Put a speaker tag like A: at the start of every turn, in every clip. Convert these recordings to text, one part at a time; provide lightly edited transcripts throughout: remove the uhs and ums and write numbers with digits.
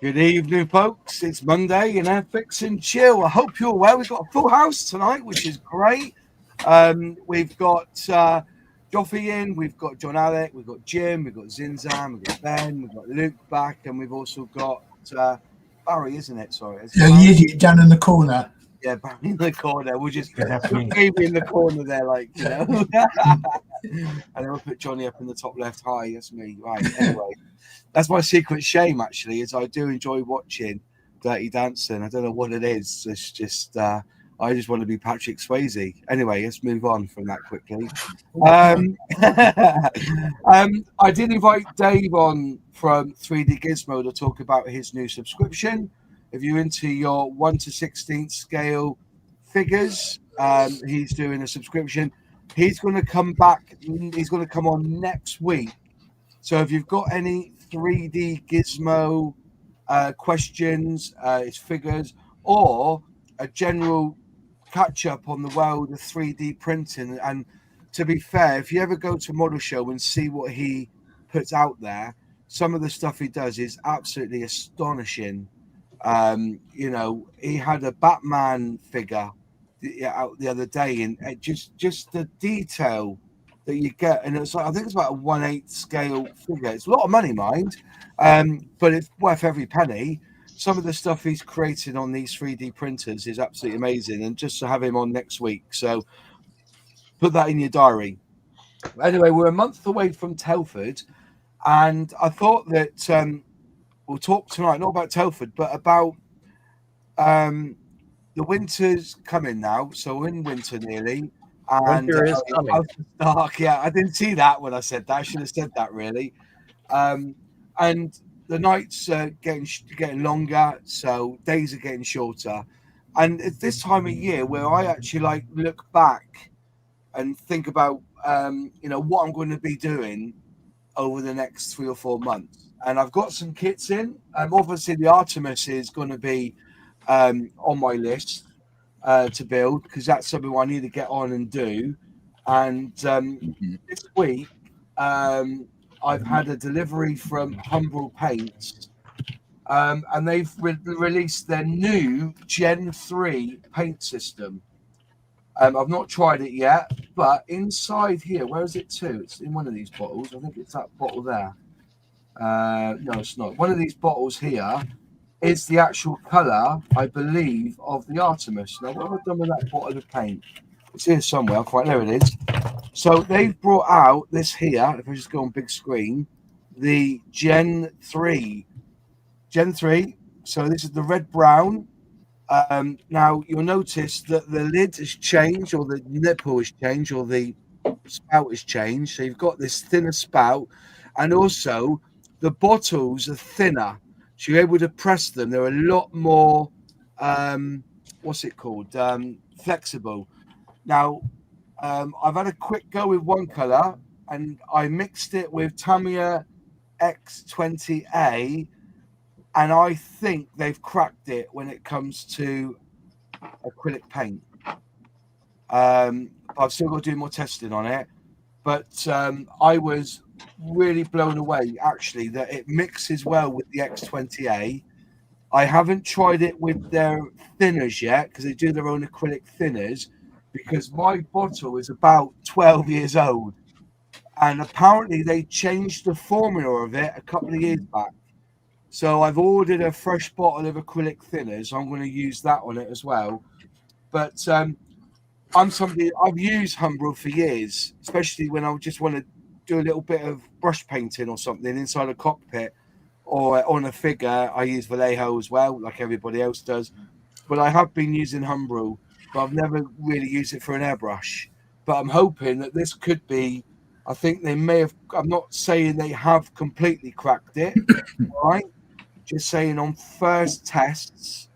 A: Good evening, folks. It's Monday in Airfix and Chill. I hope you're well. We've got a full house tonight, which is great. We've got Joffy in, we've got John Alec, we've got Jim, we've got Zinzan, we've got Ben, we've got Luke back, and we've also got Barry, isn't it? Sorry.
B: Yeah, you idiot down in the corner.
A: Yeah, Barry in the corner. We'll just leave me in the corner there, like, you know. And then we'll put Johnny up in the top left. Hi, that's me. Right, anyway. That's my secret shame, actually, is I do enjoy watching Dirty Dancing. I don't know what it is. It's just, I just want to be Patrick Swayze. Anyway, let's move on from that quickly. I did invite Dave on from 3D Gizmo to talk about his new subscription. If you're into your 1 to 16th scale figures, he's doing a subscription. He's going to come back. He's going to come on next week. So if you've got any 3D Gizmo questions, his figures, or a general catch up on the world of 3D printing, and to be fair, if you ever go to Model Show and see what he puts out there, some of the stuff he does is absolutely astonishing. You know, he had a Batman figure out the other day, and just the detail that you get, and it's like, I think it's about a 1/8 scale figure. It's a lot of money, mind, but it's worth every penny. Some of the stuff he's created on these 3D printers is absolutely amazing, and just to have him on next week, so put that in your diary. Anyway, we're a month away from Telford, and I thought that we'll talk tonight not about Telford, but about the winter's coming now, so we're in winter nearly. And
C: winter is coming.
A: Dark, yeah, I didn't see that when I said that. I should have said that, really. And the nights are getting longer, so days are getting shorter. And it's this time of year where I actually look back and think about what I'm going to be doing over the next 3 or 4 months. And I've got some kits in. Obviously, the Artemis is going to be on my list to build, because that's something I need to get on and do. And this week I've had a delivery from Humbrol Paints, and they've released their new Gen 3 paint system. I've not tried it yet, but inside here, where is it to? It's in one of these bottles. I think it's that bottle there. No, it's not. One of these bottles here is the actual colour, I believe, of the Artemis. Now, what have I done with that bottle of paint? It's here somewhere. There it is. So they've brought out this here, if I just go on big screen, the Gen 3. Gen 3. So this is the red-brown. Now, you'll notice that the lid has changed, or the nipple has changed, or the spout has changed. So you've got this thinner spout, and also the bottles are thinner. So you're able to press them. They're a lot more, flexible. Now, I've had a quick go with one colour, and I mixed it with Tamiya X20A, and I think they've cracked it when it comes to acrylic paint. I've still got to do more testing on it, but I was really blown away, actually, that it mixes well with the X20A. I haven't tried it with their thinners yet, because they do their own acrylic thinners, because my bottle is about 12 years old, and apparently they changed the formula of it a couple of years back. So I've ordered a fresh bottle of acrylic thinners. I'm going to use that on it as well. But I've used Humbrol for years, especially when I just want to do a little bit of brush painting or something inside a cockpit, or on a figure. I use Vallejo as well, like everybody else does. But I have been using Humbrol, but I've never really used it for an airbrush. But I'm hoping that this could be, I think they may have, I'm not saying they have completely cracked it, all right? Just saying on first tests,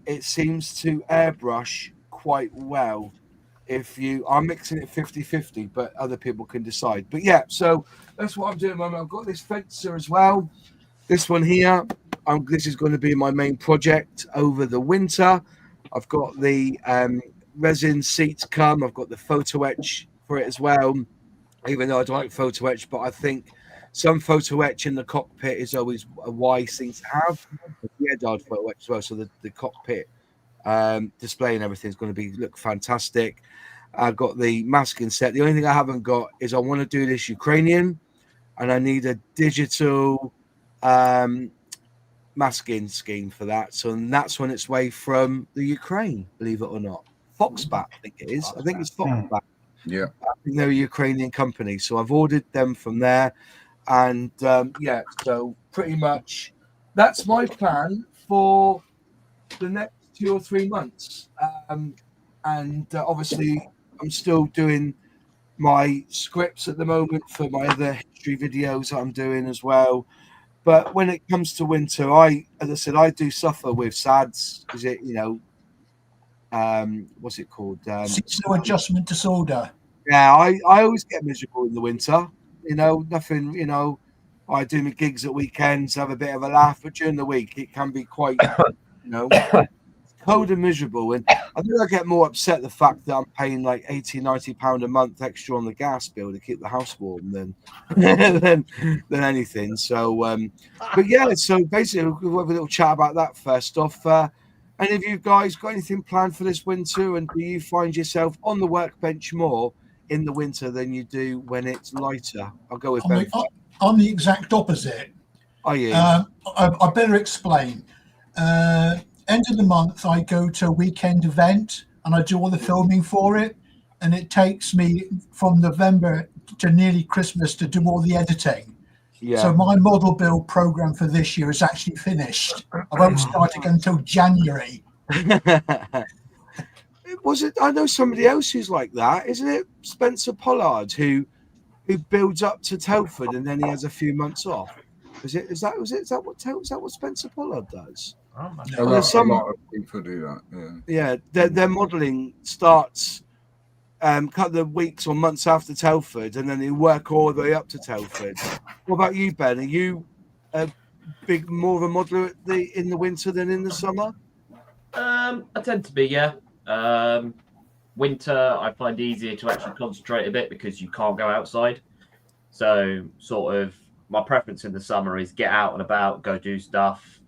A: it seems to airbrush quite well. I'm mixing it 50-50, but other people can decide. But yeah, so that's what I'm doing at the moment. I've got this fencer as well. This one here, this is going to be my main project over the winter. I've got the resin seats come. I've got the photo etch for it as well, even though I don't like photo etch, but I think Some photo etch in the cockpit is always a wise thing to have. The Edard photo etch as well, so the cockpit display and everything is going to look fantastic. I've got the masking set. The only thing I haven't got is I want to do this Ukrainian, and I need a digital masking scheme for that. So that's on its way from the Ukraine, believe it or not. Foxbat, I think it is. I think it's Foxbat.
C: Yeah.
A: I think they're a Ukrainian company. So I've ordered them from there. And yeah, so pretty much that's my plan for the next 2 or 3 months. And obviously, I'm still doing my scripts at the moment for my other history videos that I'm doing as well. But when it comes to winter, as I said, I do suffer with SADS. Is it, what's it called?
B: Seasonal adjustment disorder.
A: Yeah, I always get miserable in the winter. Nothing, I do my gigs at weekends, have a bit of a laugh, but during the week it can be quite, cold and miserable. And I think I get more upset the fact that I'm paying like £80-90 a month extra on the gas bill to keep the house warm than anything. So, but yeah, so basically we'll have a little chat about that first off. Any of you guys got anything planned for this winter? And do you find yourself on the workbench more in the winter than you do when it's lighter? I'll go with Ben.
B: I'm the exact opposite.
A: Are you?
B: I better explain. End of the month, I go to a weekend event and I do all the filming for it. And it takes me from November to nearly Christmas to do all the editing.
A: Yeah.
B: So my model build program for this year is actually finished. I won't start again until January.
A: Was it? I know somebody else who's like that, isn't it? Spencer Pollard, who builds up to Telford and then he has a few months off. Is that what Spencer Pollard does?
C: A lot of people do that.
A: Yeah. Their modelling starts a couple of weeks or months after Telford, and then they work all the way up to Telford. What about you, Ben? Are you more of a modeler in the winter than in the summer?
D: I tend to be, yeah. Winter, I find easier to actually concentrate a bit because you can't go outside. So, sort of, my preference in the summer is get out and about, go do stuff.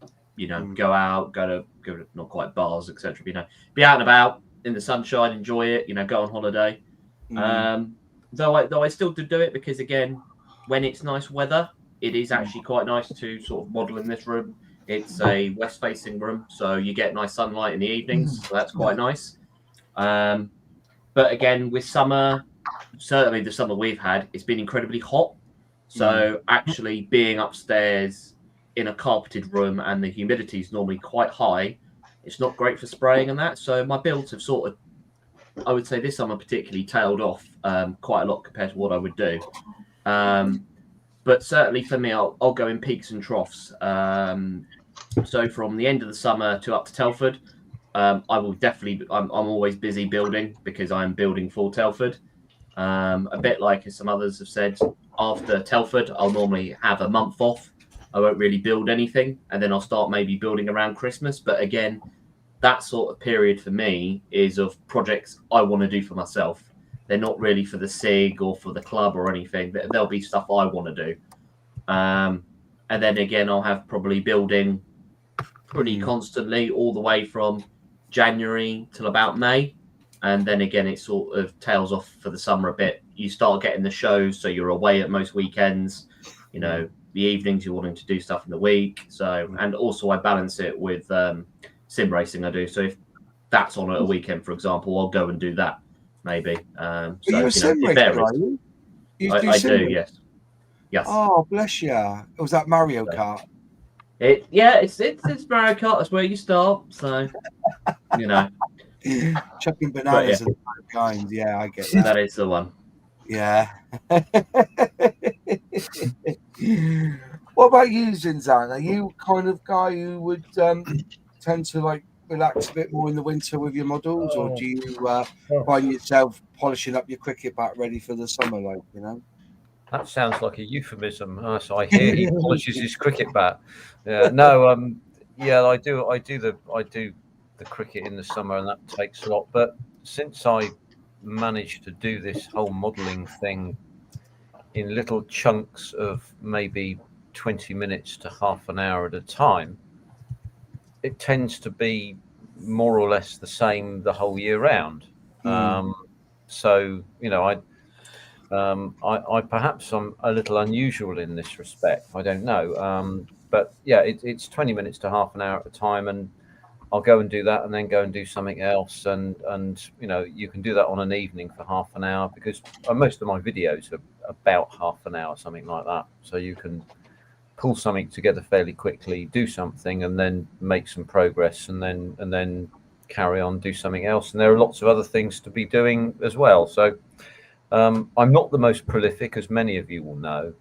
D: Go out, go to not quite bars, etc. Be out and about in the sunshine, enjoy it. Go on holiday. Though I still do it because again, when it's nice weather, it is actually quite nice to sort of model in this room. It's a west-facing room, so you get nice sunlight in the evenings. So that's quite nice. But again, with summer, certainly the summer we've had, it's been incredibly hot. So actually being upstairs in a carpeted room and the humidity is normally quite high, it's not great for spraying and that. So my builds have sort of, I would say this summer particularly, tailed off quite a lot compared to what I would do. But certainly for me, I'll go in peaks and troughs. So from the end of the summer to up to Telford, I will definitely, I'm always busy building because I'm building for Telford. A bit like as some others have said, after Telford, I'll normally have a month off. I won't really build anything, and then I'll start maybe building around Christmas. But again, that sort of period for me is of projects I want to do for myself. They're not really for the SIG or for the club or anything. There'll be stuff I want to do. And then again, I'll have probably building pretty constantly all the way from January till about May. And then again, it sort of tails off for the summer a bit. You start getting the shows, so you're away at most weekends. The evenings you're wanting to do stuff in the week. So, and also I balance it with sim racing I do. So if that's on a weekend, for example, I'll go and do that maybe.
A: Are you a sim racer, are you?
D: I do, yes. Yes.
A: Oh, bless you. Was that Mario Kart?
D: It's Mario Kart. That's where you start. So,
A: chucking bananas and kind. Yeah, I get that.
D: That is the one.
A: Yeah. What about you, Zinzan? Are you kind of guy who would tend to like relax a bit more in the winter with your models, or do you find yourself polishing up your cricket bat ready for the summer?
E: That sounds like a euphemism. So I hear he polishes his cricket bat. Yeah, no, yeah, I do the cricket in the summer, and that takes a lot. But since I managed to do this whole modelling thing in little chunks of maybe 20 minutes to half an hour at a time, it tends to be more or less the same the whole year round. So, you know, I perhaps I'm a little unusual in this respect. I don't know. But yeah, it's 20 minutes to half an hour at a time, and I'll go and do that and then go and do something else. And you know, you can do that on an evening for half an hour, because most of my videos are about half an hour, something like that. So you can pull something together fairly quickly, do something, and then make some progress, and then carry on, do something else. And there are lots of other things to be doing as well. So I'm not the most prolific, as many of you will know.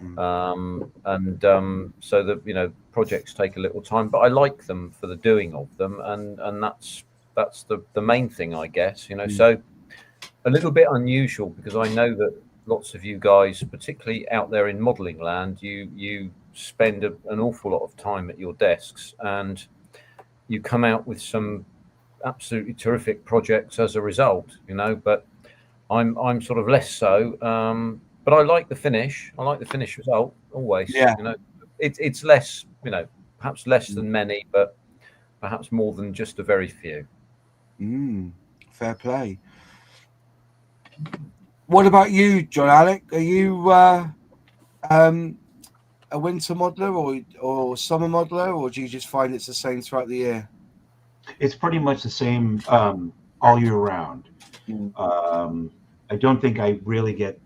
E: So the, you know, projects take a little time, but I like them for the doing of them, and that's the main thing, I guess, you know. So a little bit unusual, because I know that lots of you guys, particularly out there in modeling land, you spend an awful lot of time at your desks, and you come out with some absolutely terrific projects as a result, you know. But I'm sort of less so. But I like the finish. I like the finished result always.
A: Yeah.
E: You know, it's less, you know, perhaps less than many, but perhaps more than just a very few.
A: Fair play. What about you, John Alec? Are you a winter modeler or summer modeler, or do you just find it's the same throughout the year?
F: It's pretty much the same all year round. I don't think I really get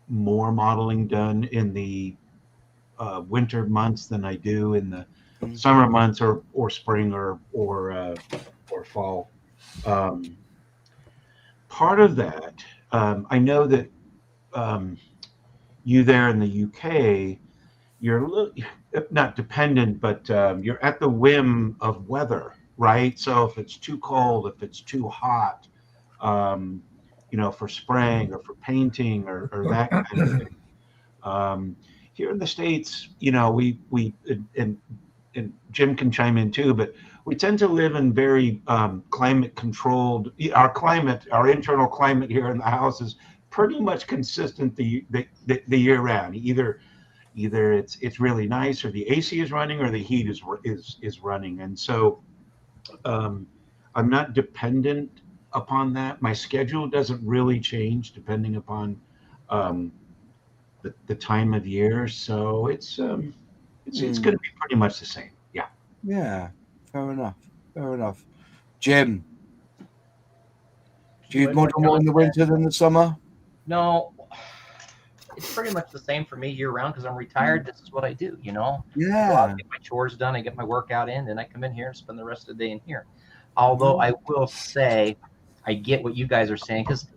F: more modeling done in the winter months than I do in the summer months or spring or fall. Part of that, I know that you there in the UK, you're not dependent, but you're at the whim of weather, right? So if it's too cold, if it's too hot, you know, for spraying or for painting or that kind of thing. Here in the States, you know, we and Jim can chime in too, but we tend to live in very climate controlled. Our internal climate here in the house is pretty much consistent the year round. Either it's really nice, or the AC is running, or the heat is running, and so I'm not dependent upon that. My schedule doesn't really change depending upon the time of year, so it's going to be pretty much the same.
A: Yeah, fair enough. Jim, do you model more in the winter than the summer?
G: No, it's pretty much the same for me year round, because I'm retired. This is what I do, you know.
A: Yeah.
G: I get my chores done, I get my workout in, then I come in here and spend the rest of the day in here. Although I will say, I get what you guys are saying, because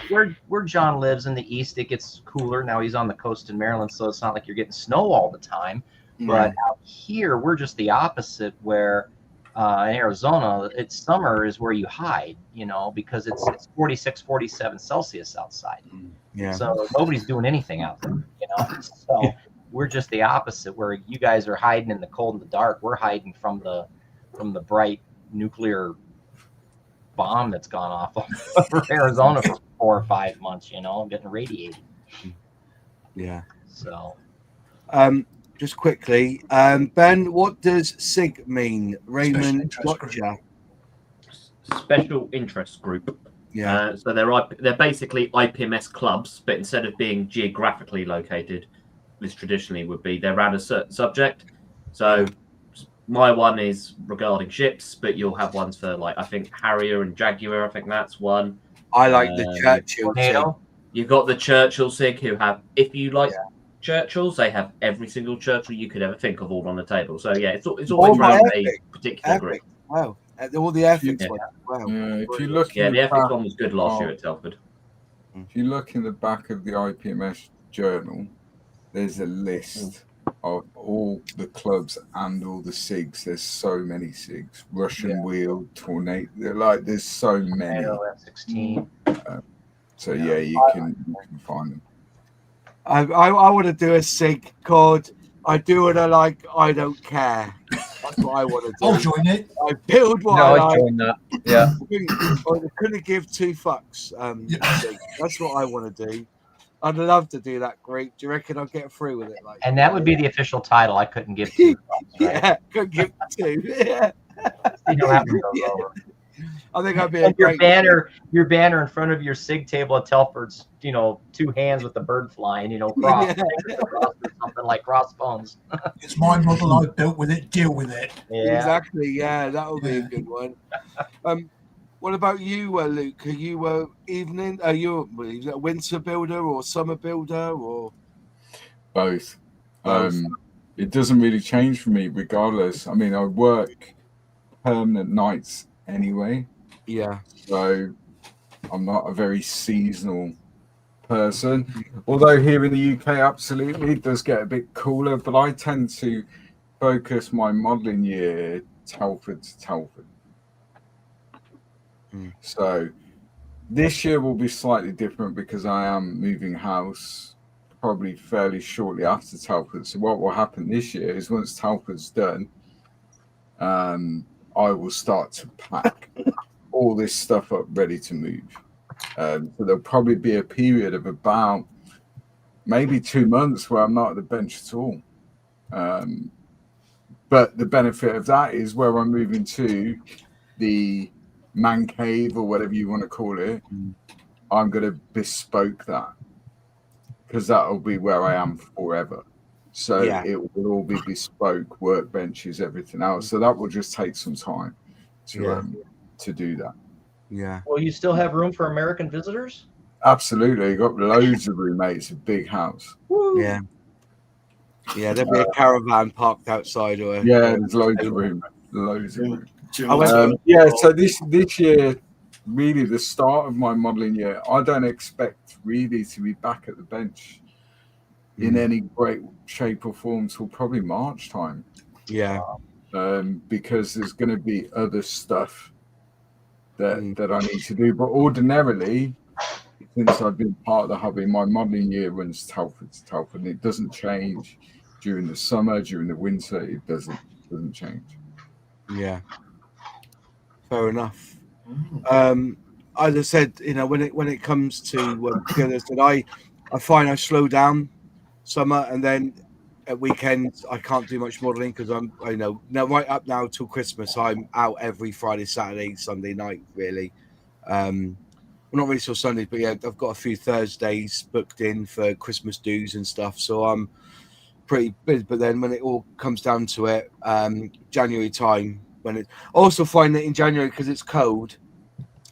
G: where John lives in the east, it gets cooler. Now he's on the coast in Maryland, so it's not like you're getting snow all the time. But out here, we're just the opposite, where in Arizona, it's summer is where you hide, you know, because it's 46, 47 Celsius outside.
A: Yeah.
G: So nobody's doing anything out there, you know. So we're just the opposite, where you guys are hiding in the cold and the dark. We're hiding from the bright nuclear bomb that's gone off over Arizona for 4 or 5 months, you know, getting radiated.
A: Yeah.
G: So
A: just quickly, Ben, what does SIG mean? Raymond, gotcha.
D: Special interest group.
A: Yeah.
D: So they're basically IPMS clubs, but instead of being geographically located, this traditionally would be they're around a certain subject. So my one is regarding ships, but you'll have ones for, like, I think Harrier and Jaguar. I think that's one.
A: I like the Churchill SIG.
D: You've got the Churchill SIG, who have, if you like Churchills, they have every single Churchill you could ever think of all on the table. So yeah, it's always around a particular group.
A: Wow, all the Airfix ones. Wow.
C: If you look,
D: the Airfix one was good last year at Telford.
C: If you look in the back of the IPMS journal, there's a list of all the clubs and all the SIGs. There's so many SIGs. Russian Wheel, Tornado. There's so many.
G: F-16.
C: So yeah, you can find them.
A: I want to do a SIG called I do what I like, I don't care. That's what I want to do.
B: I'll join it.
A: I build what I like.
E: Join that. Yeah.
A: I couldn't give two fucks. SIG. That's what I want to do. I'd love to do that, Greek. Do you reckon I'll get through with it? Like,
G: And that would be the official title. I couldn't give two. Right?
A: yeah, could give 2. Yeah,
G: See how that one goes
A: yeah.
G: over.
A: I think I'd be a
G: And your
A: great
G: banner in front of your SIG table at Telford's, 2 hands with the bird flying, cross or something like crossbones.
B: It's my model I built with it. Deal with it.
G: Yeah.
A: Exactly. Yeah, that would be a good one. What about you, Luke? Are you evening? Are you a winter builder or summer builder or
C: Both.
A: Both.
C: It doesn't really change for me regardless. I mean, I work permanent nights anyway,
A: Yeah.
C: so I'm not a very seasonal person. Although here in the UK, absolutely, it does get a bit cooler, but I tend to focus my modelling year Telford to Telford. So this year will be slightly different because I am moving house probably fairly shortly after Telford. So what will happen this year is once Telford's done, I will start to pack all this stuff up ready to move. So there'll probably be a period of about maybe 2 months where I'm not at the bench at all. But the benefit of that is where I'm moving to, the man cave or whatever you want to call it, I'm going to bespoke that because that'll be where I am forever. So it will all be bespoke, workbenches, everything else. So that will just take some time to do that.
A: Yeah.
G: Will you still have room for American visitors?
C: Absolutely. Got loads of roommates, a big house.
G: Woo.
A: Yeah. Yeah, there'll be a caravan parked outside or
C: there's loads of room. Loads of room.
A: I
C: So this year, really the start of my modelling year, I don't expect really to be back at the bench in any great shape or form till probably March time.
A: Yeah.
C: Because there's going to be other stuff that I need to do. But ordinarily, since I've been part of the hobby, my modelling year runs Telford to Telford, and it doesn't change during the summer, during the winter. It doesn't change.
A: Yeah. Fair enough. As I said, when it comes to I find I slow down summer, and then at weekends I can't do much modelling because I'm right up now till Christmas. I'm out every Friday, Saturday, Sunday night really. Well, not really till Sunday, but yeah, I've got a few Thursdays booked in for Christmas dues and stuff, so I'm pretty busy. But then when it all comes down to it, January time, I also find that in January, because it's cold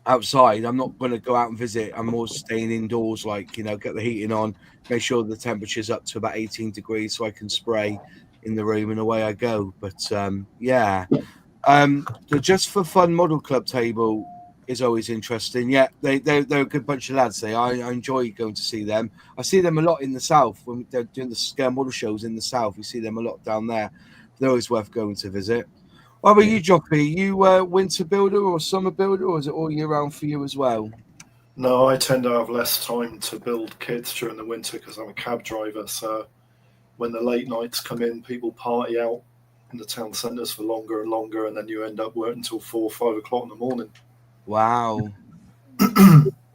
A: outside, I'm not going to go out and visit. I'm more staying indoors, get the heating on, make sure the temperature's up to about 18 degrees so I can spray in the room, and away I go. But the Just for Fun Model Club table is always interesting. Yeah, they're a good bunch of lads. I enjoy going to see them. I see them a lot in the south when they're doing the scale model shows in the south. We see them a lot down there. They're always worth going to visit. What about you, Joppy? You winter builder or summer builder, or is it all year round for you as well?
H: No, I tend to have less time to build kits during the winter because I'm a cab driver. So when the late nights come in, people party out in the town centres for longer and longer, and then you end up working until 4 or 5 o'clock in the morning.
A: Wow.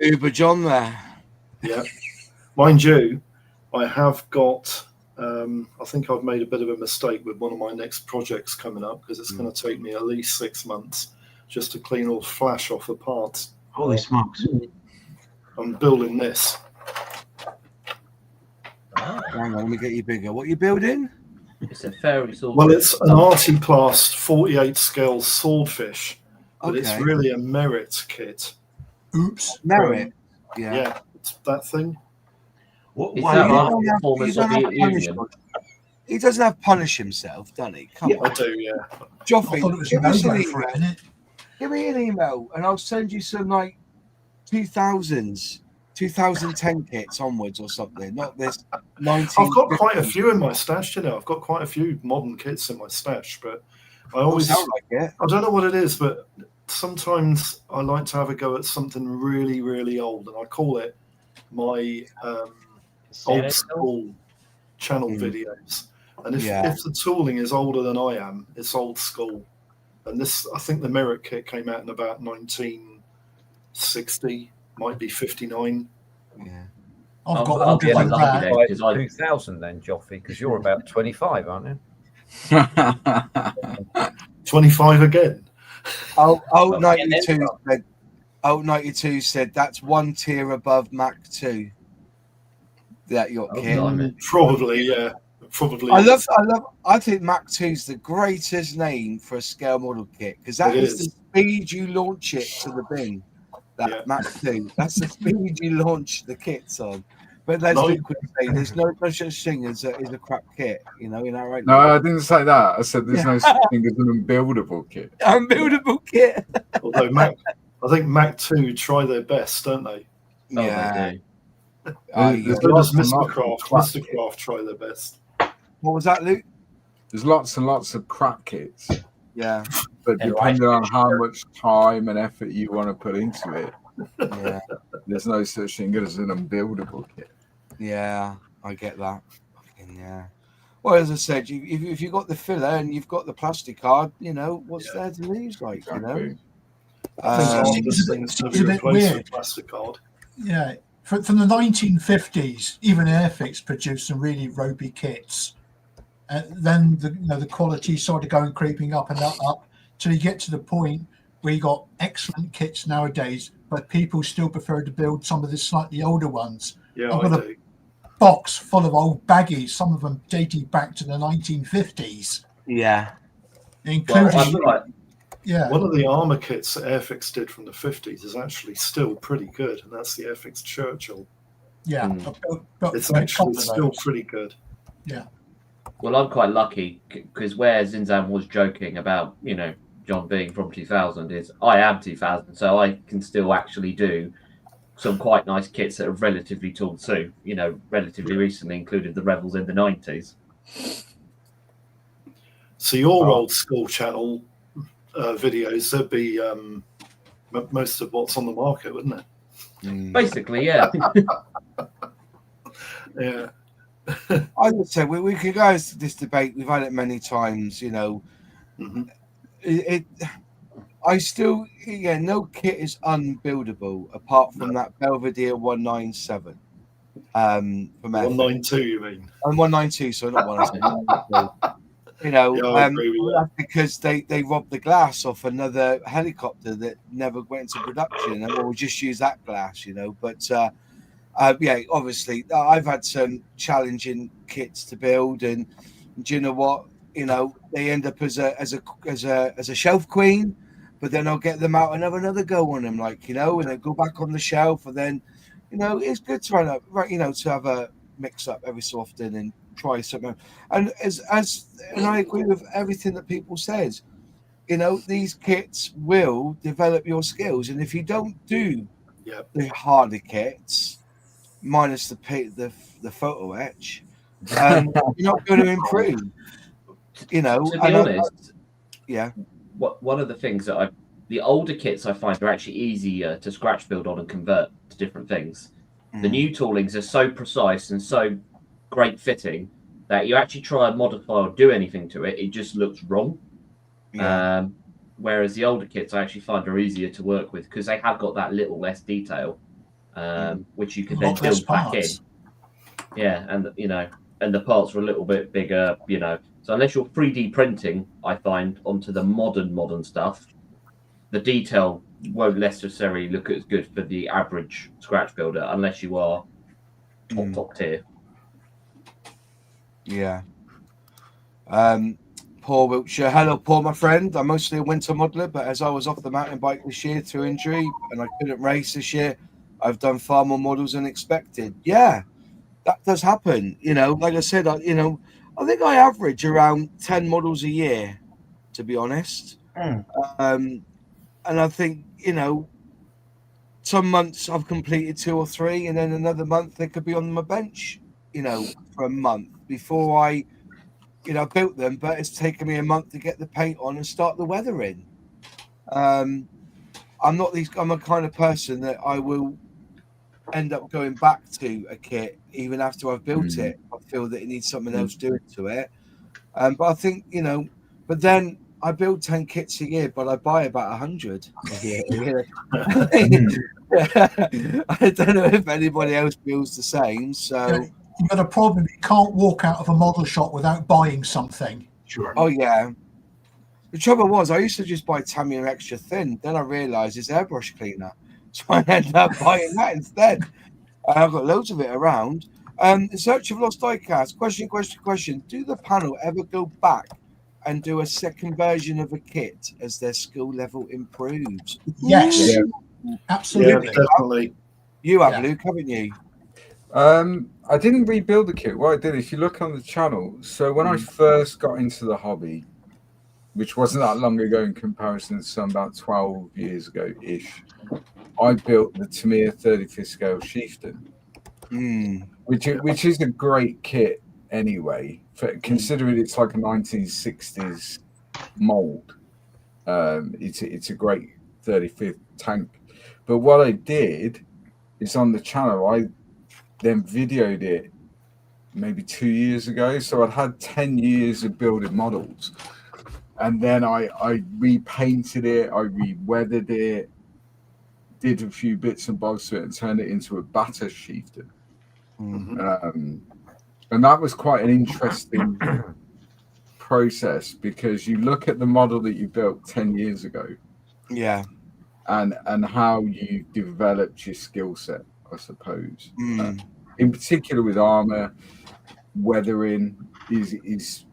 A: Uber John there.
H: Yeah. Mind you, I have got, I think I've made a bit of a mistake with one of my next projects coming up because it's going to take me at least 6 months just to clean all flash off the parts.
F: Holy smokes.
H: I'm building this.
A: Hang on, let me get you bigger. What are you building?
D: It's a fairy sword.
H: Well, it's an arty-class 48 scale swordfish, but it's really a merit kit.
B: Oops.
A: Merit?
H: Yeah, it's that thing.
D: He
A: doesn't have punish himself, does he? Come on.
H: I do, yeah.
A: Joffrey, give me an email and I'll send you some 2010 kits onwards or something. Not this 19.
H: I've got quite a few in my stash, I've got quite a few modern kits in my stash, but I always
A: sound like it.
H: I don't know what it is, but sometimes I like to have a go at something really, really old, and I call it my old school channel videos. And if the tooling is older than I am, it's old school. And this, I think the Merit kit came out in about 1960, might be 59.
A: Yeah.
B: I've got
D: I'll be
B: older than
D: lucky
B: that.
D: then,
E: Like
D: 'cause I-
E: 2000 then, Joffy, because you're about 25, aren't you?
H: 25 again.
A: Oh,
D: Well,
A: 92 said. Oh, 92 said that's one tier above Mac 2. That your
D: Oh,
A: kit.
D: blimey.
H: Probably, yeah. Probably.
A: I think Mac 2 is the greatest name for a scale model kit because that
H: It
A: is the
H: is.
A: speed you launch it to the bin. That
H: Yeah.
A: Mac 2. That's the speed you launch the kits on. But as
H: No.
A: Luke would say, there's no such thing as a crap kit. You know that right?
C: No, I didn't say that. I said there's
A: Yeah.
C: no such thing as an unbuildable kit.
A: Unbuildable kit.
H: Although I think Mac 2 try their best, don't they?
D: Oh,
A: Yeah.
D: they do.
C: There's
H: So does
C: lots and
H: Mr.
C: lots of
H: Craft.
C: crap
H: Mr. Craft try their best.
A: What was that, Luke?
C: There's lots and lots of crap kits,
A: Yeah.
C: but
G: And
C: depending
G: right,
C: on how much time and effort you want to put into it,
A: Yeah.
C: there's no such thing as an unbuildable kit.
A: Yeah. I get that. Fucking yeah. Well, as I said, if you've got the filler and you've got the plastic card, you know, what's there to lose? Like, you know?
C: Exactly.
H: I think
A: Um,
H: half the
B: It's a bit-
H: things to
B: it's
H: be
B: a bit
H: replaced with
B: weird.
H: plastic card.
B: Yeah, from the 1950s, even Airfix produced some really ropey kits. And then the quality started going creeping up and up till you get to the point where you got excellent kits nowadays, but people still prefer to build some of the slightly older ones.
H: Yeah,
B: I've
H: I
B: got
H: do.
B: Box full of old baggies, some of them dating back to the 1950s,
A: Yeah.
D: Well,
B: including
D: I feel like
H: One of the armor kits that Airfix did from the 50s is actually still pretty good, and that's the Airfix Churchill.
B: yeah,
D: Mm.
B: I've got
H: It's
B: a couple
H: actually
B: of
H: still
B: those.
H: pretty good.
D: Well, I'm quite lucky because where Zinzan was joking about, you know, John being from 2000 is I am 2000, so I can still actually do some quite nice kits that are relatively tooled too. You know, relatively recently included the Rebels in the 90s.
H: So your old school channel videos, there'd be most of what's on the market, wouldn't it?
A: Mm.
D: Basically, yeah.
H: Yeah.
A: I would say we could go into this debate. We've had it many times. You know,
H: Mhm.
A: I still, no kit is unbuildable apart from that Belvedere 197 from Airfix.
H: 192, you mean?
A: And 192, so not 197. You know,
H: Yeah, I agree with that.
A: that's because they robbed the glass off another helicopter that never went into production, and we'll just use that glass, you know. But yeah, obviously, I've had some challenging kits to build, and do you know what? You know, they end up as a shelf queen, but then I'll get them out and have another go on them, like, you know, and they go back on the shelf, and then, you know, it's good to to have a mix up every so often and try something. And and I agree with everything that people says. You know, these kits will develop your skills, and if you don't do
H: Yep.
A: the harder kits, minus the photo etch, you're not going to improve. You know,
D: To be honest,
A: yeah.
D: One of the things that the older kits I find are actually easier to scratch build on and convert to different things. The
A: Mm.
D: new toolings are so precise and so great fitting that you actually try and modify or do anything to it, it just looks wrong.
A: Yeah.
D: Whereas the older kits I actually find are easier to work with because they have got that little less detail, which you can
B: A
D: then
B: lot less
D: build back in.
B: parts.
D: Yeah, and you know, and the parts are a little bit bigger, you know. So unless you're 3D printing, I find onto the modern stuff, the detail won't necessarily look as good for the average scratch builder unless you are top tier.
A: Yeah. Paul Wiltshire. Hello, Paul, my friend. I'm mostly a winter modeler, but as I was off the mountain bike this year through injury and I couldn't race this year, I've done far more models than expected. Yeah, that does happen. You know, like I said, I think I average around 10 models a year, to be honest. And I think, you know, some months I've completed 2 or 3, and then another month they could be on my bench, you know, for a month before I built them, but it's taken me a month to get the paint on and start the weathering. I'm a kind of person that I will end up going back to a kit even after I've built it. I feel that it needs something else doing to it. But I think, you know, but then I build 10 kits a year, but I buy about 100 a year. I don't know if anybody else feels the same. So
B: you've got a problem. You can't walk out of a model shop without buying something.
F: Sure.
A: Oh yeah. The trouble was I used to just buy Tamiya extra thin. Then I realised it's airbrush cleaner, so I ended up buying that instead. I've got loads of it around. In search of lost diecast. Question. Do the panel ever go back and do a second version of a kit as their skill level improves?
B: Yes, absolutely.
H: Yeah, definitely.
A: You have, Luke, haven't you?
C: I didn't rebuild the kit. What I did, if you look on the channel, so when I first got into the hobby, which wasn't that long ago in comparison to some about 12 years ago-ish, I built the Tamiya 35th scale chieftain, which is a great kit anyway, considering it's like a 1960s mold. It's a great 35th tank. But what I did is on the channel, I then videoed it maybe 2 years ago. So I'd had 10 years of building models. And then I repainted it, I re-weathered it, did a few bits and bobs to it and turned it into a batter chieftain. And that was quite an interesting process because you look at the model that you built 10 years ago.
A: Yeah.
C: And how you developed your skill set, I suppose. In particular with armor, weathering is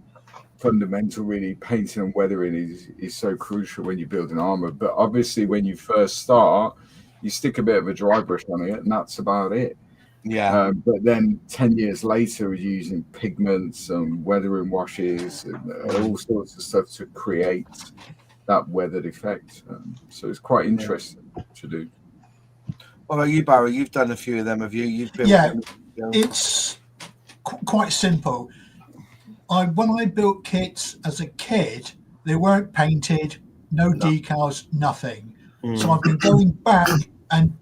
C: fundamental, really. Painting and weathering is so crucial when you're building armor. But obviously when you first start, you stick a bit of a dry brush on it and that's about it.
A: Yeah.
C: But then 10 years later, you're using pigments and weathering washes and all sorts of stuff to create that weathered effect. So it's quite interesting to do.
A: What about you, Barry? You've done a few of them, have you? You've built them.
B: It's quite simple. When I built kits as a kid, they weren't painted, no decals, nothing. So I've been going back and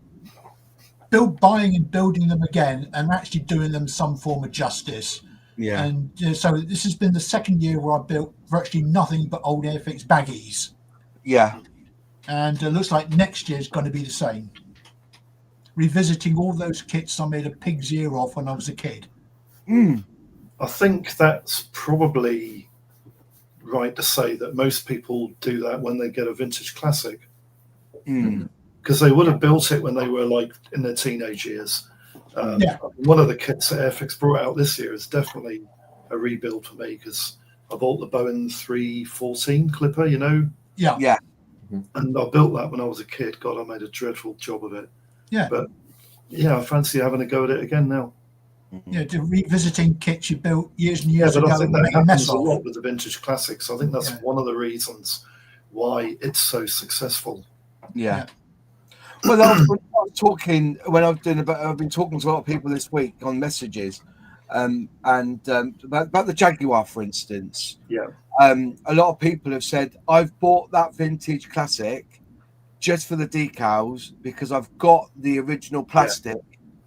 B: buying and building them again and actually doing them some form of justice.
A: Yeah.
B: And so this has been the second year where I built virtually nothing but old Airfix baggies.
A: Yeah.
B: And it looks like next year is going to be the same. Revisiting all those kits I made a pig's ear off when I was a kid.
H: I think that's probably right to say that most people do that when they get a vintage classic. Because they would have built it when they were like in their teenage years. One of the kits that Airfix brought out this year is definitely a rebuild for me because I bought the Bowen 314 clipper, you know?
B: Yeah.
H: And I built that when I was a kid. God, I made a dreadful job of it.
B: Yeah.
H: But yeah, I fancy having a go at it again now.
B: Yeah, revisiting kits you built years and years
H: but
B: ago.
H: I think that
B: make a mess
H: happens a
B: of.
H: lot with the vintage classics. I think that's one of the reasons why it's so successful.
A: Yeah. Well, I've been talking I've been talking to a lot of people this week on messages, and about the Jaguar, for instance.
H: Yeah.
A: A lot of people have said I've bought that vintage classic just for the decals because I've got the original plastic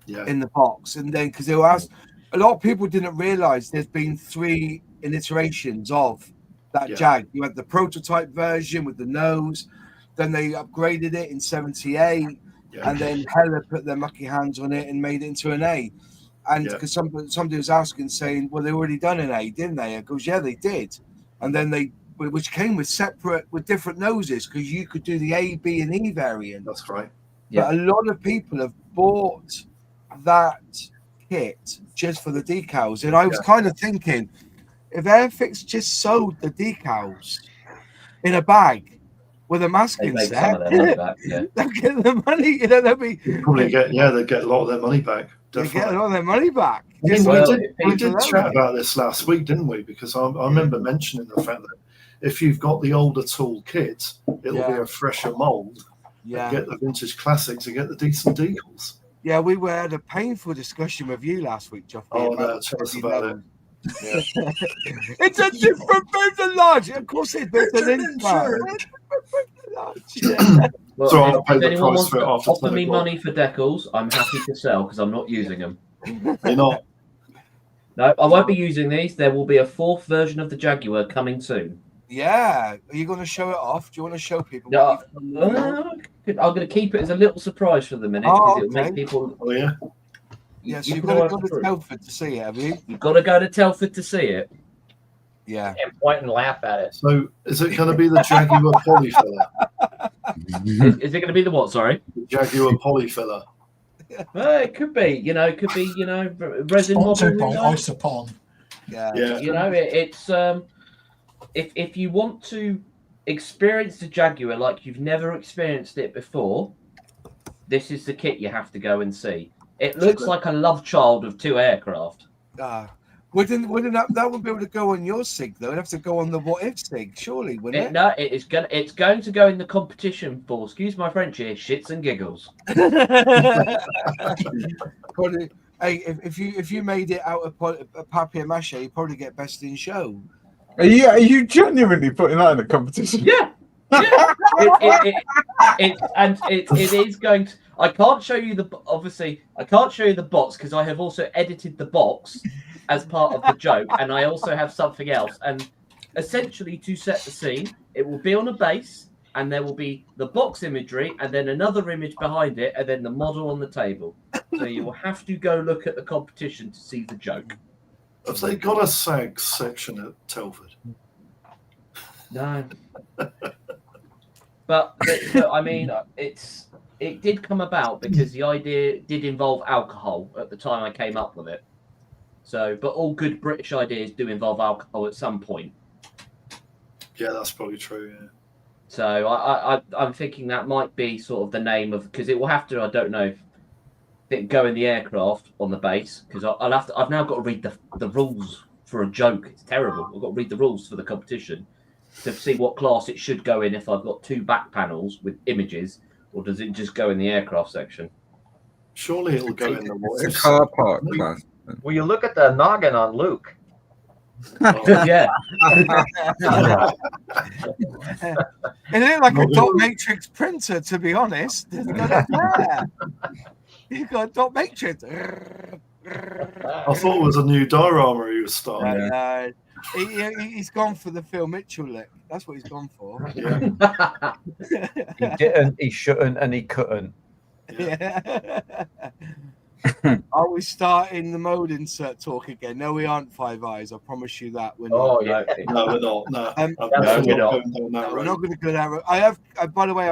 A: in the box, and then because they were asked, a lot of people didn't realize there's been 3 iterations of that Jag. You had the prototype version with the nose, then they upgraded it in 78, and then Hella put their mucky hands on it and made it into an A. And because somebody was asking, saying, well, they already done an A, didn't they? I goes, yeah, they did. And then which came with different noses, because you could do the A, B, and E variant.
H: That's right.
A: But a lot of people have bought that kit just for the decals. And I was kind of thinking, if Airfix just sold the decals in a bag with a masking set, they'll get the money. You know, they'll
H: probably get they get a lot of their money back.
A: They get a lot of their money back.
H: I mean, we did chat about this last week, didn't we? Because I remember mentioning the fact that if you've got the older tool kit, it'll be a fresher mold.
A: Yeah.
H: Get the vintage classics and get the decent decals.
A: Yeah, we had a painful discussion with you last week, Joffrey.
H: Oh no, tell us about it.
A: Yeah. It's a different version large. Of course, it's an insert.
D: Well,
H: so I'll pay
D: if
H: the
D: anyone
H: price
D: wants
H: for it
D: to
H: after
D: offer me money for decals, I'm happy to sell because I'm not using them.
H: You're not?
D: No, I won't be using these. There will be a 4th version of the Jaguar coming soon.
A: Yeah. Are you going to show it off? Do you want to show people?
D: No,
A: What you've done?
D: I'm going to keep it as a little surprise for the minute
A: Oh,
D: because it'll make
A: okay.
D: people.
H: Oh yeah.
A: Yeah, so
D: you
A: you've
D: can
A: got
D: all
A: to go
D: have
A: to
D: the proof.
A: Telford to see it, have you?
D: You've got to go to Telford to see it.
A: Yeah.
G: And point and laugh at it.
H: So is it going to be the Jaguar polyfiller?
D: Is it going to be the what? Sorry.
H: The Jaguar polyfiller.
D: It could be. It could be. Resin model.
B: Sponsored by
D: you know?
B: Isopon.
A: Yeah.
H: Yeah.
D: It's if you want to experience the Jaguar like you've never experienced it before, this is the kit you have to go and see. It looks like a love child of two aircraft.
A: Wouldn't that would be able to go on your SIG though? It'd have to go on the what if SIG, surely, wouldn't it?
D: No, it's going to go in the competition for, excuse my French here, shits and giggles.
A: Probably, hey, if you made it out of papier mâché, you probably get best in show.
C: Are you genuinely putting that in a competition?
D: Yeah. It is going to. I can't show you I can't show you the box because I have also edited the box as part of the joke, and I also have something else. And essentially, to set the scene, it will be on a base, and there will be the box imagery, and then another image behind it, and then the model on the table. So you will have to go look at the competition to see the joke.
H: Have they got a SAG section at Telford?
D: No. But I mean, it did come about because the idea did involve alcohol at the time I came up with it. So, but all good British ideas do involve alcohol at some point.
H: Yeah, that's probably true. Yeah.
D: So I'm thinking that might be sort of the name of, because it will have to. I don't know if it go in the aircraft on the base, because I've now got to read the rules for a joke. It's terrible. I've got to read the rules for the competition to see what class it should go in if I've got two back panels with images, or does it just go in the aircraft section?
H: Surely it'll go in the what
C: It's
H: if.
C: a car park class.
G: Well, you look at the noggin on Luke.
D: Yeah.
A: It looked like a dot matrix printer, to be honest. You've got it there. You've got a dot matrix.
H: I thought it was a new diorama he was starting.
A: He's gone for the Phil Mitchell lick. That's what he's gone for.
H: Yeah.
E: He didn't, he shouldn't, and he couldn't.
A: Yeah. Are we starting the mode insert talk again? No, we aren't, Five Eyes. I promise you that. We're not.
D: Oh yeah.
H: No, we're not. No,
D: we're not.
A: We're not going to go down. I have. By the way,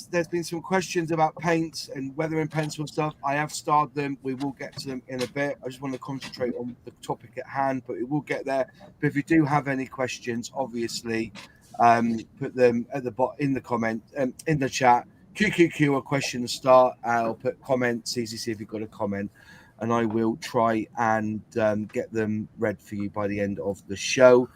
A: there's been some questions about paints and weathering pencil stuff. I have starred them. We will get to them in a bit. I just want to concentrate on the topic at hand, but we will get there. But if you do have any questions, obviously, put them at the bottom in the comment in the chat. QQQ a question to start. I'll put comments. Easy, see if you've got a comment, and I will try and get them read for you by the end of the show.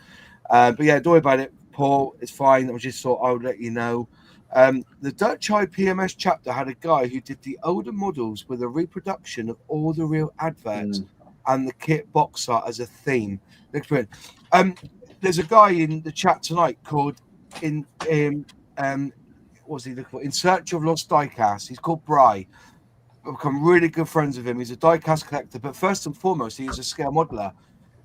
A: But yeah, don't worry about it, Paul. It's fine. I just thought I would let you know. The Dutch IPMS chapter had a guy who did the older models with a reproduction of all the real adverts and the kit box art as a theme. There's a guy in the chat tonight called what's he looking for? In Search of Lost Diecast. He's called Bry. I've become really good friends with him. He's a diecast collector, but first and foremost, he is a scale modeler.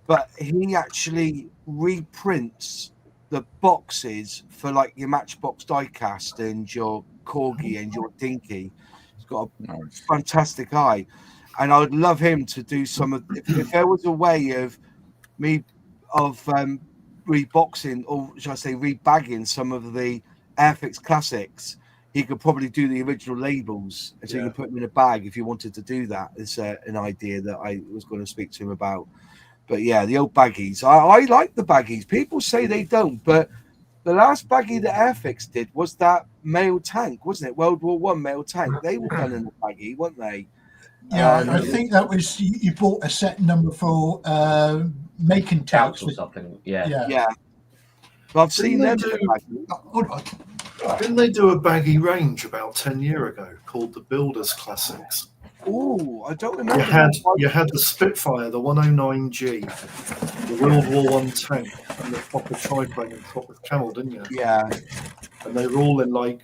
A: But he actually reprints the boxes for like your Matchbox diecast and your Corgi and your Dinky. He's got a fantastic eye, and I would love him to do some of. If there was a way of reboxing, or should I say, rebagging some of the Airfix classics, he could probably do the original labels, and so you can put them in a bag if you wanted to do that. It's an idea that I was going to speak to him about. But yeah, the old baggies. I like the baggies. People say they don't, but the last baggie that Airfix did was that mail tank, wasn't it? World War I mail tank. They were done in the baggie, weren't they?
B: Yeah, I think that was you bought a set number for making tanks
D: or something. Yeah.
A: But I've seen them.
B: Hold on.
H: Didn't they do a baggy range about 10 years ago called the Builders Classics?
A: Oh, I don't remember.
H: You had the Spitfire, the 109G, the World War I tank, and the proper triplane and proper camel, didn't you?
A: Yeah.
H: And they were all in like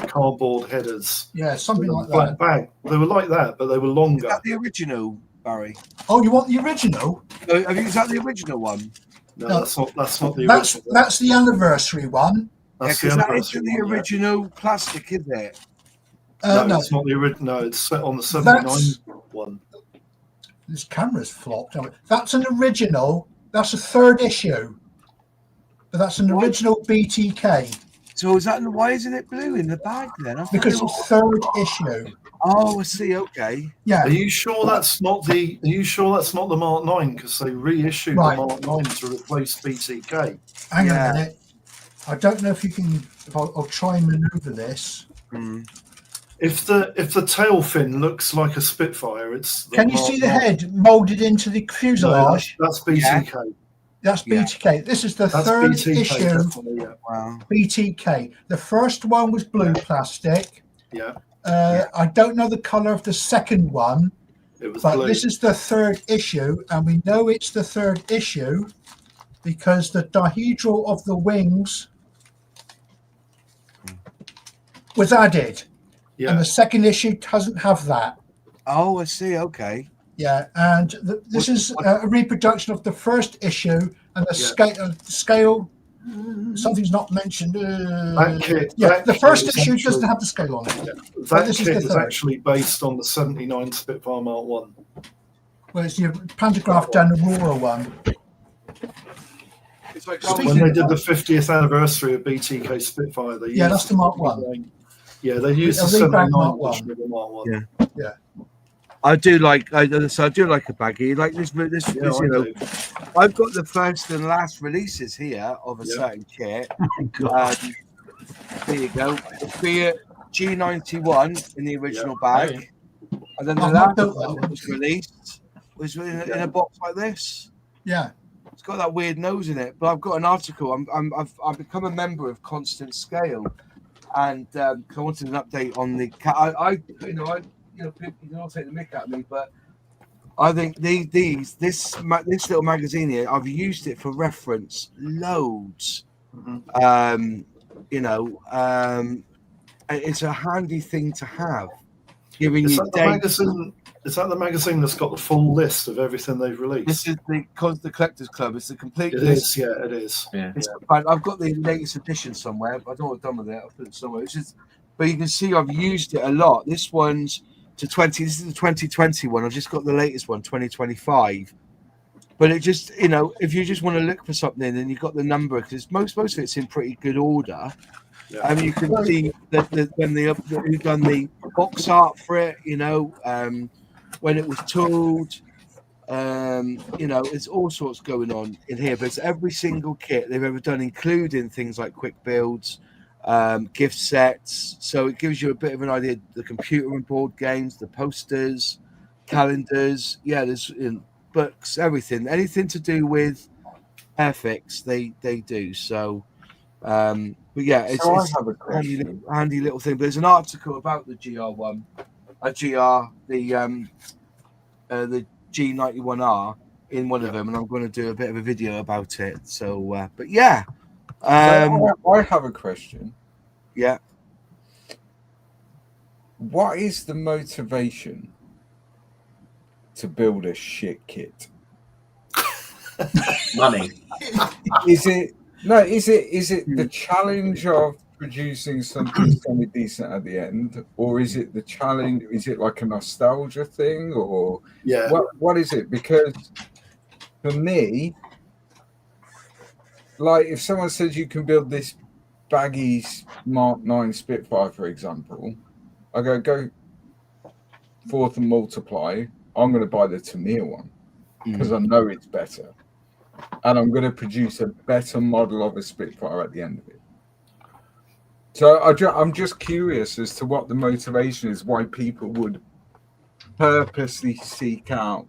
H: cardboard headers.
B: Yeah, something like
H: black
B: that.
H: bag. They were like that, but they were longer.
A: Is that the original, Barry?
B: Oh, you want the original?
A: Is that the original one?
H: No,
B: No.
H: that's not the
B: That's
H: original.
B: that's the anniversary one.
H: That's
A: Yeah,
H: the
A: because that
H: anniversary
A: isn't the
H: one, yeah.
A: original plastic, is it?
H: No,
B: No,
H: it's not the original. No, it's set on the 79
B: That's-
H: one.
B: this camera's flopped. That's an original. That's a third issue. But that's an
A: What?
B: original BTK
A: So why isn't it blue in the bag then? I thought
B: because
A: it was-
B: it's third issue.
A: Oh, I see. Okay.
B: Yeah.
H: Are you sure that's not the? Are you sure that's not the Mark 9? Because they reissued
B: Right.
H: the Mark 9 to replace BTK.
B: Hang on
A: Yeah.
B: a minute. I don't know if you can. I'll try and maneuver this.
H: If the tail fin looks like a Spitfire, it's. The
B: Can you
H: Mark
B: see the
H: 9.
B: head molded into the
H: No,
B: fuselage?
H: that's BTK.
B: That's
A: Yeah.
B: BTK. This is the
H: That's
B: third
H: BTK.
B: issue.
H: Definitely, yeah.
A: Wow.
B: BTK. The first one was blue plastic.
H: Yeah,
B: I don't know the color of the second one,
H: it was
B: but
H: blue.
B: this is the third issue, and we know it's the third issue because the dihedral of the wings was added, and
H: Yeah,
B: the second issue doesn't have that.
A: Oh, I see. Okay.
B: Yeah, and this is a reproduction of the first issue, and the
H: Yeah.
B: scale. Something's not mentioned.
H: that kit.
B: Yeah,
H: that
B: the
H: kit
B: first
H: is
B: issue
H: actually-
B: doesn't have the scale on it.
H: That
B: this is
H: kit
B: the
H: is
B: third.
H: actually based on the 79 Spitfire Mark 1.
B: Well, it's your pantograph down Aurora one.
A: It's like
B: Speaking
H: When they
B: of-
H: did the 50th anniversary of BTK Spitfire, they
B: Yeah,
H: used
B: that's the Mark 1.
H: 79 Yeah, they used
B: A
H: the
B: rebrand
H: 79
B: Mark 1.
H: edition of the Mark 1.
A: Yeah. I do like a baggie. Like this,
H: Yeah,
A: you know, I've got the first and last releases here of a
H: Yeah.
A: certain kit.
F: God.
A: There you go. Be it G91 in the original bag, and then the
B: I've not
A: last
B: built that
A: one
B: one.
A: that was released was in a box like this.
B: Yeah.
A: It's got that weird nose in it. But I've got an article. I've become a member of Constant Scale, and I wanted an update on the cat. I you know, people can all take the mick at me, but I think this little magazine here, I've used it for reference loads. You know, it's a handy thing to have. Giving
H: Is
A: you
H: that the
A: dates.
H: magazine? Is that the magazine that's got the full list of everything they've released?
A: This is the Collectors Club. It's the complete
H: It
A: list.
H: is, yeah, it is.
D: Yeah.
A: I've got the latest edition somewhere, but I don't know what I've done with it. I'll put it somewhere. It's just, but you can see I've used it a lot. This one's to 20. This is the 2020 one. I've just got the latest one, 2025. But it just, you know, if you just want to look for something and you've got the number, because most of it's in pretty good order.
H: Yeah.
A: And you can see that when who've done the box art for it, you know, when it was tooled, you know, it's all sorts going on in here. But it's every single kit they've ever done, including things like quick builds, gift sets. So it gives you a bit of an idea. The computer and board games, the posters, calendars. Yeah, there's books, everything, anything to do with Airfix, they do. So, but yeah, it's
C: So I
A: it's
C: have a
A: a
C: question.
A: handy little thing. But there's an article about the GR1, the G91R in one of them, and I'm going to do a bit of a video about it. So, but yeah,
C: I have a question.
A: yeah.
C: What is the motivation to build a shit kit?
D: Money.
C: Is it the challenge of producing something semi decent at the end, or is it the challenge? Is it like a nostalgia thing, or
H: Yeah.
C: what is it? Because for me, like if someone says you can build this Baggies Mark 9 Spitfire, for example, I go forth and multiply. I'm going to buy the Tamiya one because I know it's better, and I'm going to produce a better model of a Spitfire at the end of it. So I'm just curious as to what the motivation is, why people would purposely seek out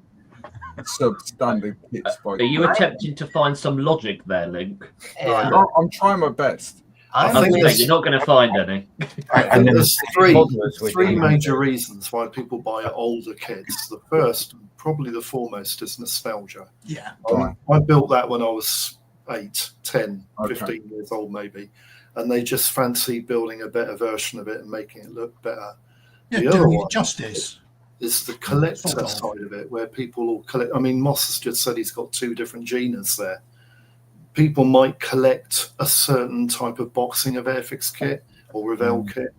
C: substandard kits.
D: Are you attempting to find some logic there, Luke?
G: Yeah.
C: I'm trying my best.
H: I
G: I'm
H: think
G: with
H: there's-
D: You're not going to find any.
H: I think
E: then
H: there's three
E: modelers with you.
H: major reasons why people buy older kits. The first, probably the foremost, is nostalgia.
B: Yeah.
H: I built that when I was 8, 10,
C: Okay.
H: 15 years old, maybe. And they just fancy building a better version of it and making it look better.
B: Yeah,
H: The other
B: doing
H: one
B: it justice.
H: is the collector
B: Sort of.
H: side of it, where people will collect. I mean, Moss has just said he's got 2 different Ginas there. people might collect a certain type of boxing of Airfix kit or Revell kit.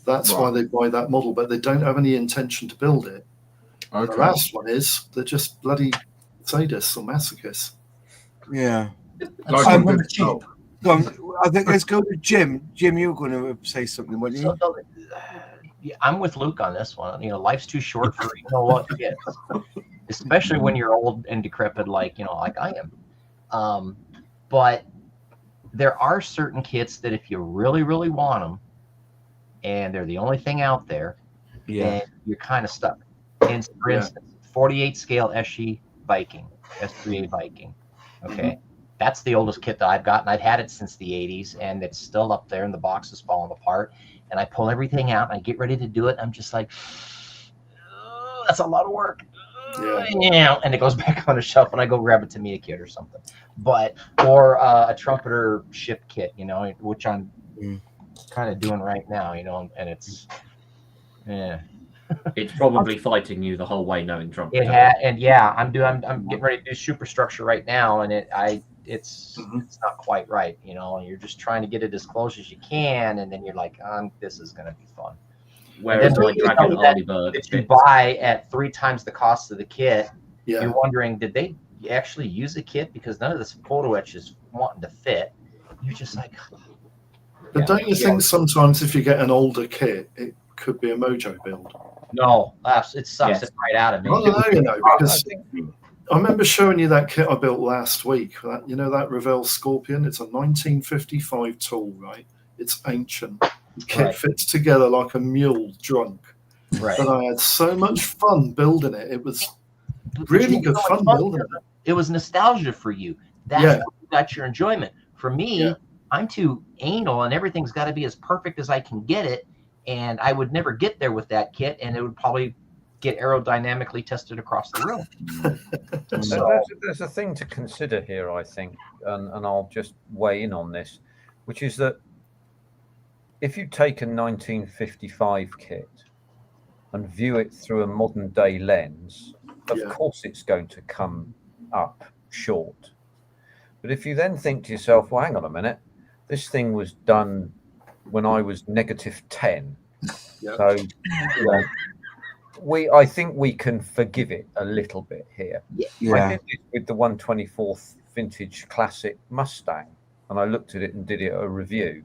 H: That's why they buy that model, but they don't have any intention to build it. Okay. The last one is they're just bloody sadists or masochists.
A: Yeah.
B: Like cheap.
A: I think let's go to Jim. Jim, you were going to say something, weren't you?
G: Yeah, I'm with Luke on this one. You know, life's too short for what kids, especially when you're old and decrepit, like I am. But there are certain kits that if you really, really want them, and they're the only thing out there, then you're kind of stuck. And for instance, 48 scale SE Viking, S3A Viking. Okay. That's the oldest kit that I've got, and I've had it since the 80s, and it's still up there, and the box is falling apart. And I pull everything out, and I get ready to do it. I'm just like, that's a lot of work. And it goes back on the shelf, and I go grab a Tamiya kit or something. Or a trumpeter ship kit, which I'm kind of doing right now, and it's,
D: It's probably fighting you the whole way, knowing Trump.
G: I'm getting ready to do superstructure right now, and it's not quite right, You're just trying to get it as close as you can, and then you're like, this is going to be fun.
D: Whereas my Dragon Arleybird
G: that you buy at 3 times the cost of the kit,
H: Yeah.
G: You're wondering, did they actually use a kit? Because none of this photo etch is wanting to fit. You're just like...
H: But don't you think sometimes if you get an older kit, it could be a Mojo build?
G: No, it sucks it right out of me.
H: Because I remember showing you that kit I built last week. That Revell Scorpion? It's a 1955 tool, right? It's ancient. The kit fits together like a mule drunk.
G: Right.
H: But I had so much fun building it. It was really good fun building it.
G: It was nostalgia for you. That's where you got your enjoyment. For me, I'm too anal, and everything's got to be as perfect as I can get it. And I would never get there with that kit, and it would probably get aerodynamically tested across the room.
E: So there's a thing to consider here, I think, and I'll just weigh in on this, which is that if you take a 1955 kit and view it through a modern day lens, of course it's going to come up short. But if you then think to yourself, well, hang on a minute, this thing was done when I was -10. So I think we can forgive it a little bit here. I did it with the 124th vintage classic Mustang, and I looked at it and did it a review.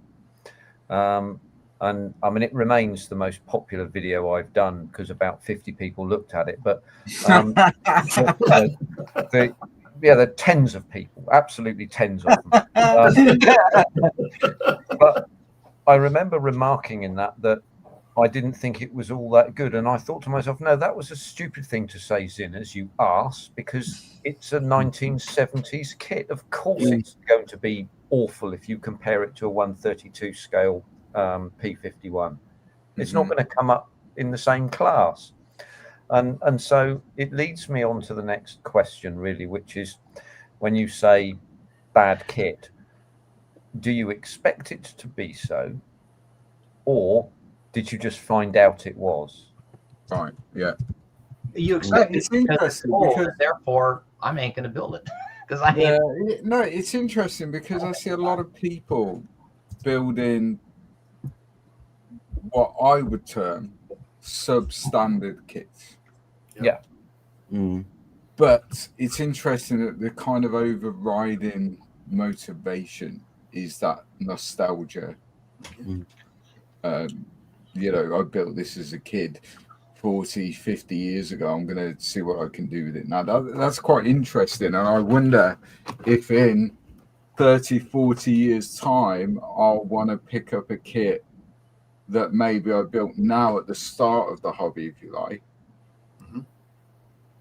E: And I mean, it remains the most popular video I've done because about 50 people looked at it. But there are tens of people, absolutely tens of them. But I remember remarking in that I didn't think it was all that good. And I thought to myself, no, that was a stupid thing to say, Zin, as you asked, because it's a 1970s kit. Of course it's going to be awful if you compare it to a 132 scale P51. It's not going to come up in the same class. And so it leads me on to the next question, really, which is when you say bad kit, do you expect it to be so, or did you just find out it was?
C: Right. Yeah.
G: You expect it because therefore I ain't going to build it because I hate.
C: No, it's interesting because I see a lot of people building what I would term substandard kits.
E: Yeah.
C: But it's interesting that the kind of overriding motivation is that nostalgia. I built this as a kid 40, 50 years ago. I'm going to see what I can do with it. Now, that's quite interesting. And I wonder if in 30, 40 years' time, I'll want to pick up a kit that maybe I built now at the start of the hobby, if you like,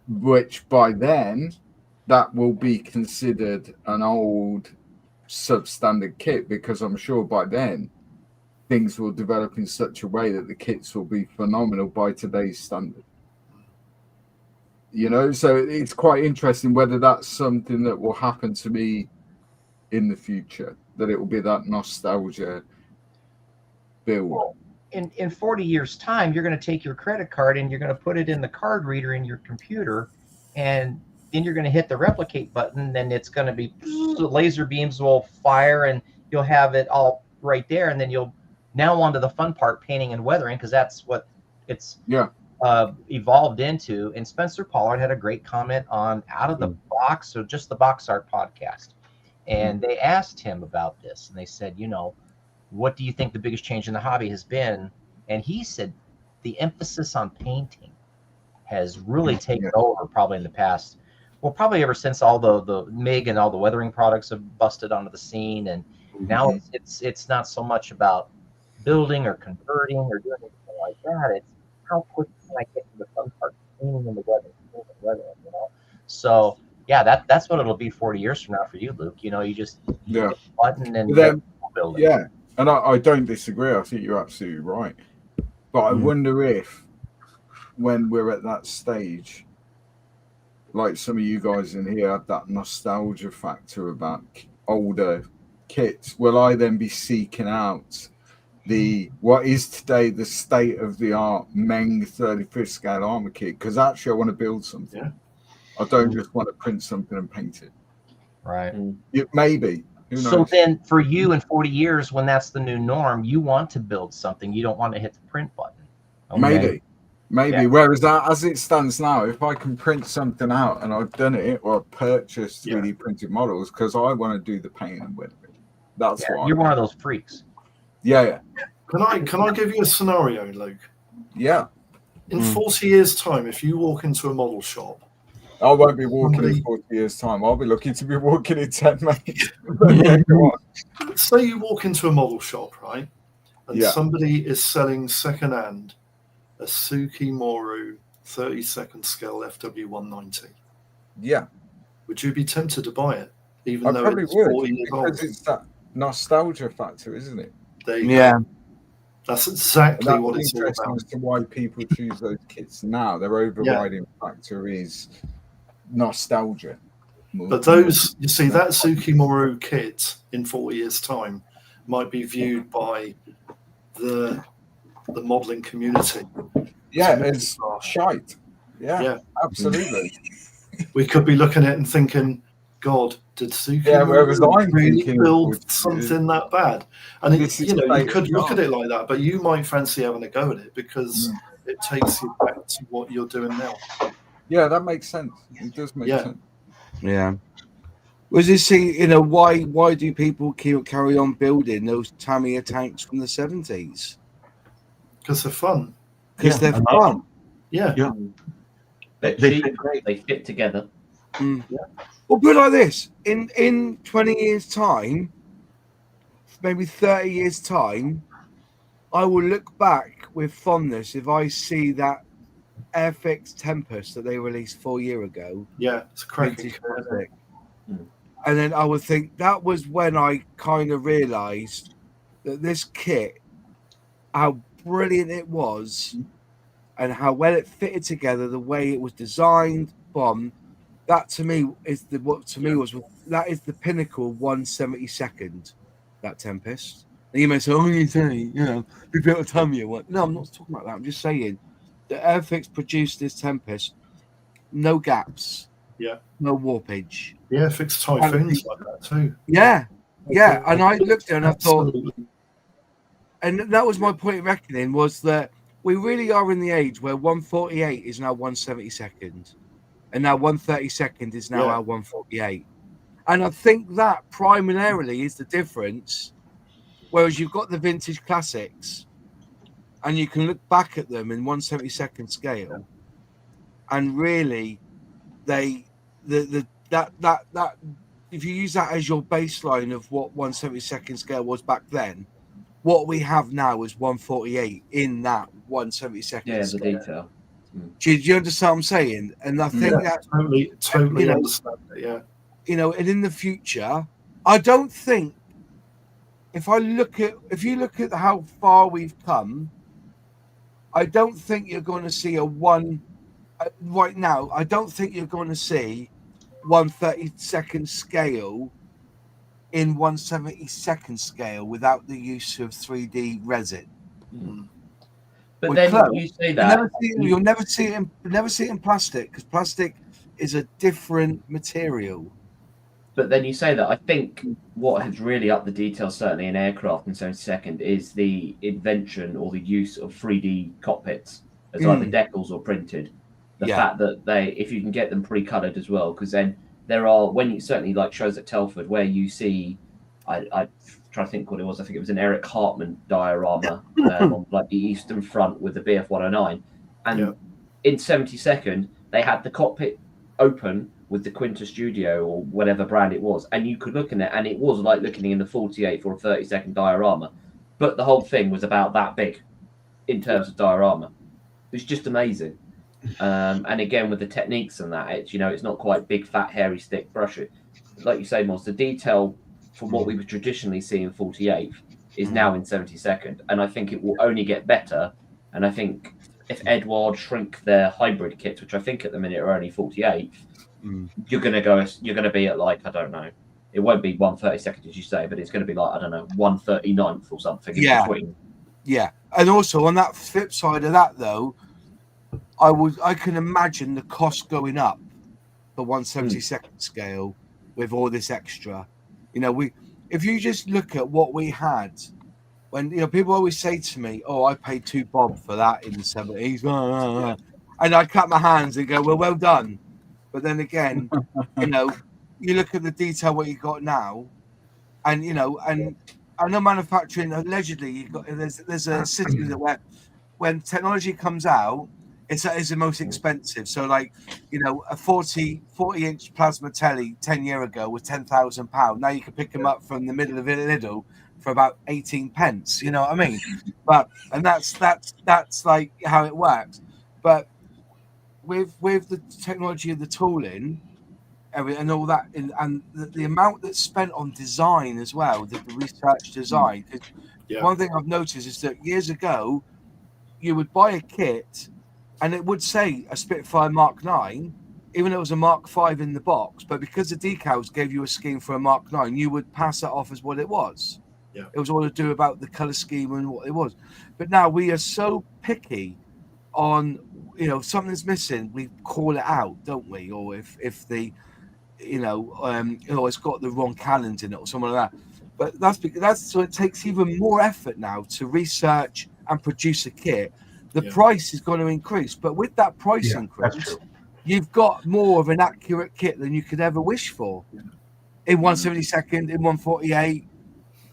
C: which by then, that will be considered an old substandard kit, because I'm sure by then things will develop in such a way that the kits will be phenomenal by today's standard. So it's quite interesting whether that's something that will happen to me in the future, that it will be that nostalgia build.
G: Well, in 40 years' time, you're going to take your credit card and you're going to put it in the card reader in your computer, and then you're going to hit the replicate button, then it's going to be laser beams will fire, and you'll have it all right there, and then you'll now onto the fun part, painting and weathering, because that's what it's evolved into. And Spencer Pollard had a great comment on Out of the Box, or just the Box Art podcast, and they asked him about this, and they said, you know, what do you think the biggest change in the hobby has been? And he said the emphasis on painting has really taken over probably in the past, well, probably ever since all the MIG and all the weathering products have busted onto the scene. And now it's not so much about building or converting or doing anything like that. It's how quick can I get to the fun part, painting and the weathering, you know? So yeah, that's what it'll be 40 years from now for you, Luke. You know, you just hit the button and
C: then,
G: build it.
C: Yeah, and I don't disagree. I think you're absolutely right. But I wonder if, when we're at that stage, like some of you guys in here have that nostalgia factor about older kits, will I then be seeking out what is today the state of the art Meng 35th scale armor kit? Because actually I want to build something. Yeah. I don't just want to print something and paint it.
G: Right.
C: Maybe. Who knows?
G: So then for you in 40 years, when that's the new norm, you want to build something. You don't want to hit the print button. Okay?
C: Maybe. Yeah. Whereas as it stands now, if I can print something out and I've done it, or purchased 3D printed models because I want to do the painting with it. That's why.
G: You're one of those freaks.
C: Yeah.
H: Can I give you a scenario, Luke?
C: Yeah.
H: In 40 years' time, if you walk into a model shop,
C: I won't be walking in 40 years' time. I'll be looking to be walking in 10 minutes.
H: Say you walk into a model shop, right? And somebody is selling secondhand a Sukimoru 32nd scale FW190.
C: Yeah.
H: Would you be tempted to buy it, even though
C: probably
H: it's 40 years
C: because
H: old?
C: It's that nostalgia factor, isn't it?
H: There you go. That's exactly what it's all about.
C: As to why people choose those kits now. Their overriding factor is nostalgia.
H: But those, you see, that Sukimoru kit in 40 years' time might be viewed by the modeling community.
C: Yeah, it's shite. Yeah, absolutely.
H: We could be looking at it and thinking, God, did Sukimoru really build something that bad? And you know, you could look at it like that, but you might fancy having a go at it because it takes you back to what you're doing now.
C: Yeah, that makes sense. It does make sense.
A: Yeah. Was this, you know, why do people carry on building those Tamiya tanks from the 70s?
H: Because they're fun.
A: Because they're fun.
H: Yeah.
D: They fit together.
A: Yeah. Well, put it like this: in 20 years' time, maybe 30 years' time, I will look back with fondness if I see that Airfix Tempest that they released 4 years ago.
H: Yeah, it's cracking.
A: And then I would think that was when I kind of realised that this kit, how brilliant it was, and how well it fitted together, the way it was designed, that to me is that is the pinnacle 1/72nd, that Tempest. And you may say, you know, we built a Tamiya one. No, I'm not talking about that. I'm just saying the Airfix produced this Tempest, no gaps, no warpage.
H: The Airfix Typhoons like that too.
A: Yeah. And I looked at it and I thought, and that was my point of reckoning, was that we really are in the age where 148 is now 1/72nd, and now 1/32 is now our 148. And I think that primarily is the difference. Whereas you've got the vintage classics, and you can look back at them in 1/72nd scale, and really, that if you use that as your baseline of what 1/72nd scale was back then, what we have now is 148 in that 1/72nd scale.
D: The detail.
A: Do you understand what I'm saying? And I think that
H: totally understand it. Yeah.
A: You know, and in the future, I don't think if you look at how far we've come, I don't think you're going to see right now. I don't think you're going to see 1/32nd scale in 1/72nd scale without the use of 3D resin.
D: But then you say that
A: you'll never see it in plastic, because plastic is a different material.
D: But then you say that, I think what has really upped the details, certainly in aircraft in 72nd, is the invention or the use of 3D cockpits as either decals or printed. The fact that if you can get them pre-colored as well, because then there are, when you certainly like shows at Telford where you see, I try to think what it was, I think it was an Eric Hartman diorama on like the eastern front with the BF 109. And in 72nd, they had the cockpit open with the Quinta Studio or whatever brand it was, and you could look in it, and it was like looking in the 48 for a 30-second diorama, but the whole thing was about that big in terms of diorama. It's just amazing. And again, with the techniques and that, it's, you know, it's not quite big, fat, hairy stick brushes. Like you say, Moz, the detail from what we would traditionally see in 48 is now in 72nd, and I think it will only get better. And I think if Edward shrink their hybrid kits, which I think at the minute are only 48, you're going to be at like, I don't know, it won't be 1/32 as you say, but it's going to be like, I don't know, 1/39 or something in between.
A: Yeah, and also on that flip side of that though, I can imagine the cost going up for 1/72 scale with all this extra. You know, if you just look at what we had when, you know, people always say to me, "Oh, I paid $2 bob for that in the 70s," and I clap my hands and go, "Well done." But then again, you know, you look at the detail what you got now, and you know, and I know manufacturing allegedly you got there's a system that where when technology comes out, it's the most expensive. So like, you know, a 40-inch plasma telly 10 years ago was £10,000. Now you can pick them up from the middle of Lidl for about 18 pence. You know what I mean? And that's like how it works. But with the technology of the tooling and all that, and the amount that's spent on design as well, the research design. One thing I've noticed is that years ago, you would buy a kit and it would say a Spitfire Mark 9, even though it was a Mark 5 in the box, but because the decals gave you a scheme for a Mark 9, you would pass it off as what it was. It was all to do about the color scheme and what it was. But now we are so picky on, you know, something's missing, we call it out, don't we? Or if the, you know, it's got the wrong cannons in it or something like that. But that's so it takes even more effort now to research and produce a kit. The price is going to increase, but with that price increase, you've got more of an accurate kit than you could ever wish for in 1/72, in 1/48.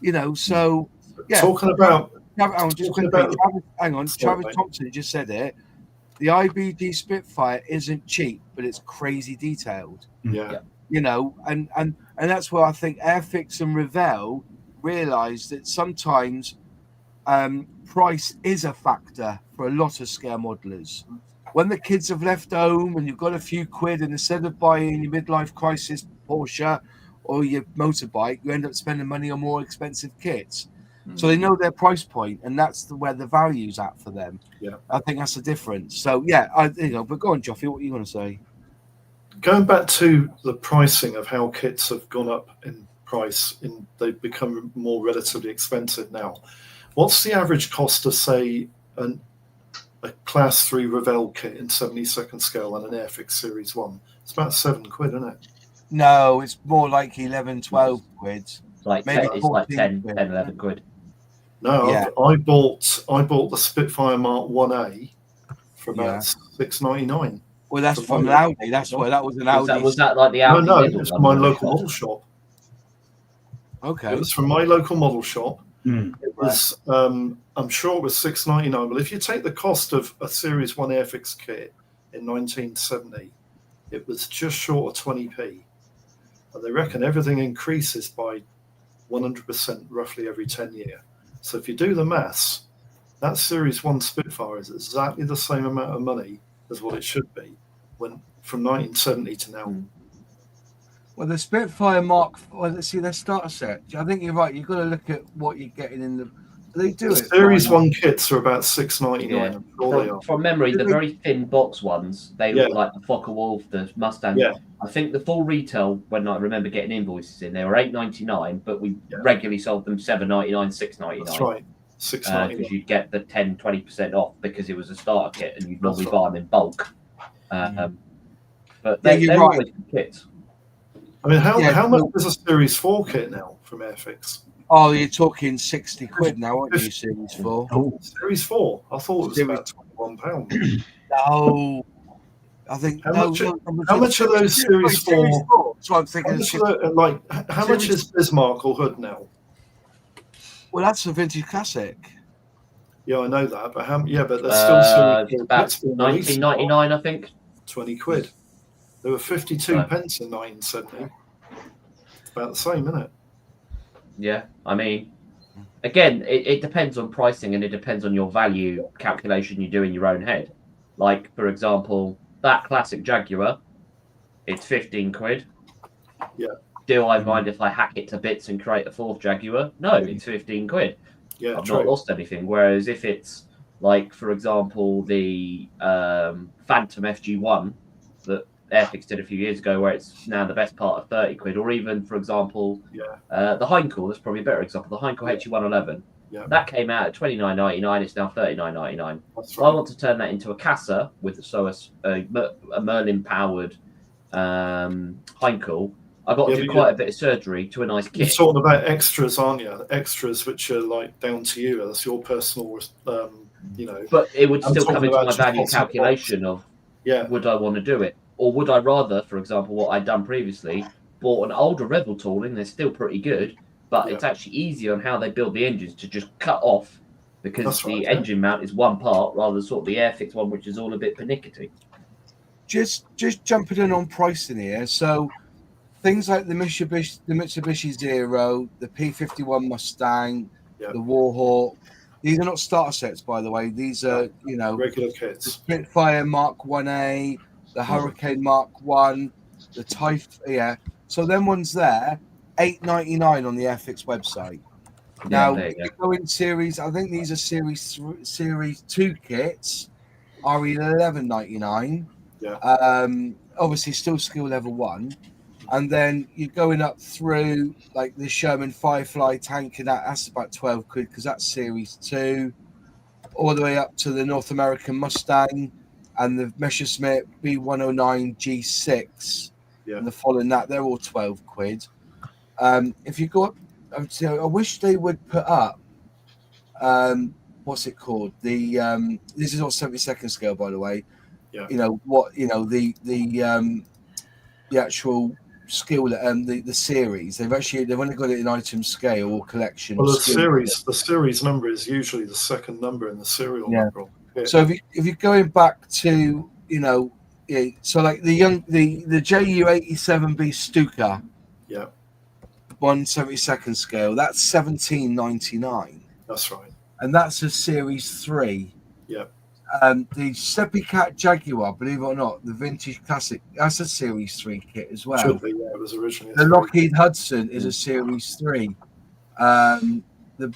A: You know, so
H: Talking about
A: Travis Thompson just said it. The IBD Spitfire isn't cheap, but it's crazy detailed. You know, and that's where I think Airfix and Revell realised that sometimes price is a factor for a lot of scale modelers. When the kids have left home and you've got a few quid, and instead of buying your midlife crisis Porsche or your motorbike, you end up spending money on more expensive kits. So they know their price point, and that's where the value's at for them. I think that's the difference. So but go on, Joffy, what are you going to say?
H: Going back to the pricing of how kits have gone up in price, they've become more relatively expensive now. What's the average cost of, say, a Class 3 Revell kit in 72nd scale and an Airfix Series 1? It's about £7, isn't it?
A: No, it's more like 11, 12 quid.
D: It's like 10, 11 quid.
H: No, I bought the Spitfire Mark 1A for about $6.99.
A: Well, that's from an Audi. That's why that was an Audi.
D: Was that like the Audi?
H: No, it's from my local model shop.
A: Okay.
H: It was from my local model shop. It was, I'm sure it was $6.99. But if you take the cost of a Series 1 Airfix kit in 1970, it was just short of 20p. And they reckon everything increases by 100% roughly every 10 years. So if you do the maths, that Series 1 Spitfire is exactly the same amount of money as what it should be from 1970 to now.
A: Well, the Spitfire Mark, let's see, their starter set. I think you're right. You've got to look at what you're getting in the. They do
H: the Series 1 kits are about $6.99. I'm sure they are.
D: From memory, the very thin box ones, they look like the Focke-Wulf, the Mustang. I think the full retail, when I remember getting invoices in, they were $8.99, but we regularly sold them $7.99, $6.99.
H: That's right. $6.99.
D: Because you'd get the 10-20% off because it was a starter kit and you'd normally buy them in bulk. But
A: Yeah,
D: they're
A: you're
D: always
A: right.
D: good kits.
H: I mean, how
A: Yeah,
H: much
A: so-
H: is a Series 4 kit now from Airfix?
A: Oh, you're talking 60 quid now, aren't you, Series 4?
F: Oh,
H: Series 4? I thought it was
A: Series-
H: about £21.
A: No. I think
H: How
A: no,
H: much-
A: no,
H: how much are those Series 4?
A: That's what I'm
H: How
A: thinking.
H: much, how much
A: Series-
H: is Bismarck or Hood now?
A: Well, that's a vintage classic.
H: Yeah, I know that, but but there's still Series 4
D: About
H: kits being released.
D: 1999, I think.
H: 20 quid. There were 52 pence in 1970. It's about the same, isn't it?
D: Yeah, I mean, again, it depends on pricing and it depends on your value calculation you do in your own head. Like, for example, that classic Jaguar, it's 15 quid.
H: Yeah.
D: Do I mind if I hack it to bits and create a fourth Jaguar? No, it's 15 quid.
H: Yeah,
D: I've
H: true.
D: not lost anything. Whereas if it's like, for example, the Phantom FG1 that Airfix did a few years ago, where it's now the best part of 30 quid, or even, for example, the Heinkel, that's probably a better example, the Heinkel HE111.
H: Yeah.
D: That came out at $29.99, it's now $39.99.
H: That's
D: If I
H: right.
D: want to turn that into a Casa with a Merlin powered Heinkel, I've got to do quite a bit of surgery to a nice
H: You're
D: kit.
H: talking about extras, aren't you? Extras which are like down to you. That's your personal,
D: But it would
H: I'm
D: still come
H: talking
D: into
H: about
D: my
H: just
D: value
H: what's in the box.
D: calculation of would I want to do it? Or would I rather, for example, what I'd done previously, bought an older Rebel tooling, they're still pretty good, but it's actually easier on how they build the engines to just cut off because
H: That's
D: the
H: right,
D: engine mount is one part rather than sort of the Airfix one, which is all a bit pernickety.
A: Just jumping in on pricing here. So things like the Mitsubishi Zero, the P51 Mustang, the Warhawk. These are not starter sets, by the way. These are,
H: regular
A: the
H: kits.
A: Spitfire Mark 1A, the Hurricane Mark 1, the Typhoon. So them ones there, $8.99 on the Airfix website. Now, if you go in series, I think these are series 2 kits, are $11.99.
H: Yeah.
A: Obviously, still skill level 1. And then you're going up through like the Sherman Firefly tank, and that's about 12 quid because that's series 2, all the way up to the North American Mustang and the Messerschmitt B109 G6.
H: Yeah.
A: And the following that, they're all 12 quid. If you go up, I wish they would put up, what's it called? The this is on 72nd scale, by the way.
H: Yeah.
A: The actual skill, the series. They've only got it in item scale or collection.
H: Well,
A: or
H: the series number is usually the second number in the serial number. Yeah.
A: So if you're going back to so like the JU87B Stuka, 1/72nd scale, that's $17.99.
H: That's right.
A: And that's a series 3.
H: Yeah.
A: The Seppicat Jaguar, believe it or not, the vintage classic, that's a series 3 kit as well.
H: Should be, yeah, it was originally.
A: The Lockheed Hudson is a series 3. The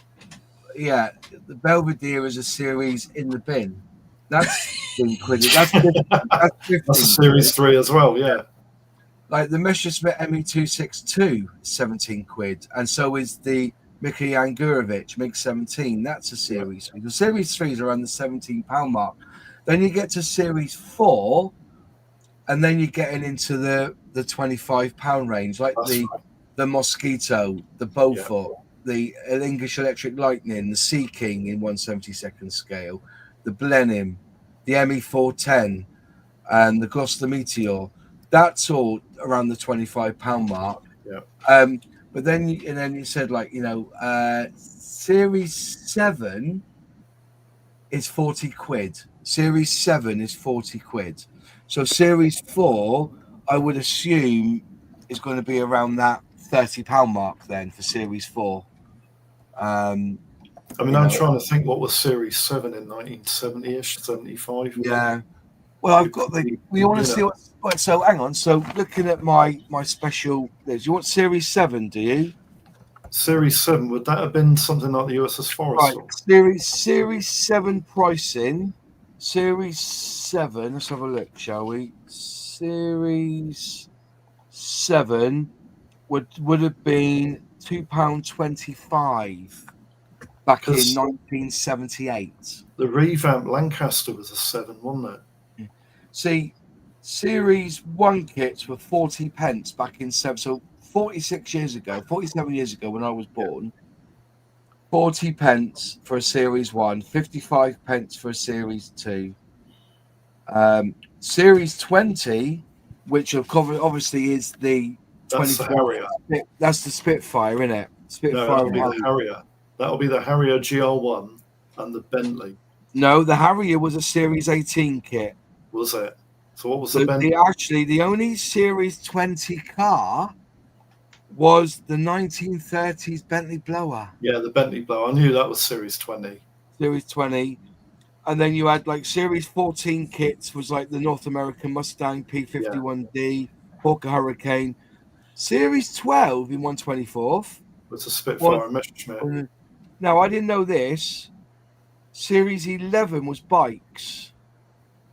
A: Belvedere is a series in the bin. That's been quid. That's 15
H: That's a series 3 as well, yeah.
A: Like the Messerschmitt ME262, 17 quid, and so is the Mika Yangurovich MiG 17. That's a series 3. The series 3 is around the £17 mark. Then you get to series 4, and then you're getting into the £25 range, like the Mosquito, the Beaufort, the English Electric Lightning, the Sea King in 1/72nd scale, the Blenheim, the ME410, and the Gloucester Meteor. That's all around the £25 mark.
H: Yeah.
A: But then you said series 7 is 40 quid. Series 7 is 40 quid. So series 4, I would assume, is going to be around that £30 mark then for series 4.
H: I'm trying to think what was series 7 in 1970-ish, 75.
A: Yeah. Well, I've got we want to see what. Right, so hang on. So looking at my special, do you want series 7? Do you?
H: Series 7, would that have been something like the USS Forest?
A: Right. Series 7 pricing. Series 7. Let's have a look, shall we? Series 7 would have been £2.25 back in 1978.
H: The revamped Lancaster was a 7, wasn't it?
A: See, Series 1 kits were 40 pence back in so 47 years ago when I was born. 40 pence for a Series 1, 55 pence for a Series 2. Series 20, which obviously is the
H: That's the
A: 24.
H: Harrier.
A: That's the Spitfire, isn't it?
H: No,
A: Spitfire.
H: that'll be the Harrier. That'll be the Harrier GR1 and the Bentley.
A: No, the Harrier was a Series 18 kit.
H: Was it? So what was the Bentley?
A: The only Series 20 car was the 1930s Bentley Blower.
H: Yeah, the Bentley Blower. I knew that was Series 20.
A: Series 20. And then you had like Series 14 kits was like the North American Mustang P51D, Hawker Hurricane. Series 12 in 1/24
H: was a Spitfire and Messerschmitt.
A: Now, I didn't know this. Series 11 was bikes.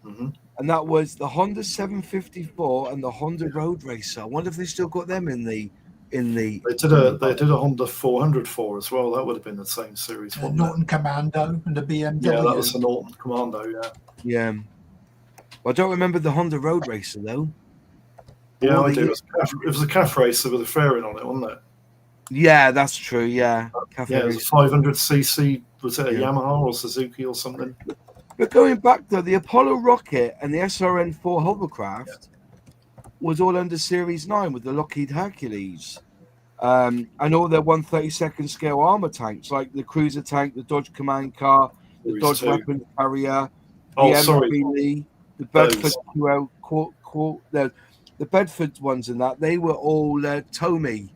H: Mm-hmm.
A: And that was the Honda 754 and the Honda Road Racer. I wonder if they still got them in the. They did
H: a Honda 404 as well. That would have been the same series.
B: The Norton Commando and the BMW.
H: Yeah, that was the Norton Commando. Yeah.
A: Yeah. Well, I don't remember the Honda Road Racer though.
H: Yeah, I do. It was a calf racer with a fairing on it, wasn't it?
A: Yeah, that's true. Yeah.
H: Yeah, it was 500cc. Was it a Yamaha or Suzuki or something?
A: But going back though, the Apollo rocket and the SRN-4 hovercraft was all under Series 9 with the Lockheed Hercules. And all their 1/32 scale armor tanks, like the cruiser tank, the Dodge Command Car, the Dodge Weapons Carrier, the MPV, the Bedford the Bedford ones and that, they were all Tomy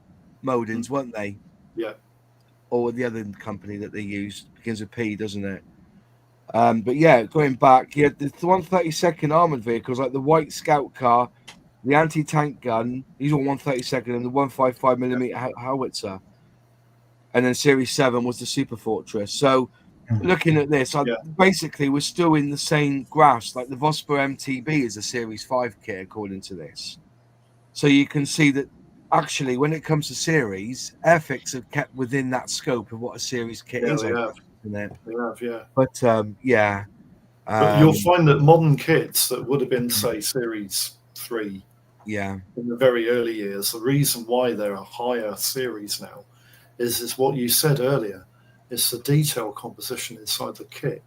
A: Modens, weren't they?
H: Yeah.
A: Or the other company that they used begins with P, doesn't it? But yeah, going back, you had the 1/32 armored vehicles like the White Scout car, the anti-tank gun, these were 1/32, and the 155mm howitzer. And then Series 7 was the Super Fortress. So looking at this, basically we're still in the same graphs. Like the Vosper MTB is a Series 5 kit, according to this. So you can see that actually when it comes to series, Airfix have kept within that scope of what a series kit is.
H: They have, yeah.
A: But
H: But you'll find that modern kits that would have been, say, Series 3 in the very early years, the reason why they're a higher series now is what you said earlier. It's the detail composition inside the kit.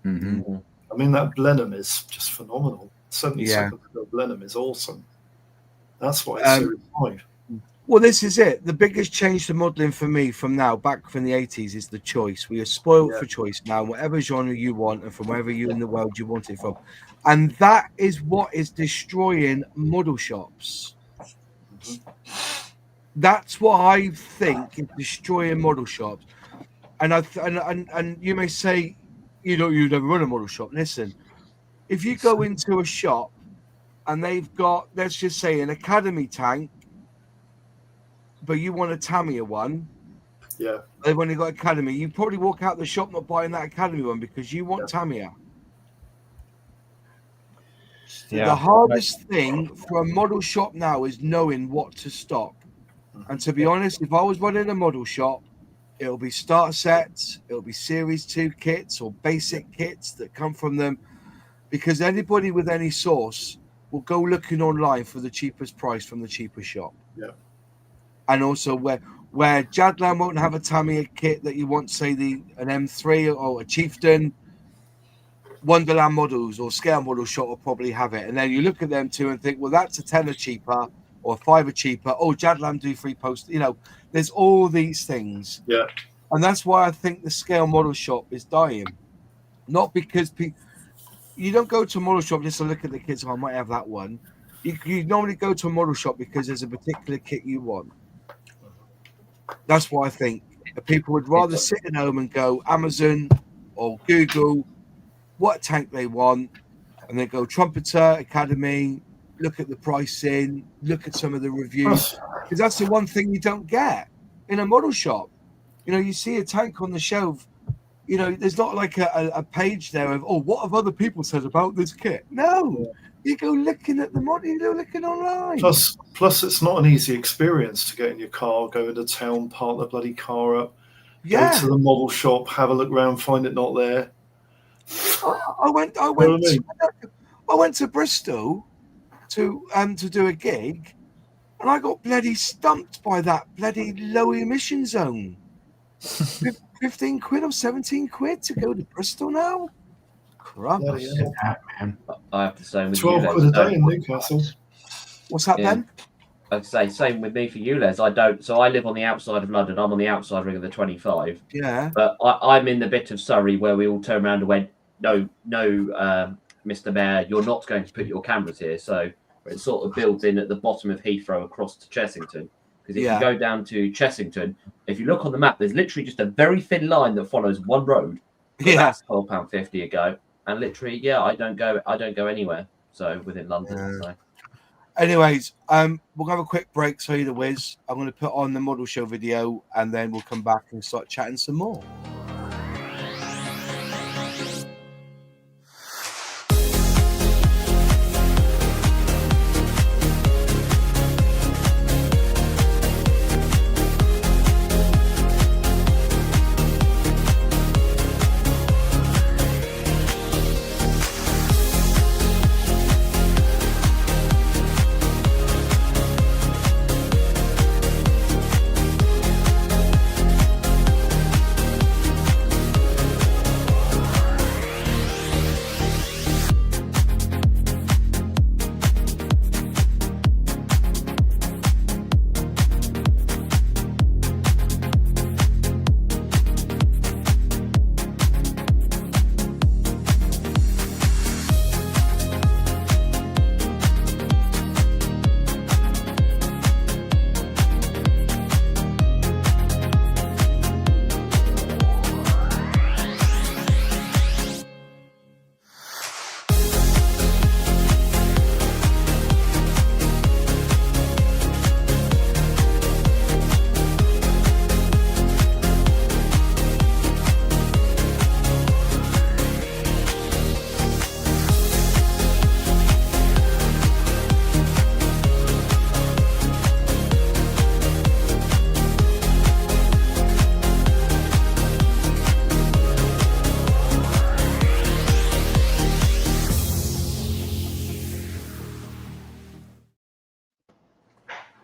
C: Mm-hmm.
H: I mean, that Blenheim is just phenomenal. 70-second Blenheim is awesome. That's why it's Series 5.
A: Well, this is it. The biggest change to modelling for me from now, back from the 80s, is the choice. We are spoiled for choice now, whatever genre you want and from wherever you in the world you want it from. And that is what is destroying model shops. That's what I think is destroying model shops. And and you may say, you've never run a model shop. Listen, if you go into a shop and they've got, let's just say, an Academy tank, but you want a Tamiya one, they've only got Academy, you probably walk out the shop not buying that Academy one because you want Tamiya. The hardest thing for a model shop now is knowing what to stock. And to be honest, if I was running a model shop, it'll be starter sets, it'll be Series 2 kits or basic kits that come from them, because anybody with any source will go looking online for the cheapest price from the cheapest shop.
H: Yeah.
A: And also where Jadlan won't have a Tamiya kit that you want, say an M3 or a Chieftain, Wonderland models or scale model shop will probably have it. And then you look at them too and think, well, that's a tenner cheaper or a fiver cheaper. Oh, Jadlan do free post. There's all these things.
H: Yeah.
A: And that's why I think the scale model shop is dying. Not because you don't go to a model shop just to look at the kits. I might have that one. You normally go to a model shop because there's a particular kit you want. That's why I think people would rather sit at home and go Amazon or Google what tank they want, and then go Trumpeter, Academy, look at the pricing, look at some of the reviews, because that's the one thing you don't get in a model shop. You see a tank on the shelf, there's not like a page there of, what have other people said about this kit? No, you go looking at the model, you go looking online.
H: Plus, it's not an easy experience to get in your car, go into town, park the bloody car up, go to the model shop, have a look around, find it not there.
A: I went to Bristol to do a gig, and I got bloody stumped by that bloody low emission zone. 15 quid or 17 quid to go to Bristol now.
H: Bloody
A: Crumbs.
H: hell.
F: Yeah, man.
D: I have the same with
H: 12
D: you,
H: quid a
D: Les.
H: day in Newcastle.
A: What's that,
D: Yeah.
A: Ben?
D: I'd say same with me for you, Les. I don't. So I live on the outside of London. I'm on the outside ring of the 25.
A: Yeah.
D: But I'm in the bit of Surrey where we all turned around and went, no, Mr. Mayor, you're not going to put your cameras here. So it sort of builds in at the bottom of Heathrow across to Chessington. Because if you go down to Chessington, if you look on the map, there's literally just a very thin line that follows one road. But that's £12.50 a go. And literally, I don't go anywhere. So within London. So.
A: Anyways, we'll have a quick break. So the whiz, I'm going to put on the model show video, and then we'll come back and start chatting some more.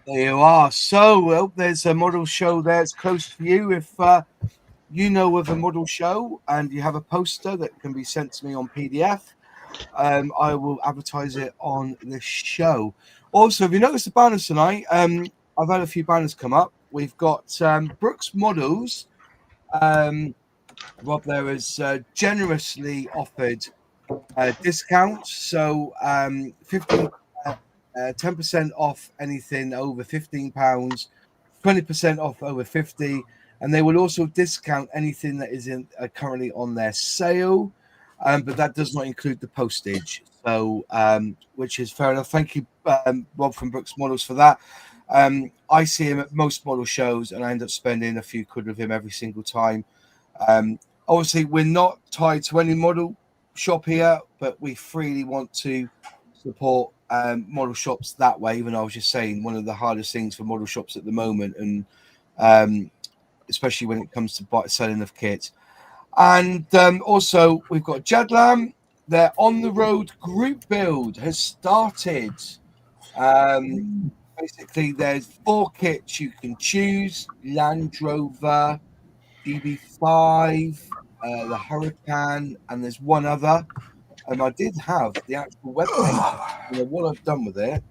A: There you are. So, well, there's a model show there. It's close to you. If you know of a model show and you have a poster that can be sent to me on PDF, I will advertise it on the show. Also, if you noticed the banners tonight, I've had a few banners come up. We've got Brooks Models. Rob there has generously offered discounts. So 10% off anything over £15, 20% off over 50, and they will also discount anything that is currently on their sale, but that does not include the postage. So, which is fair enough. Thank you, Rob from Brooks Models, for that. I see him at most model shows, and I end up spending a few quid with him every single time. Obviously, we're not tied to any model shop here, but we freely want to support model shops that way. Even though I was just saying, one of the hardest things for model shops at the moment, and especially when it comes to selling of kits. And also we've got Jadlam. Their on the road group build has started. Basically, there's 4 kits you can choose: Land Rover, DB5, the Hurricane, and there's one other. And I did have the actual webpage. What I've done with it.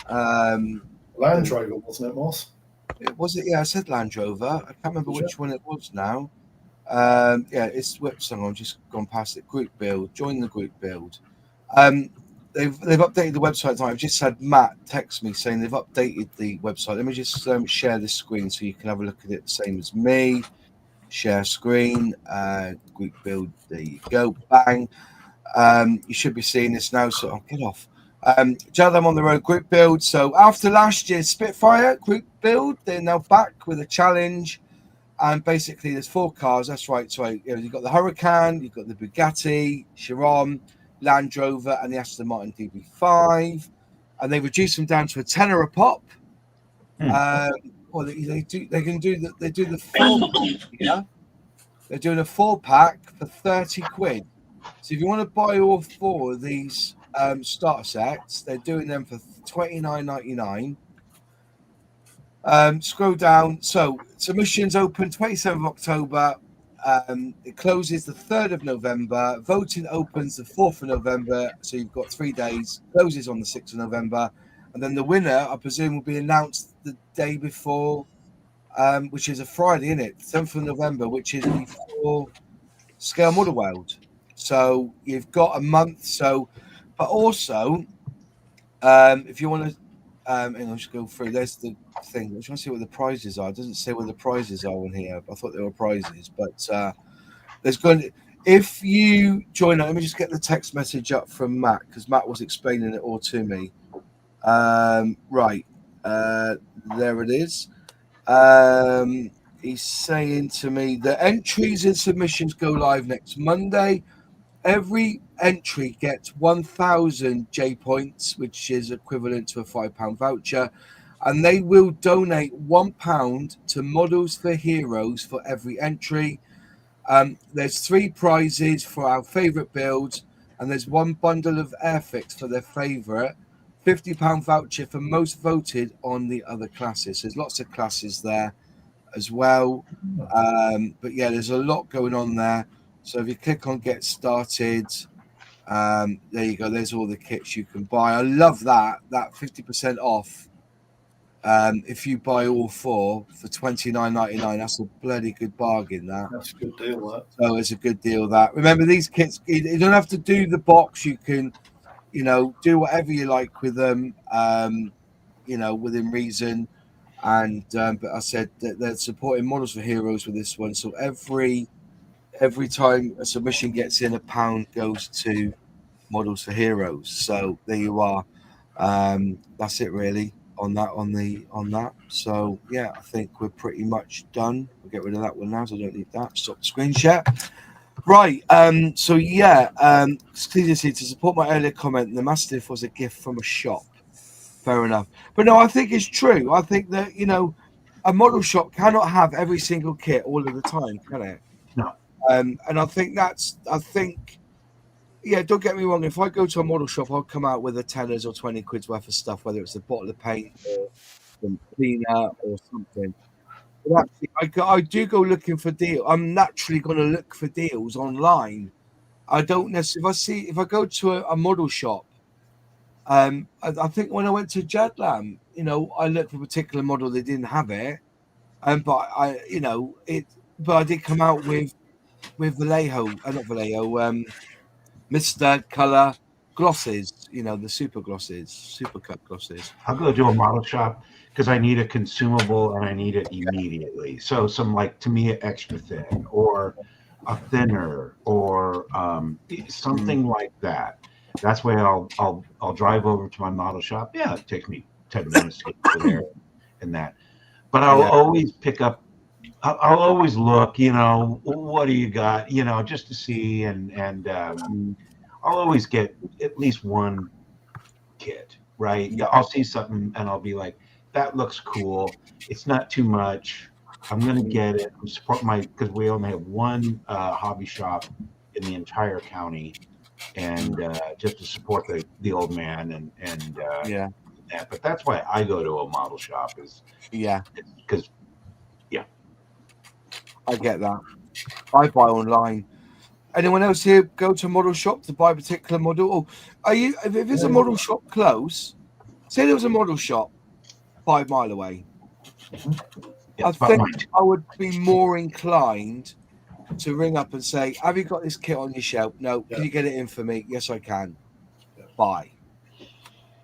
H: Land Rover, wasn't it, Moss?
A: Was it? Yeah, I said Land Rover. I can't remember which one it was now. It's Whipsong. I've just gone past it. Group build. Join the group build. They've updated the website tonight. I've just had Matt text me saying they've updated the website. Let me just share this screen so you can have a look at it. Same as me. Share screen. Group build. There you go. Bang. You should be seeing this now, so I'll get off. Jadam on the road group build. So after last year's Spitfire group build, they're now back with a challenge. And basically, there's 4 cars. That's right. So you've got the Hurricane, you've got the Bugatti Chiron, Land Rover, and the Aston Martin DB5. And they reduced them down to a tenner a pop. Well, they do the 4-pack. Yeah, they're doing a 4-pack for 30 quid. So if you want to buy all 4 of these starter sets. They're doing them for $29.99. Scroll down. So submissions open 27th of October. It closes the 3rd of November. Voting opens the 4th of November. So you've got 3 days. Closes on the 6th of November. And then the winner, I presume, will be announced the day before, which is a Friday, isn't it? 10th of November, which is before Scale Model World. So you've got a month. So, but also, if you want to, hang on, just go through. There's the thing. I just want to see what the prizes are. It doesn't say what the prizes are on here. I thought there were prizes, but there's going to, if you join, let me just get the text message up from Matt, because Matt was explaining it all to me. Right, there it is. He's saying to me the entries and submissions go live next Monday. Every entry gets 1,000 J points, which is equivalent to a £5 voucher, and they will donate £1 to Models for Heroes for every entry. There's 3 prizes for our favourite builds, and there's 1 bundle of Airfix for their favourite. £50 voucher for most voted on the other classes. There's lots of classes there as well. But yeah, there's a lot going on there. So if you click on get started, there you go. There's all the kits you can buy. I love that 50% off. If you buy all 4 for $29.99, that's a bloody good bargain.
H: That's a good deal. That.
A: So it's a good deal. That, remember, these kits, you don't have to do the box. You can, do whatever you like with them, within reason. And but I said that they're supporting Models for Heroes with this one. So every time a submission gets in, £1 goes to Models for Heroes. So there you are. That's it really on that. So yeah, I think we're pretty much done. We'll get rid of that one now, so I don't need that. Stop the screen share. Right. So yeah, to support my earlier comment, the Mastiff was a gift from a shop. Fair enough. But no, I think it's true. I think that, a model shop cannot have every single kit all of the time, can it?
F: No.
A: And I think yeah, don't get me wrong. If I go to a model shop, I'll come out with a £10 or 20 quid's worth of stuff, whether it's a bottle of paint or some cleaner or something. But actually, I do go looking for deals. I'm naturally going to look for deals online. I don't necessarily. If I go to a model shop, I think when I went to Jadlam, I looked for a particular model. They didn't have it, but I did come out with Mr. Color glosses, the super cut glosses.
F: I'll go to a model shop because I need a consumable and I need it immediately. So some, like, to me, extra thin or a thinner or something like that. That's why I'll drive over to my model shop. Yeah, it takes me 10 minutes to get over there and that. But I'll always pick up. I'll always look. What do you got? Just to see, and I'll always get at least one kit. Right? Yeah, I'll see something and I'll be like, that looks cool. It's not too much. I'm gonna get it. I'm supporting because we only have one hobby shop in the entire county. And just to support the old man and that. But that's why I go to a model shop because
A: I get that. I buy online. Anyone else here go to a model shop to buy a particular model? Or if there's a model shop close, say there was a model shop 5 miles away, I think I would be more inclined to ring up and say, have you got this kit on your shelf? No. Can you get it in for me? Yes, I can. Buy.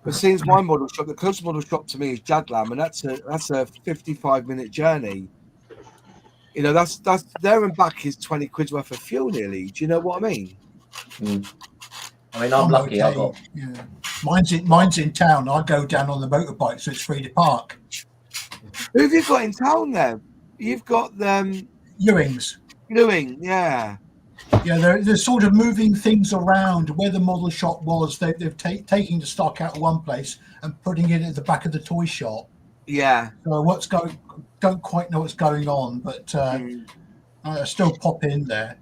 A: But since my model shop, the closest model shop to me is Jadlam, and that's a 55-minute journey. That's there and back is 20 quid's worth of fuel nearly. Do you know what I mean?
D: I mean, I'm lucky.
B: Okay. Mine's in town. I go down on the motorbike, so it's free to park.
A: Who have you got in town there? You've got them
B: Ewings.
A: Yeah.
B: Yeah, they're sort of moving things around. Where the model shop was, they've taking the stock out of one place and putting it at the back of the toy shop.
A: Yeah.
B: So don't quite know what's going on, but I still pop in there.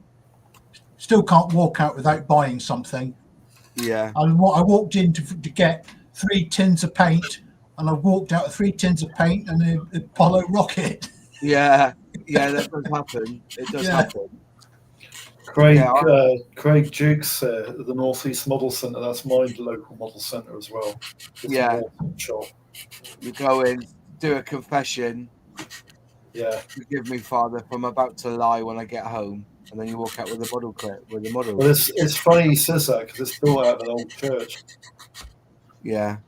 B: Still can't walk out without buying something.
A: Yeah.
B: I walked in to get 3 tins of paint, and I walked out with 3 tins of paint and an Apollo rocket.
A: Yeah, that does happen. It does happen.
H: Craig
A: Yeah,
H: Craig Jukes at the North East Model Centre. That's my local model centre as well. It's
A: Yeah.
H: an awesome shop.
A: You go in, do a confession.
H: Yeah.
A: Forgive me, Father, if I'm about to lie when I get home, and then you walk out with a model kit with the model.
H: Well, it's funny he says that because it's built out of an old church.
A: Yeah.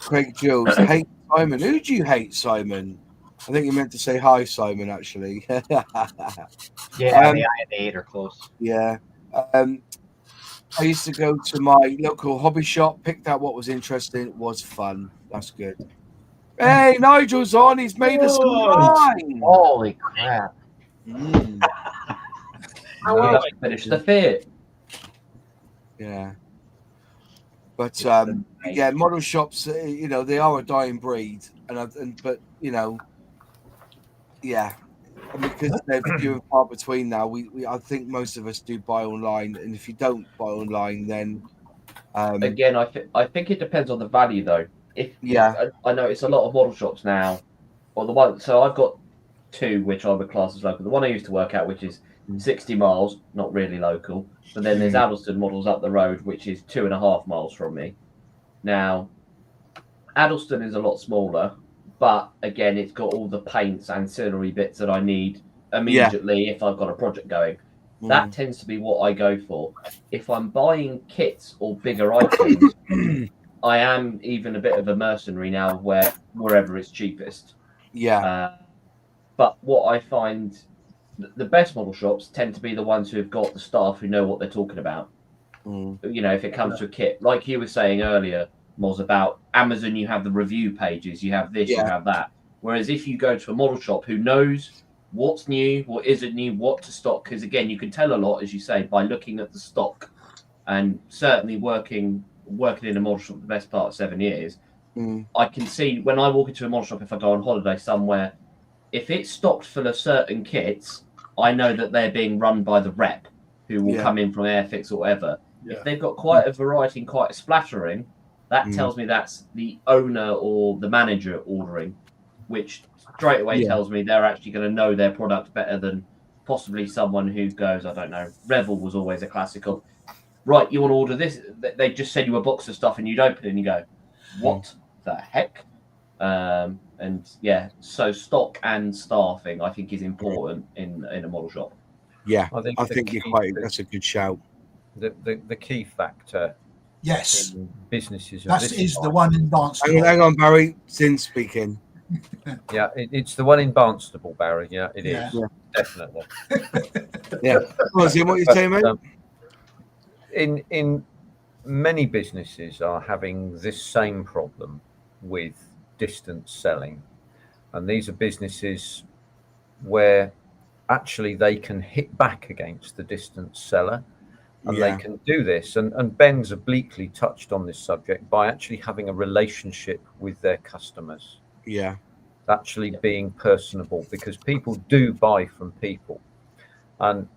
A: Craig Jules, hate Simon. Who do you hate, Simon? I think you meant to say hi, Simon, actually.
G: Yeah, the I and the 8 are close.
A: Yeah. I used to go to my local hobby shop, picked out what was interesting. It was fun. That's good. Hey, Nigel's on. He's made us some wine.
G: Holy crap.
D: I finished the fit.
A: Yeah. But yeah, model shops, you know, they are a dying breed, but you know, yeah, and because they're few and far between now, I think most of us do buy online, and if you don't buy online, then
D: again, I think it depends on the value though. I know it's a lot of model shops now, or the one. So I've got 2 which I would class as local. The one I used to work at, which is 60 miles, not really local. But then there's Addleston Models up the road, which is 2.5 miles from me. Now, Addleston is a lot smaller, but again, it's got all the paints, ancillary bits that I need immediately if I've got a project going. That tends to be what I go for. If I'm buying kits or bigger items, I am even a bit of a mercenary now, wherever it's cheapest.
A: Yeah.
D: But what I find, the best model shops tend to be the ones who have got the staff who know what they're talking about. You know, if it comes to a kit, like you were saying earlier, Moz, about Amazon, you have the review pages, you have this, you have that. Whereas if you go to a model shop who knows what's new, what isn't new, what to stock, because again, you can tell a lot, as you say, by looking at the stock. And certainly working in a model shop the best part of 7 years, I can see when I walk into a model shop, if I go on holiday somewhere, if it's stocked full of certain kits, I know that they're being run by the rep who will come in from Airfix or whatever. If they've got quite a variety and quite a splattering, that tells me that's the owner or the manager ordering, which straight away tells me they're actually going to know their product better than possibly someone who goes, I don't know, Revel was always a classic of, right, you want to order this? They just send you a box of stuff and you'd open it and you go, what the heck? And yeah, so stock and staffing, I think, is important in a model shop.
A: Yeah, I think you're quite. That's a good shout.
E: The key factor.
B: Yes.
E: In businesses.
B: That is the one in Barnstable.
A: Hang on, Barry. Sin speaking.
E: Yeah, it's the one in Barnstable, Barry. Yeah, it is. Yeah. Definitely.
A: Yeah. Well, Zim, what you saying, mate?
E: In many businesses are having this same problem with distance selling, and these are businesses where actually they can hit back against the distance seller, and they can do this, and Ben's obliquely touched on this subject by actually having a relationship with their customers, actually being personable, because people do buy from people. And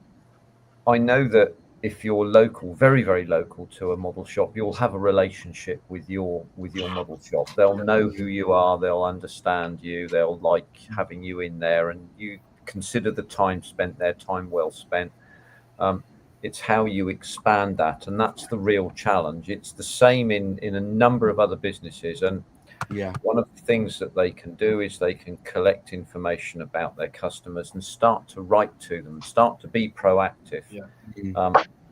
E: I know that if you're local, very, very local to a model shop, you'll have a relationship with your model shop. They'll know who you are. They'll understand you. They'll like having you in there, and you consider the time spent there time well spent. It's how you expand that, and that's the real challenge. It's the same in a number of other businesses, and one of the things that they can do is they can collect information about their customers and start to write to them, start to be proactive.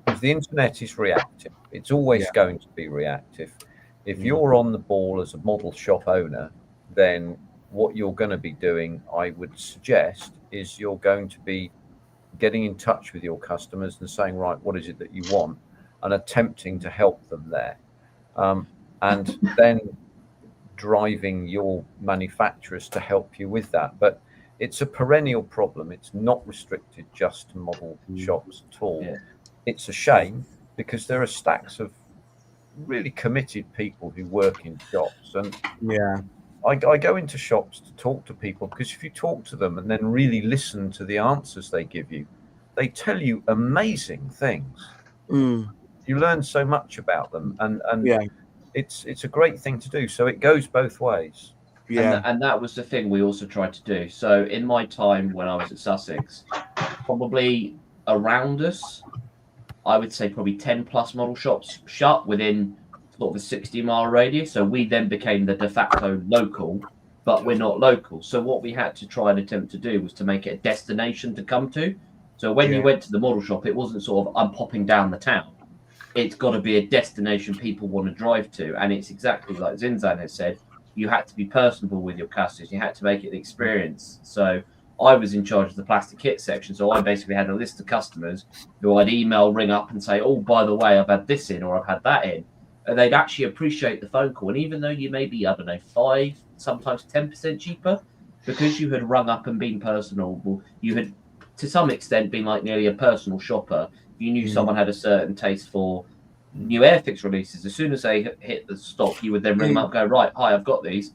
E: Because the internet is reactive. It's always going to be reactive. If you're on the ball as a model shop owner, then what you're going to be doing, I would suggest, is you're going to be getting in touch with your customers and saying, right, what is it that you want, and attempting to help them there. And then driving your manufacturers to help you with that. But it's a perennial problem. It's not restricted just to model shops at all. It's a shame, because there are stacks of really committed people who work in shops. And I go into shops to talk to people, because if you talk to them and then really listen to the answers they give you, they tell you amazing things. You learn so much about them, and
A: Yeah.
E: it's a great thing to do. So it goes both ways.
A: Yeah.
D: And that was the thing we also tried to do. So in my time when I was at Sussex, probably around us, I would say probably 10 plus model shops shut within sort of a 60-mile radius. So we then became the de facto local, but we're not local. So what we had to try and attempt to do was to make it a destination to come to. So when you went to the model shop, it wasn't sort of, I'm popping down the town. It's got to be a destination people want to drive to. And it's exactly like Zinzan has said, you had to be personable with your customers. You had to make it an experience. So I was in charge of the plastic kit section. So I basically had a list of customers who I'd email, ring up and say, oh, by the way, I've had this in or I've had that in. And they'd actually appreciate the phone call. And even though you may be, I don't know, 5, sometimes 10% cheaper, because you had rung up and been personable, you had, to some extent, been like nearly a personal shopper. You knew someone had a certain taste for new Airfix releases. As soon as they hit the stock, you would then ring them up and go, right, hi, I've got these.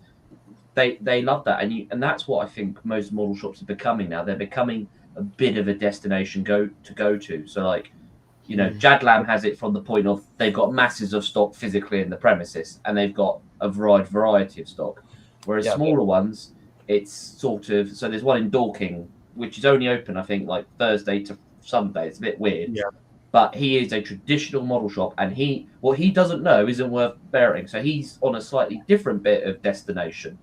D: They love that. And that's what I think most model shops are becoming now. They're becoming a bit of a destination to go to. So like, you know, Jadlam has it from the point of they've got masses of stock physically in the premises and they've got a variety of stock. Whereas smaller ones, it's sort of, so there's one in Dorking, which is only open, I think, like Thursday to Sunday. It's a bit weird. Yeah. But he is a traditional model shop and what he doesn't know isn't worth bearing. So he's on a slightly different bit of destination.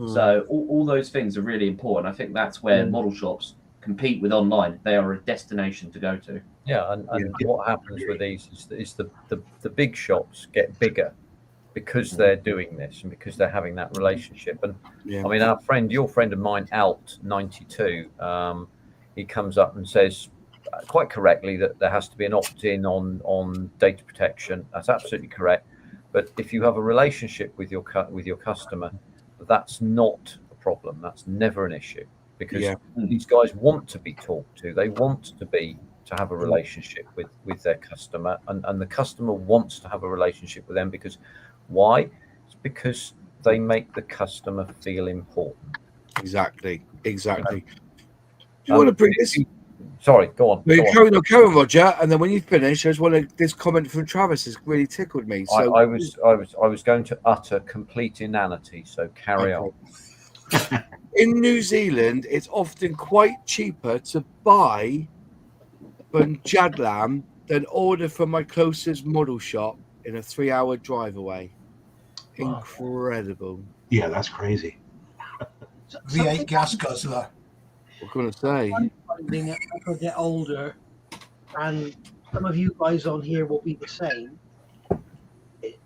D: So all those things are really important. I think that's where model shops compete with online. They are a destination to go to.
E: Yeah, and what happens with these is the big shops get bigger because they're doing this and because they're having that relationship. And I mean, your friend of mine, Alt92, he comes up and says quite correctly that there has to be an opt-in on data protection. That's absolutely correct. But if you have a relationship with your customer, that's not a problem. That's never an issue because these guys want to be talked to. They want to have a relationship with their customer, and the customer wants to have a relationship with them because why? It's because they make the customer feel important.
A: Exactly. Do you want to bring this?
E: Sorry, go on.
A: Carry on, Roger. And then when you finish, I just want this comment from Travis has really tickled me. So
E: I was going to utter complete inanity. So carry on.
A: In New Zealand, it's often quite cheaper to buy from Jadlam than order from my closest model shop in a 3-hour drive away. Incredible.
F: Yeah, that's crazy.
B: V8 gas guzzler.
A: What can I say?
I: I'm finding as I get older, and some of you guys on here will be the same.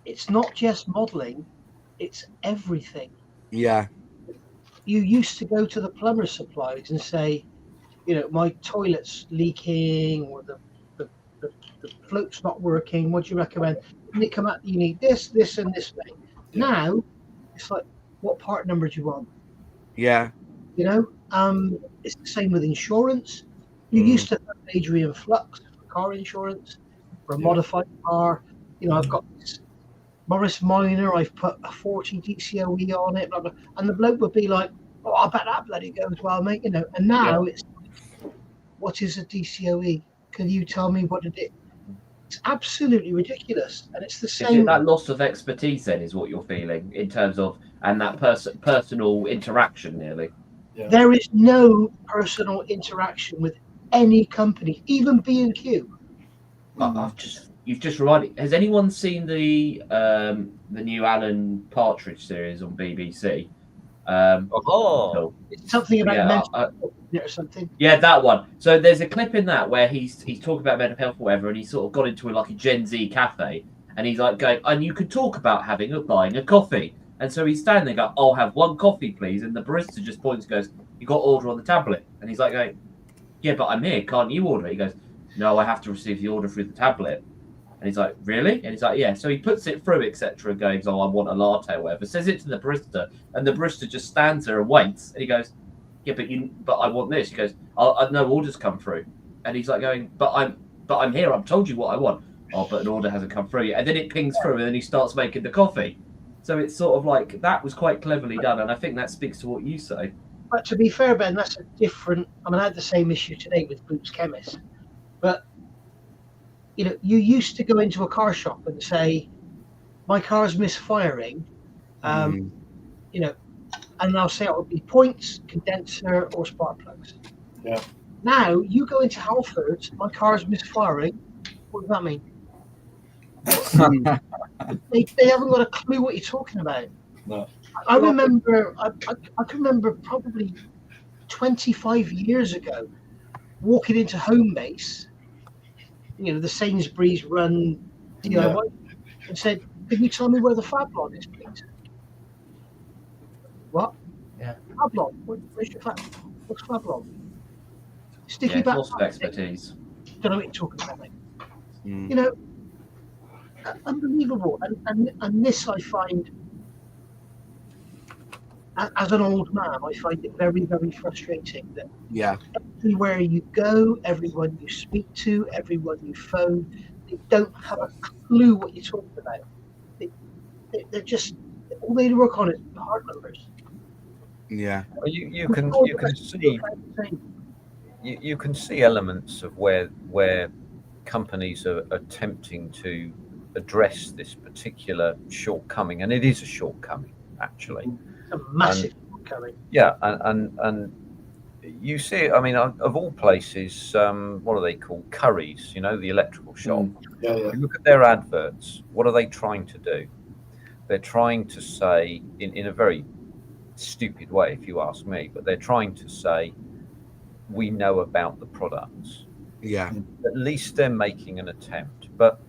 I: It's not just modelling; it's everything.
A: Yeah.
I: You used to go to the plumber supplies and say, you know, my toilet's leaking or the float's not working. What do you recommend? And they come out, you need this, and this thing. Now, it's like, what part number do you want?
A: Yeah.
I: You know, it's the same with insurance. You used to have Adrian Flux for car insurance, for a modified car. You know, I've got this Morris Minor, I've put a 40 DCOE on it, blah, blah. And the bloke would be like, oh, I bet that bloody goes well, mate. You know, and now it's, what is a DCOE? Can you tell me what it is? It's absolutely ridiculous. And it's the same.
D: Is it that loss of expertise then is what you're feeling in terms of, and that personal interaction nearly?
I: Yeah. There is no personal interaction with any company, even B&Q.
D: You've just reminded. Has anyone seen the new Alan Partridge series on BBC?
I: It's something about mental or something.
D: Yeah, that one. So there's a clip in that where he's talking about mental health or whatever, and he sort of got into like a Gen Z cafe, and he's like going, and you could talk about buying a coffee. And so he's standing there going, I'll have one coffee, please. And the barista just points and goes, you got order on the tablet. And he's like going, yeah, but I'm here. Can't you order it? He goes, no, I have to receive the order through the tablet. And he's like, really? And he's like, yeah. So he puts it through, etc. And goes, oh, I want a latte or whatever. Says it to the barista. And the barista just stands there and waits. And he goes, yeah, but I want this. He goes, no orders come through. And he's like going, but I'm here. I've told you what I want. Oh, but an order hasn't come through yet. And then it pings through and then he starts making the coffee. So it's sort of like, that was quite cleverly done. And I think that speaks to what you say.
I: But to be fair, Ben, that's a different... I mean, I had the same issue today with Boots Chemist. But you know, you used to go into a car shop and say, my car's misfiring, you know, and I'll say it would be points, condenser, or spark plugs.
H: Yeah.
I: Now you go into Halfords, my car's misfiring. What does that mean? They haven't got a clue what you're talking about.
H: No.
I: I remember, I can remember probably 25 years ago, walking into Homebase, you know, the Sainsbury's run DIY, and said, "Can you tell me where the Fablon is, please?" What?
G: Yeah.
I: Fablon? Where's your Fablon? What's Fablon? Sticky
D: Yeah,
I: back.
D: lots of expertise.
I: Don't know what you're talking about, mate. You know, unbelievable. And this I find, as an old man, I find it very, very frustrating that everywhere you go, everyone you speak to, everyone you phone, they don't have a clue what you're talking about. They're just, all they work on is part numbers.
E: Yeah. Well, you can see elements of where companies are attempting to address this particular shortcoming, and it is a shortcoming, actually.
I: It's a massive shortcoming.
E: Yeah, and you see it. I mean, of all places, what are they called? Currys, you know, the electrical shop.
H: Yeah.
E: You look at their adverts. What are they trying to do? They're trying to say, in a very stupid way, if you ask me, but they're trying to say, we know about the products.
A: Yeah.
E: At least they're making an attempt. But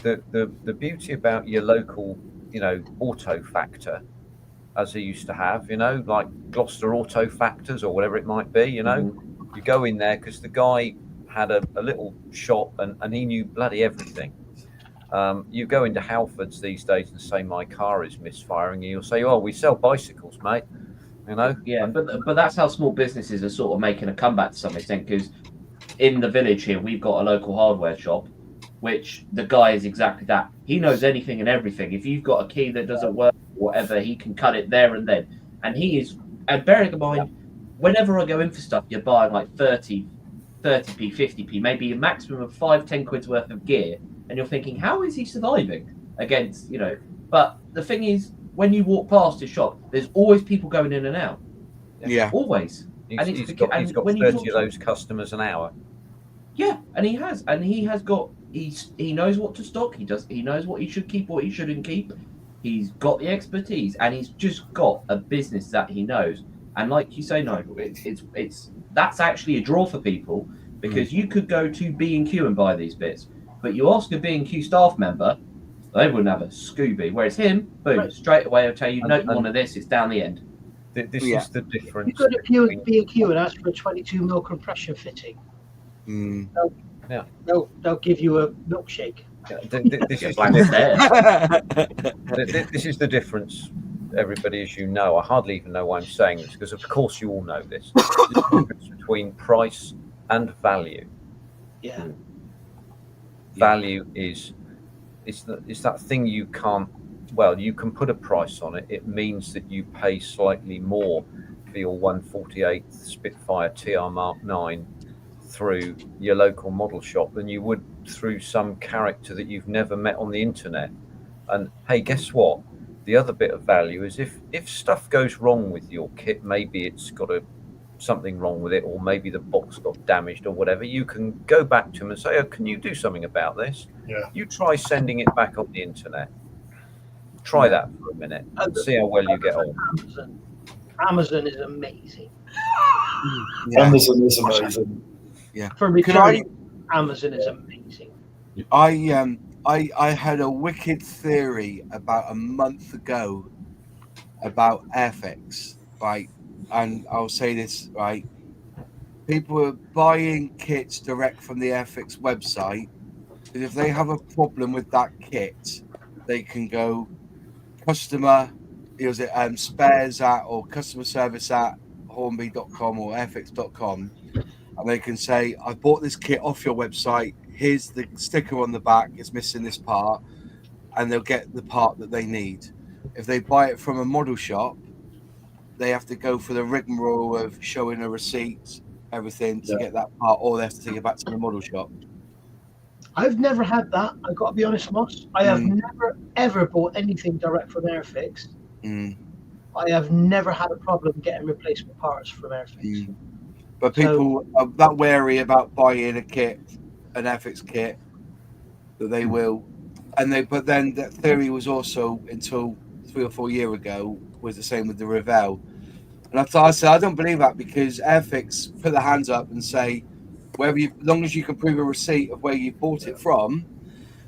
E: the beauty about your local, you know, auto factor, as they used to have, you know, like Gloucester Auto Factors or whatever it might be, you know, you go in there because the guy had a little shop and he knew bloody everything. You go into Halfords these days and say my car is misfiring, and you'll say, "Oh, we sell bicycles, mate." You know.
D: Yeah, but that's how small businesses are sort of making a comeback to some extent. Because in the village here, we've got a local hardware shop, which the guy is exactly that. He knows anything and everything. If you've got a key that doesn't work, or whatever, he can cut it there and then. And he is. And bearing in mind, whenever I go in for stuff, you're buying like 30p, 50p, maybe a maximum of 5-10 quid's worth of gear. And you're thinking, how is he surviving against, you know? But the thing is, when you walk past his shop, there's always people going in and out.
A: Yeah.
D: Always.
E: He's got 30 of those customers an hour.
D: Yeah, and he has got, he knows what to stock. He knows what he should keep, what he shouldn't keep. He's got the expertise, and he's just got a business that he knows. And like you say, Nigel, it's that's actually a draw for people, because you could go to B&Q and buy these bits. But you ask a B&Q staff member, they wouldn't have a Scooby. Whereas him, boom, straight away I'll tell you, no, one of this, it's down the end.
E: This is the difference.
I: You go to B&Q and ask for a 22mm compression fitting. They'll give you a milkshake.
E: This is the difference, everybody, as you know. I hardly even know why I'm saying this, because of course you all know this. The difference between price and value.
I: Yeah.
E: Value is that thing you can't, well, you can put a price on it. It means that you pay slightly more for your 1/48 Spitfire TR Mark 9 through your local model shop than you would through some character that you've never met on the internet. And hey, guess what? The other bit of value is if stuff goes wrong with your kit, maybe it's got something wrong with it, or maybe the box got damaged or whatever, you can go back to them and say, "Oh, can you do something about this?"
H: Yeah.
E: You try sending it back on the internet. Try that for a minute and see how well you get on.
I: Amazon is amazing.
H: Amazon is amazing.
A: Yeah.
I: For returning, Amazon is amazing.
A: I had a wicked theory about a month ago about Airfix, right? And I'll say this, right? People are buying kits direct from the Airfix website, and if they have a problem with that kit, they can go customer, spares at, or customer service at hornby.com or airfix.com, and they can say, "I bought this kit off your website. Here's the sticker on the back. It's missing this part," and they'll get the part that they need. If they buy it from a model shop, they have to go for the rigmarole of showing a receipt, everything to get that part, or they have to take it back to the model shop.
I: I've never had that. I've got to be honest, Moss. I have never ever bought anything direct from Airfix. I have never had a problem getting replacement parts from Airfix.
A: But people are that wary about buying a kit, an Airfix kit, that they will, but then that theory was also until 3 or 4 years ago was the same with the Revell. And I said I don't believe that, because Airfix put their hands up and say, as long as you can prove a receipt of where you bought it from,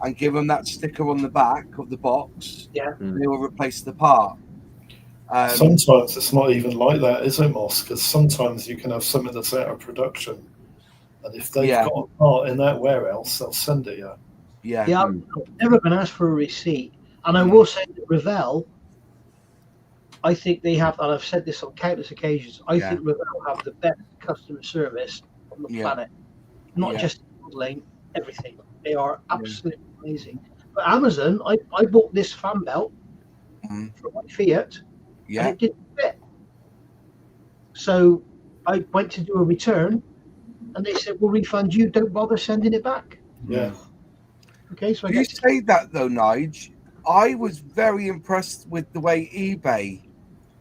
A: and give them that sticker on the back of the box, they will replace the part.
H: Sometimes it's not even like that, is it, Moss? Because sometimes you can have something that's out of production, and if they've got a part in that warehouse, they'll send it you.
I: Yeah, I've never been asked for a receipt. And I will say that Revell, I think they have, and I've said this on countless occasions, I think Revell have the best customer service on the planet. Not just modeling, everything. They are absolutely amazing. But Amazon, I bought this fan belt for my Fiat, and it didn't fit. So I went to do a return, and they said, we'll refund you, don't bother sending it back.
H: Yeah.
I: Okay, so
A: you say that though, Nige. I was very impressed with the way eBay,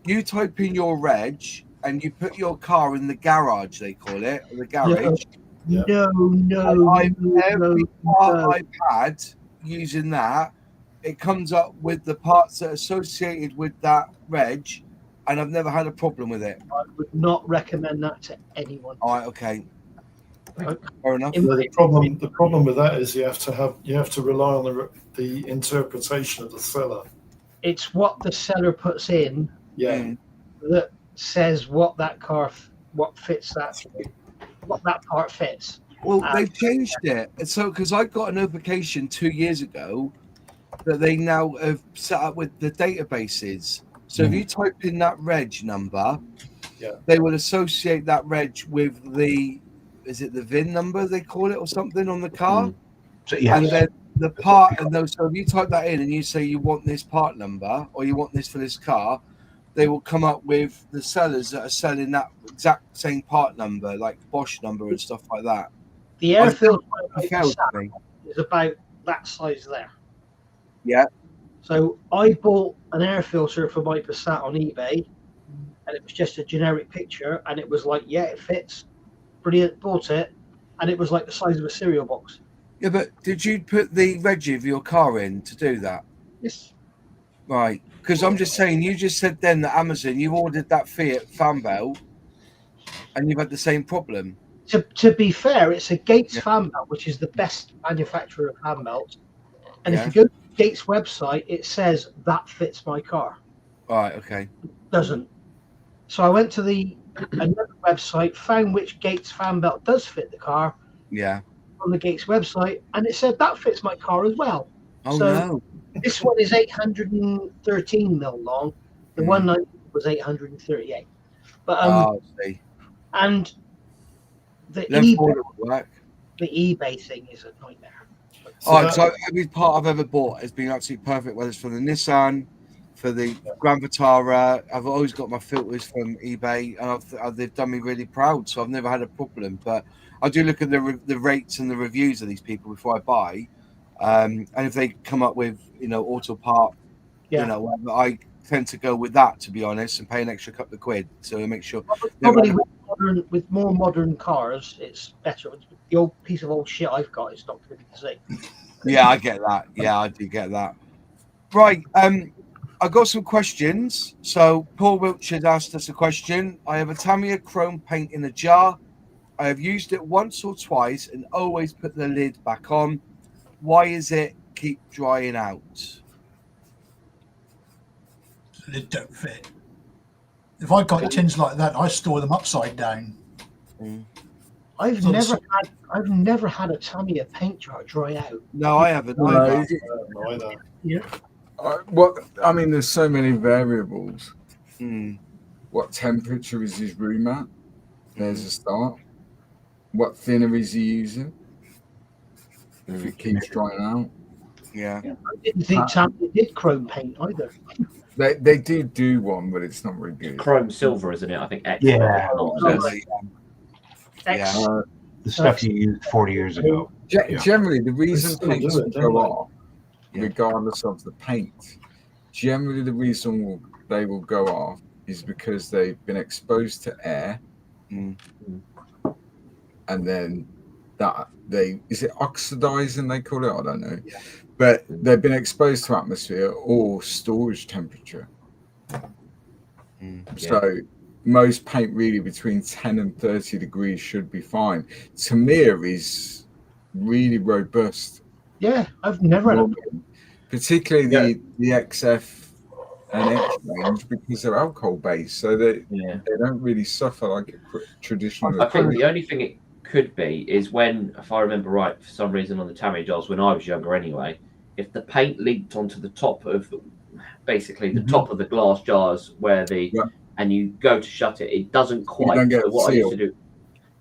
A: you type in your reg and you put your car in the garage, they call it, or the garage. Every part I've had using that, it comes up with the parts that are associated with that reg, and I've never had a problem with it.
I: I would not recommend that to anyone.
A: All right, okay. Fair enough.
H: The problem with that is you have to rely on the interpretation of the seller.
I: It's what the seller puts in that says what that fits what that part fits.
A: Well, they've changed it. So, because I got a notification 2 years ago that they now have set up with the databases. So if you type in that reg number, they will associate that reg with is it the VIN number they call it or something on the car? And then the part, so if you type that in and you say you want this part number or you want this for this car, they will come up with the sellers that are selling that exact same part number, like Bosch number and stuff like that.
I: The air filter is about that size there.
A: Yeah.
I: So I bought an air filter for my Passat on eBay, and it was just a generic picture, and it was like, it fits. Brilliant, bought it, and it was like the size of a cereal box.
A: Yeah, but did you put the reg of your car in to do that?
I: Yes.
A: Right, because I'm just saying, you just said then that Amazon, you ordered that Fiat fan belt, and you've had the same problem.
I: To be fair, it's a Gates fan belt, which is the best manufacturer of fan belts. And if you go to Gates' website, it says that fits my car.
A: Right, okay.
I: It doesn't. So I went to another website, found which Gates fan belt does fit the car.
A: Yeah.
I: On the Gates website, and it said that fits my car as well.
A: Oh, no.
I: This one is 813 mil long. The one was 838. But and the eBay thing is a nightmare.
A: So every part I've ever bought has been absolutely perfect, whether it's for the Nissan, for the Grand Vitara. I've always got my filters from eBay, and they've done me really proud, so I've never had a problem. But I do look at the rates and the reviews of these people before I buy, and if they come up with auto part, I tend to go with that, to be honest, and pay an extra couple of quid to make sure.
I: Probably with more modern cars, it's better. The old piece of old shit I've got is not good to see.
A: Yeah, I get that. Yeah, I do get that. Right. I got some questions. So Paul Wiltshire asked us a question. I have a Tamiya chrome paint in a jar. I have used it once or twice and always put the lid back on. Why is it keep drying out?
B: The lid don't fit. If I got tins like that, I store them upside down.
I: I've never had a Tamiya paint jar dry out.
A: No, I haven't.
H: Either.
I: Yeah.
C: There's so many variables. What temperature is his room at? There's a start. What thinner is he using? If it keeps drying out.
A: Yeah.
I: I didn't think Tamiya did chrome paint either.
C: They do one, but it's not very good.
D: Chrome silver, isn't it? I think X.
F: the stuff you used 40 years ago.
C: Generally, the reason
H: still
C: paints
H: do it,
C: will
H: don't
C: go
H: they?
C: off, regardless of the paint, generally the reason they will go off is because they've been exposed to air, and then is it oxidizing they call it? I don't know, but they've been exposed to atmosphere or storage temperature. So most paint really between 10 and 30 degrees should be fine. Tamiya is really robust.
I: Yeah, I've never had a
C: particularly the XF and X range, because they're alcohol based, so they don't really suffer like a traditional.
D: I think the only thing it could be is when, if I remember right, for some reason on the Tamiya jars when I was younger anyway, if the paint leaked onto the top of basically the top of the glass jars where and you go to shut it, it doesn't quite. So what I used to do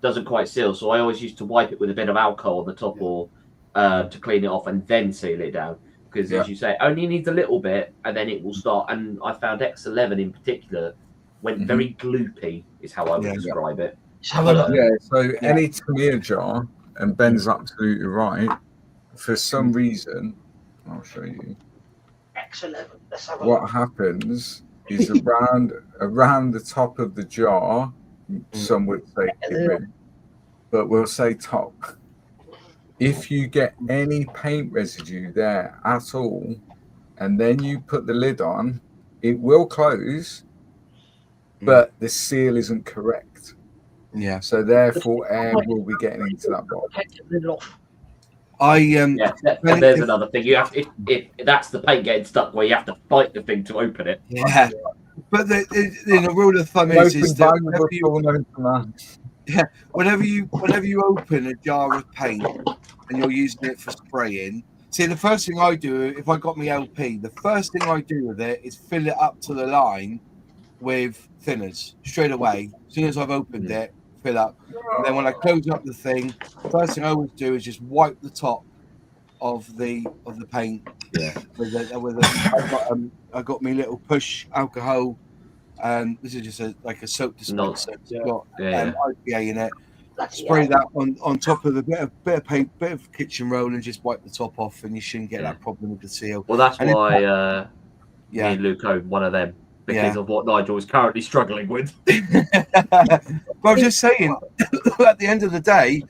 D: doesn't quite seal. So I always used to wipe it with a bit of alcohol on the top or to clean it off and then seal it down. Because as you say, only needs a little bit and then it will start. And I found X11 in particular went very gloopy, is how I would describe it.
C: So any Tamiya jar, and Ben's absolutely right, for some reason, I'll show you.
I: X11. Let's have a
C: What
I: look.
C: happens is around the top of the jar, some would say rim, but we'll say top. If you get any paint residue there at all, and then you put the lid on, it will close, but the seal isn't correct.
A: Yeah.
C: So therefore, air will be getting into that box.
D: And there's another thing. You have if that's the paint getting stuck where you have to fight the thing to open it.
A: Yeah. But the rule of thumb is that whenever you open a jar of paint and you're using it for spraying, see, the first thing I do, if I got my LP, the first thing I do with it is fill it up to the line with thinners straight away. As soon as I've opened it, fill up. And then when I close up the thing, first thing I always do is just wipe the top of the paint.
D: Yeah.
A: I got my little push alcohol. This is just like a soap dispenser. It's got IPA in it. Spray that on top of a bit of paint, bit of kitchen roll, and just wipe the top off, and you shouldn't get that problem with the seal.
D: Well, that's why me and Luke own one of them, because of what Nigel is currently struggling with.
A: But I'm just saying, at the end of the day,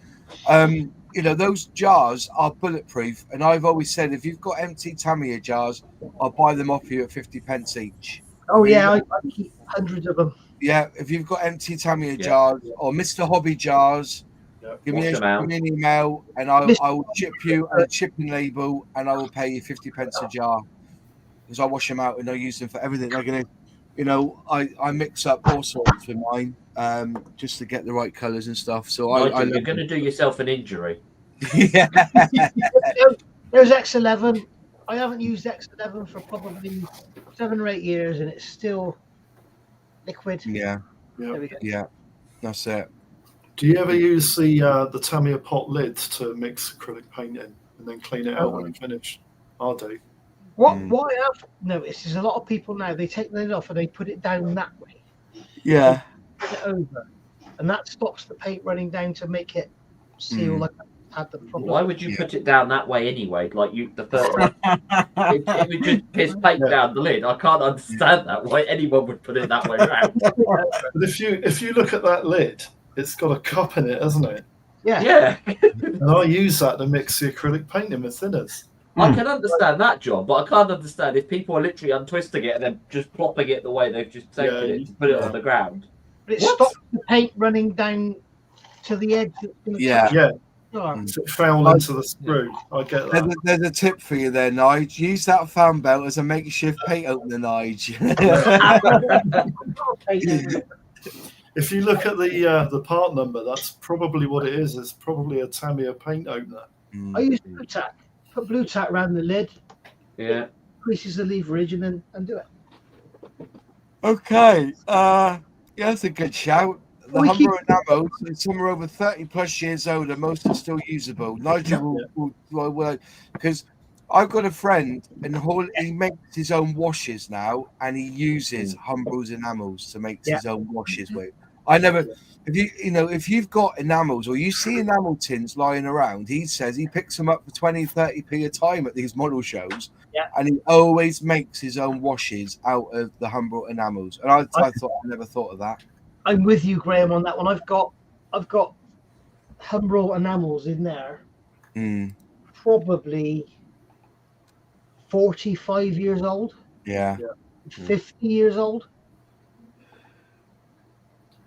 A: those jars are bulletproof, and I've always said if you've got empty Tamiya jars, I'll buy them off you at 50p each.
I: Oh yeah, I keep hundreds of them.
A: Yeah, if you've got empty Tamiya jars or Mr. Hobby jars, give me an email and I will chip you a shipping label and I will pay you 50p a jar, because I wash them out and I use them for everything. I mix up all sorts for mine just to get the right colours and stuff. So
D: Nigel, you're going to do yourself an injury.
A: Yeah.
I: There's X11. I haven't used X11 for probably 7 or 8 years, and it's still liquid.
A: Yeah, that's it.
H: Do you ever use the Tamiya pot lids to mix acrylic paint in and then clean it out when it's finished? I do.
I: What I have noticed is a lot of people now, they take the lid off and they put it down that way.
A: Yeah.
I: Put it over, and that stops the paint running down to make it seal like I had the problem.
D: Why would you put it down that way anyway? Like the first it would just piss paint down the lid. I can't understand that. Why anyone would put it that way around.
H: But if you look at that lid, it's got a cup in it, hasn't it?
I: Yeah.
H: And I use that to mix the acrylic paint in with thinners.
D: I can understand that, John, but I can't understand if people are literally untwisting it and then just plopping it the way they've just taken it to put it on the ground.
I: But it stops the paint running down to the edge.
H: So it foul into the screw. I get that.
A: There's a tip for you there, Nige. Use that fan belt as a makeshift paint opener, Nige.
H: If you look at the part number, that's probably what it is. It's probably a Tamiya paint opener.
I: I use blue tack. Put blue tack around the lid.
D: Yeah.
I: Increases the leverage and do it.
A: Okay. That's a good shout. The Humber and Amos, some are over 30 plus years old, and most are still usable. Nigel will because I've got a friend and he makes his own washes now, and he uses Humbrels and enamels to make his own washes with. I never. If you've got enamels or you see enamel tins lying around, he says he picks them up for 20, 30p a time at these model shows.
I: Yeah.
A: And he always makes his own washes out of the Humbrol enamels. And I never thought of that.
I: I'm with you, Graham, on that one. I've got Humbrol enamels in there. Probably 45 years old.
A: Yeah.
I: 50 years old.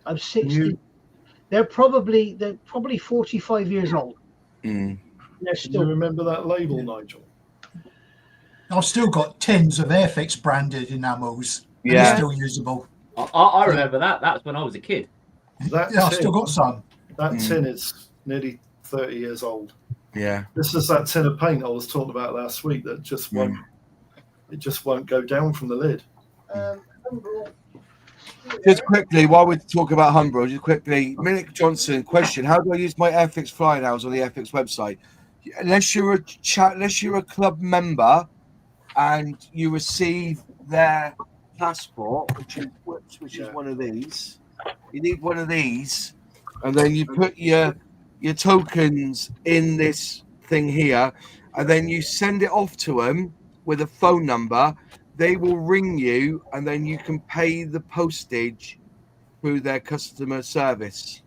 I: I'm 60. They're probably 45 years old.
H: Do
I: They're
H: you
I: still.
H: remember that label, Nigel?
B: I've still got tins of Airfix branded enamels.
A: Yeah.
B: They're still usable.
D: I remember that. That's when I was a kid.
H: That
B: Yeah, I've
H: tin,
B: still got some.
H: that tin is nearly 30 years old.
A: Yeah.
H: This is that tin of paint I was talking about last week that just won't. It just won't go down from the lid.
I: Humbrol.
A: Just quickly, while we talk about Humbrol, just quickly, Minik Johnson question: how do I use my Airfix flying hours on the Airfix website? Unless you're a club member and you receive their passport, which is one of these. You need one of these, and then you put your tokens in this thing here, and then you send it off to them with a phone number. They will ring you, and then you can pay the postage through their customer service.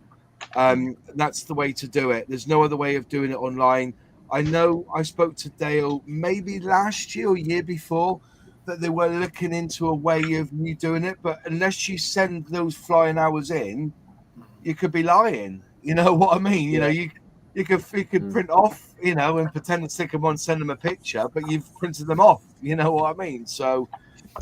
A: That's the way to do it. There's no other way of doing it online. I know I spoke to Dale maybe last year or year before that they were looking into a way of you doing it, but unless you send those flying hours in, you could be lying. You know what I mean? You know, you could print off, and pretend to stick them on, send them a picture, but you've printed them off. You know what I mean? So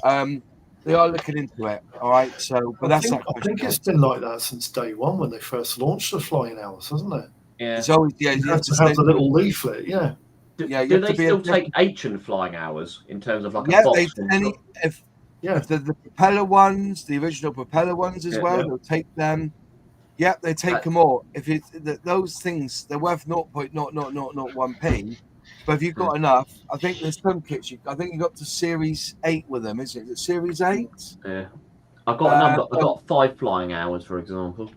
A: they are looking into it. All right. So, but I
H: think it's been like that since day one when they first launched the flying hours, hasn't it?
D: Yeah.
A: It's always
H: You have to have the little leaflet. Yeah.
D: Do
A: you
D: they still take ancient flying hours in terms of like a
A: Yeah,
D: box?
A: if the propeller ones, the original propeller ones as well, they'll take them. Yeah, they take them all. If it's those things, they're worth 0.00001p. But if you've got enough, I think there's some kits. I think you got to Series 8 with them, isn't it? Is it Series 8?
D: Yeah, I've got a number. I've got 5 flying hours, for example.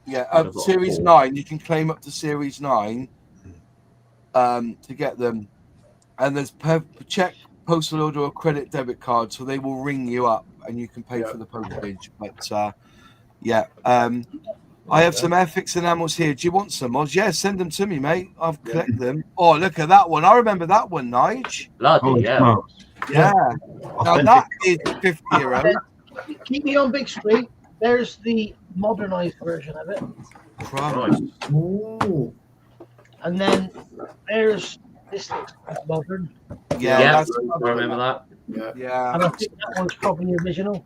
A: Yeah, Series 9. You can claim up to Series 9 to get them. And there's check, postal order, or credit debit card, so they will ring you up and you can pay for the postage. But I have some Airfix enamels here. Do you want some, Oz? Yeah, send them to me, mate. I'll collect them. Oh, look at that one. I remember that one, Nige.
D: Bloody yeah.
A: Yeah. Now that is 50 euros.
I: Keep me on big screen. There's the modernized version of it.
A: Christ.
H: Ooh.
I: And then there's this looks quite modern.
D: Yeah, I remember that.
A: Yeah.
I: And I think that one's probably original.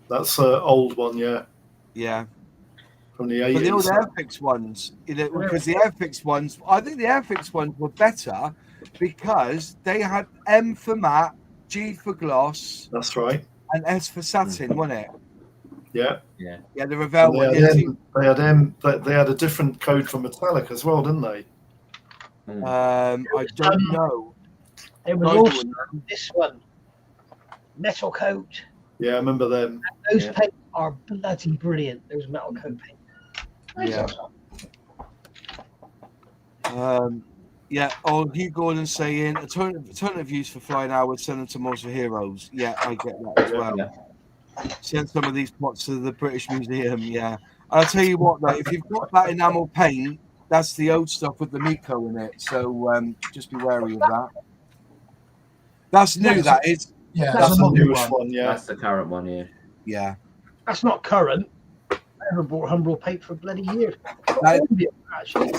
H: That's an old one, yeah.
A: Yeah.
H: From the
A: But the old
H: 80s.
A: Airfix ones, because the Airfix ones, I think the Airfix ones were better because they had M for matte, G for gloss.
H: That's right.
A: And S for satin, wasn't it?
H: Yeah.
A: Yeah, the Revell one.
H: They had a different code for metallic as well, didn't they?
A: I don't know.
I: There was also this one, metal coat.
H: Yeah, I remember them.
I: And those paints are bloody brilliant. Those metal coat paints.
A: Yeah. Hugh Gordon saying alternative views for flying hours, send them to Monster Heroes. Yeah, I get that as well. Yeah. Send some of these pots to the British Museum. Yeah, and I'll tell you what, though, if you've got that enamel paint, that's the old stuff with the Miko in it. So just be wary of that. That's new. That is.
B: Yeah,
H: that's the newest one. Yeah,
D: that's the current one. Yeah.
A: Yeah.
I: That's not current. I never bought Humbrol paint for bloody years. Actually.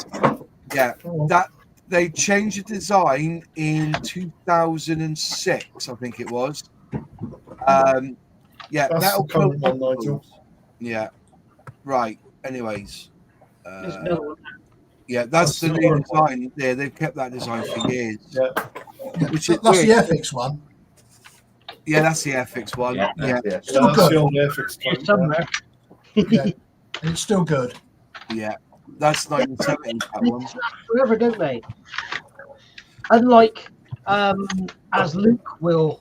A: Yeah, that they changed the design in 2006, I think it was. Yeah,
H: that's
A: metal
H: the current one, Nigel.
A: Yeah, right. Anyways, yeah, that's the new design. Yeah, they've kept that design for years.
H: Yeah,
A: which is
B: that's
A: weird.
B: the Airfix one.
A: Yeah, that's the Airfix one. Yeah,
B: Still
H: that's
B: good.
H: the old Airfix one.
I: Somewhere.
B: Yeah, it's still good.
A: Yeah, that's 1970s. That one.
I: Forever, don't they? Unlike, as Luke will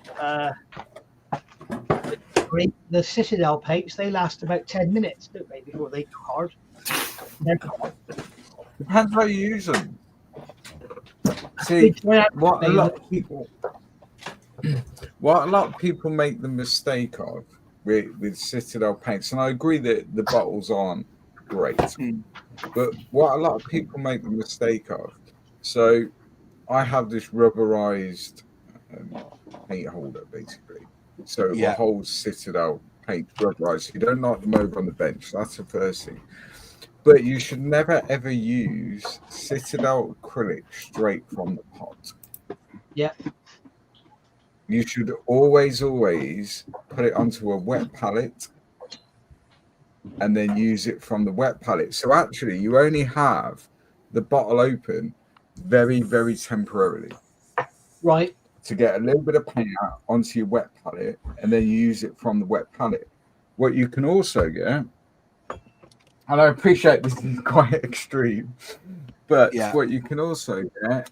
I: agree. The Citadel paints, they last about 10 minutes, don't they, before they go hard.
C: Depends how you use them. See, what a lot of people make the mistake of with Citadel paints, and I agree that the bottles aren't great, but what a lot of people make the mistake of. So I have this rubberized paint holder, basically. So it will hold Citadel paint rubberized. So you don't knock them over on the bench. That's the first thing. But you should never ever use Citadel acrylic straight from the pot.
I: Yeah.
C: You should always put it onto a wet palette and then use it from the wet palette. So actually, you only have the bottle open very, very temporarily.
I: Right.
C: To get a little bit of paint out onto your wet palette and then you use it from the wet palette. What you can also get, and I appreciate this is quite extreme, but what you can also get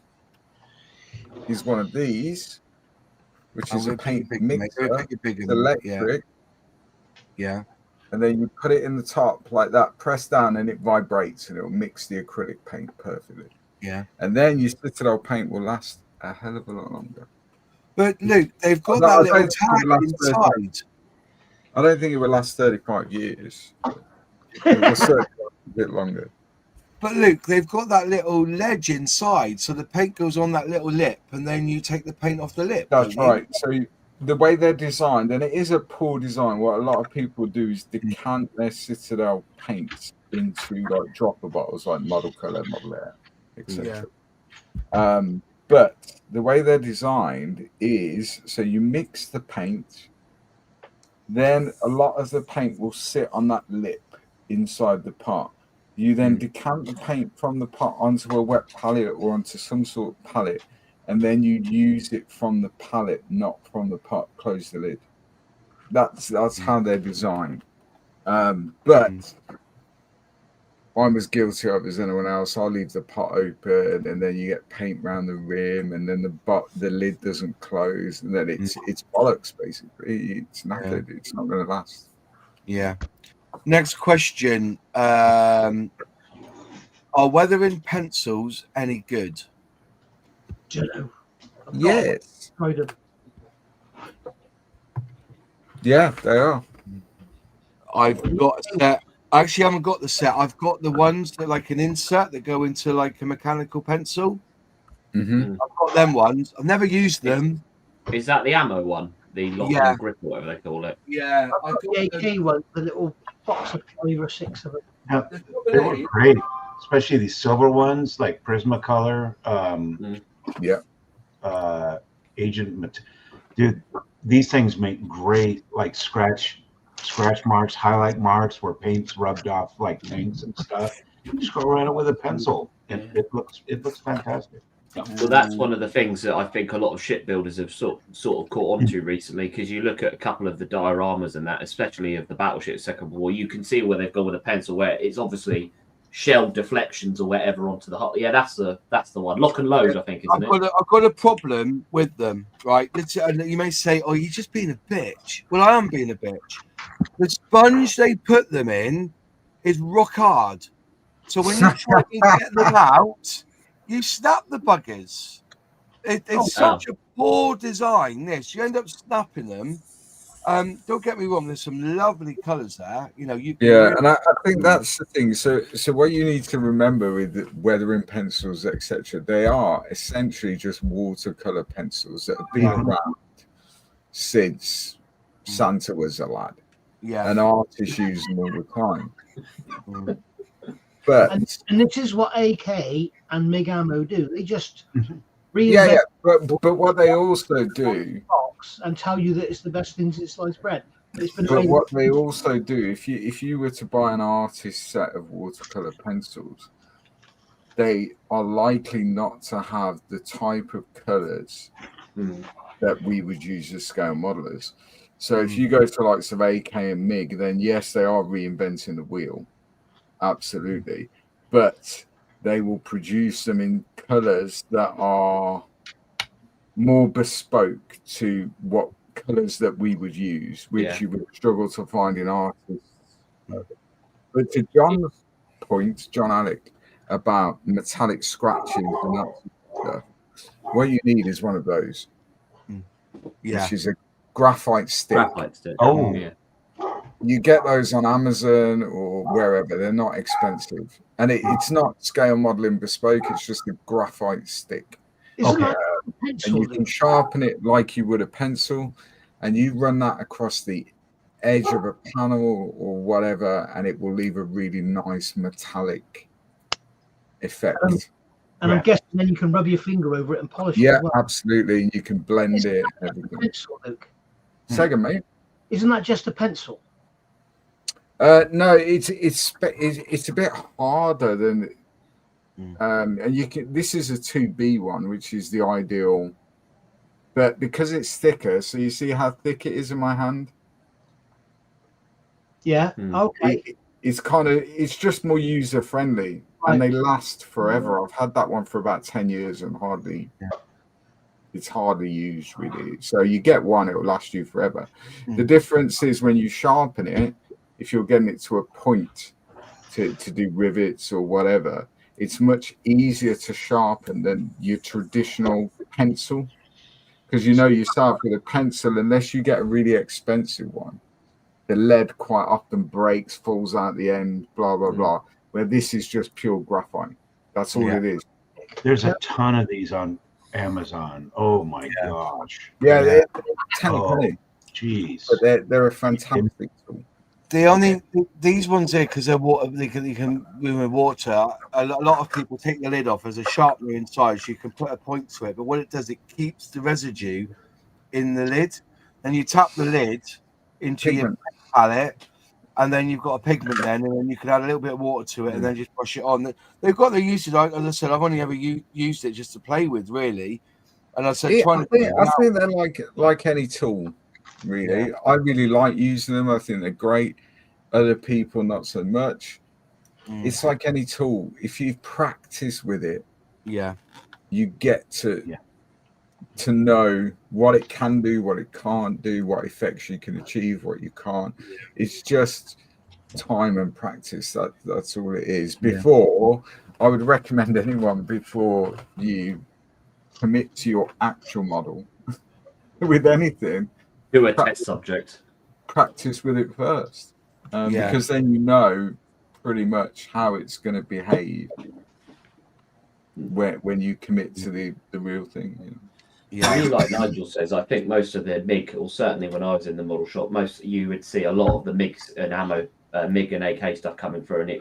C: is one of these, which is a paint mixer. It's electric.
A: Yeah.
C: And then you put it in the top like that, press down, and it vibrates and it'll mix the acrylic paint perfectly.
A: Yeah.
C: And then your Citadel paint will last a hell of a lot longer.
A: But Luke, they've got that little tag inside.
C: I don't think it would last 35 years. It will certainly last a bit longer.
A: But Luke, they've got that little ledge inside, so the paint goes on that little lip, and then you take the paint off the lip.
C: That's right. So the way they're designed, and it is a poor design, what a lot of people do is decant their Citadel paints into like dropper bottles, like Model Color, Model Air, etc. But the way they're designed is, so you mix the paint, then a lot of the paint will sit on that lip inside the pot. You then decant the paint from the pot onto a wet palette or onto some sort of palette, and then you use it from the palette, not from the pot. Close the lid. That's how they're designed. But I'm as guilty of as anyone else. I'll leave the pot open, and then you get paint around the rim, and then the lid doesn't close, and then it's bollocks basically. It's knackered. It's not going to last.
A: Yeah. Next question: are weathering pencils any good?
I: Do you know?
C: Yes. Yeah, they are.
A: I've got a set. I actually haven't got the set. I've got the ones that like an insert that go into like a mechanical pencil.
C: Mm-hmm.
A: I've got them ones. I've never used them.
D: Is that the ammo one? The lock grip or whatever they call it?
A: Yeah.
I: I've got the AK one, the little box of 5 or 6 of them.
F: Yeah, they were great, especially these silver ones like Prismacolor. Dude, these things make great like scratch marks, highlight marks where paint's rubbed off like paints and stuff. You just go around it with a pencil, and it looks fantastic.
D: Well, that's one of the things that I think a lot of shipbuilders have sort of caught onto recently, because you look at a couple of the dioramas and that, especially of the battleship Second War, you can see where they've gone with a pencil where it's obviously shell deflections or whatever onto the hull. Yeah, that's the one. Lock and load, I think, isn't it?
A: I've got a problem with them, right? You may say, "Oh, you're just being a bitch." Well, I am being a bitch. The sponge they put them in is rock hard, so when you try to get them out, you snap the buggers. It's such a poor design. This you end up snapping them. Don't get me wrong. There's some lovely colours there. You know,
C: and I think that's the thing. So what you need to remember with weathering pencils, etc., they are essentially just watercolor pencils that have been around since Santa was a lad.
A: Yeah,
C: and artists use them all the time. But
I: and this is what AK and MIG Ammo do. They just
C: but what they also do
I: and tell you that it's the best thing since sliced bread.
C: But what they also do, if you were to buy an artist set of watercolor pencils, they are likely not to have the type of colors that we would use as scale modelers. So if you go to likes of AK and MIG, then yes, they are reinventing the wheel, absolutely, but they will produce them in colors that are more bespoke to what colours that we would use, which
D: Yeah.
C: you would struggle to find in artists. But to John's point, John Alec, about metallic scratchings and that sort of stuff, what you need is one of those, which is a graphite stick.
D: Graphite stick.
F: Oh.
D: Yeah.
C: You get those on Amazon or wherever. They're not expensive, and it's not scale modeling bespoke. It's just a graphite stick,
I: Isn't
F: Okay.
I: that a
C: and
I: pencil?
C: you can sharpen it like you would a pencil, and you run that across the edge of a panel or whatever, and it will leave a really nice metallic effect.
I: And
F: Yeah.
I: I'm guessing then you can rub your finger over it and polish it
C: Yeah,
I: as well.
C: absolutely. And you can blend
I: Isn't
C: it
I: that
C: and
I: just a
C: everything.
I: pencil, Luke?
C: Second, mate.
I: Isn't that just a pencil?
C: No, it's a bit harder than, and you can. This is a 2B one, which is the ideal, but because it's thicker, so you see how thick it is in my hand.
I: Yeah.
D: Hmm.
I: Okay.
C: It's just more user friendly, and they last forever. I've had that one for about 10 years and it's hardly used really. So you get one, it will last you forever. The difference is when you sharpen it, if you're getting it to a point to do rivets or whatever, it's much easier to sharpen than your traditional pencil, because you start with a pencil, unless you get a really expensive one, the lead quite often breaks, falls out the end, blah blah blah, where this is just pure graphite. That's all it is.
F: There's a ton of these on Amazon. Oh my gosh.
C: They're 10
F: Oh.
C: penny,
F: Jeez.
C: but they're a fantastic tool.
A: The only these ones here, because they're water, you can move with water. A lot of people take the lid off as a sharpener inside, so you can put a point to it. But what it does, it keeps the residue in the lid, and you tap the lid into your
C: Pigment.
A: palette, and then you've got a pigment. Then, and then you can add a little bit of water to it, and then just brush it on. They've got their uses. As I said, I've only ever used it just to play with, really. And I said,
C: I
A: trying
C: think they're like any tool, really. I really like using them. I think they're great. Other people not so much. It's like any tool. If you practice with it, you get to know what it can do, what it can't do, what effects you can achieve, what you can't. It's just time and practice. That's all it is. Before, I would recommend anyone, before you commit to your actual model with anything,
D: Do a test subject.
C: Practice with it first, because then you know pretty much how it's going to behave when you commit to the real thing.
D: Really, like Nigel says, I think most of the MIG, or certainly when I was in the model shop, you would see a lot of the MIGs and ammo, MIG and AK stuff coming through, and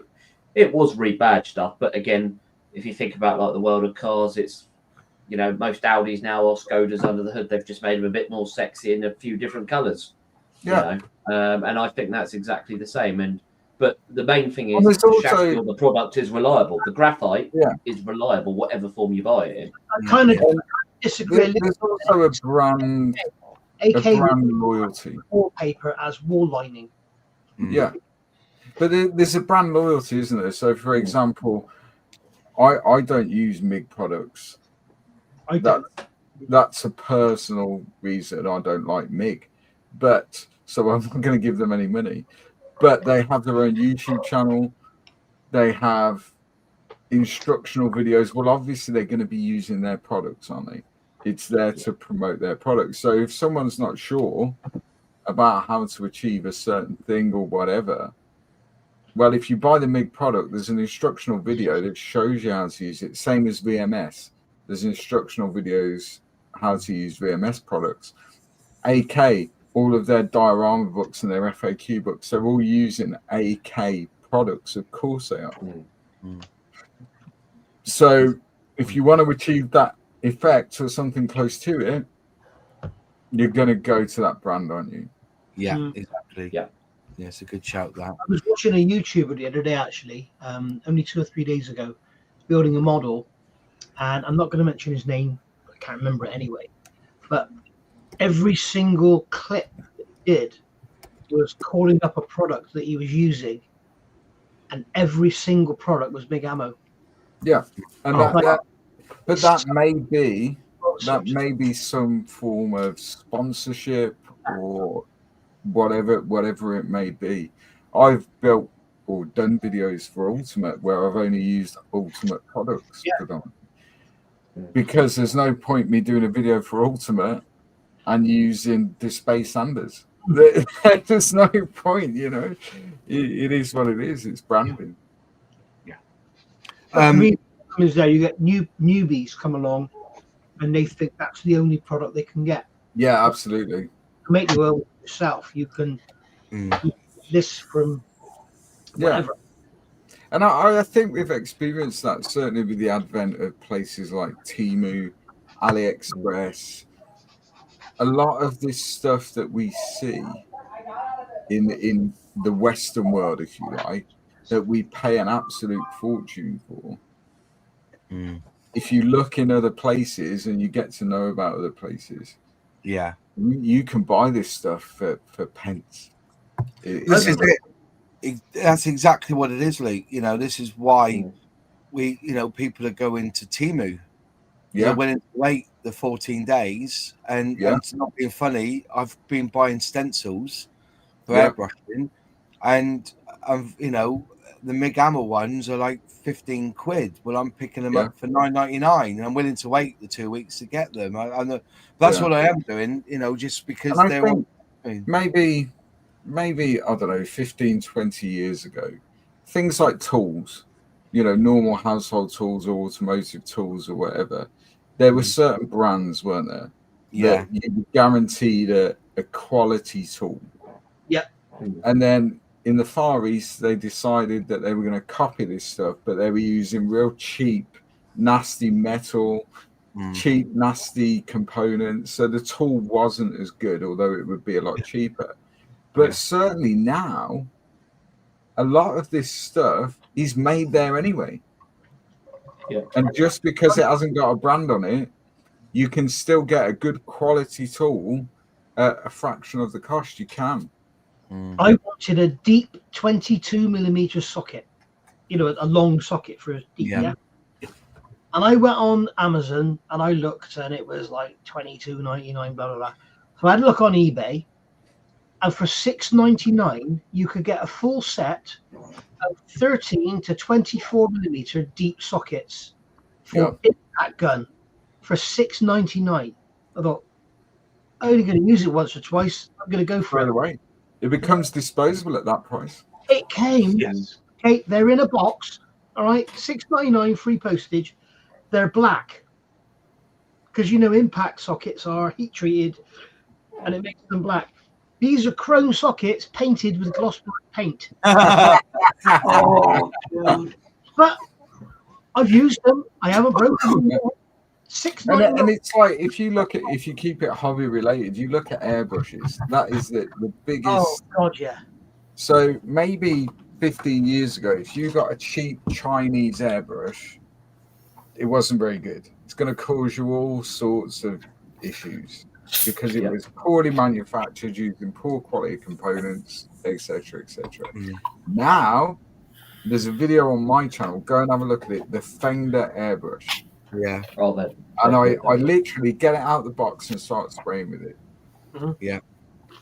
D: it was rebadged stuff. But again, if you think about like the world of cars, it's most Audis now or Skodas under the hood, they've just made them a bit more sexy in a few different colours. And I think that's exactly the same. But the main thing is the chassis or the product is reliable. The graphite is reliable, whatever form you buy it in.
I: I kind of disagree.
C: There's also a brand loyalty.
I: Wallpaper as wall lining.
C: Yeah, but there's a brand loyalty, isn't there? So, for example, I don't use MIG products. That's a personal reason I don't like MIG, so I'm not going to give them any money. But they have their own YouTube channel. They have instructional videos. Well, obviously they're going to be using their products, aren't they? It's there to promote their products. So if someone's not sure about how to achieve a certain thing or whatever, well, if you buy the MIG product, there's an instructional video that shows you how to use it. Same as VMS. There's instructional videos how to use VMS products. AK, all of their diorama books and their FAQ books, they're all using AK products. Of course they are. So if you want to achieve that effect or something close to it, you're going to go to that brand, aren't you?
A: Yeah, exactly.
D: Yeah.
A: Yeah, it's a good shout, that.
I: I was watching a YouTuber the other day, actually, only 2 or 3 days ago, building a model, and I'm not going to mention his name. I can't remember it anyway. But every single clip that he did was calling up a product that he was using, and every single product was MIG ammo.
C: Yeah, and that may be some form of sponsorship or whatever it may be. I've built or done videos for Ultimate where I've only used Ultimate products predominantly. Because there's no point me doing a video for Ultimate and using the Space Sanders. There's no point, you know. It is what it is. It's branding.
I: Is there you get newbies come along, and they think that's the only product they can get.
C: Yeah, absolutely.
I: To make the world yourself, you can use this from whatever.
C: And I think we've experienced that certainly with the advent of places like Temu, AliExpress. A lot of this stuff that we see in the Western world, if you like, that we pay an absolute fortune for. If you look in other places and you get to know about other places, you can buy this stuff for pence.
A: That's exactly what it is, Lee. You know, this is why people are going to Temu. They're willing to wait the 14 days, and it's not being funny. I've been buying stencils for airbrushing, and the Mig Hammer ones are like 15 quid. Well, I'm picking them up for $9.99, and I'm willing to wait the 2 weeks to get them. That's what I am doing, just because they're
C: maybe I don't know, 15, 20 years ago, things like tools, normal household tools or automotive tools or whatever, there were certain brands, weren't there? That you guaranteed a quality tool. And then in the Far East, they decided that they were going to copy this stuff, but they were using real cheap, nasty metal, cheap, nasty components. So the tool wasn't as good, although it would be a lot cheaper. But certainly now, a lot of this stuff is made there anyway. And just because it hasn't got a brand on it, you can still get a good quality tool at a fraction of the cost. You can.
I: I wanted a deep 22mm socket, a long socket for a deep. And I went on Amazon and I looked, and it was like $22.99, blah blah blah. So I had a look on eBay, and for $6.99 you could get a full set of 13 to 24mm deep sockets for that gun for $6.99. I thought, I'm only going to use it once or twice. I'm going to go for it.
C: Away. It becomes disposable at that price.
I: It came. Okay, they're in a box. All right, $6.99 free postage. They're black because impact sockets are heat treated, and it makes them black. These are chrome sockets painted with gloss black paint. But I've used them. I haven't broken them.
C: And it's like if you keep it hobby related, you look at airbrushes. That is the biggest.
I: Oh God, yeah.
C: So maybe 15 years ago, if you got a cheap Chinese airbrush, it wasn't very good. It's going to cause you all sorts of issues because it was poorly manufactured, using poor quality components, etc., etc. Now, there's a video on my channel. Go and have a look at it. The Fender airbrush. And I literally get it out of the box and start spraying with it.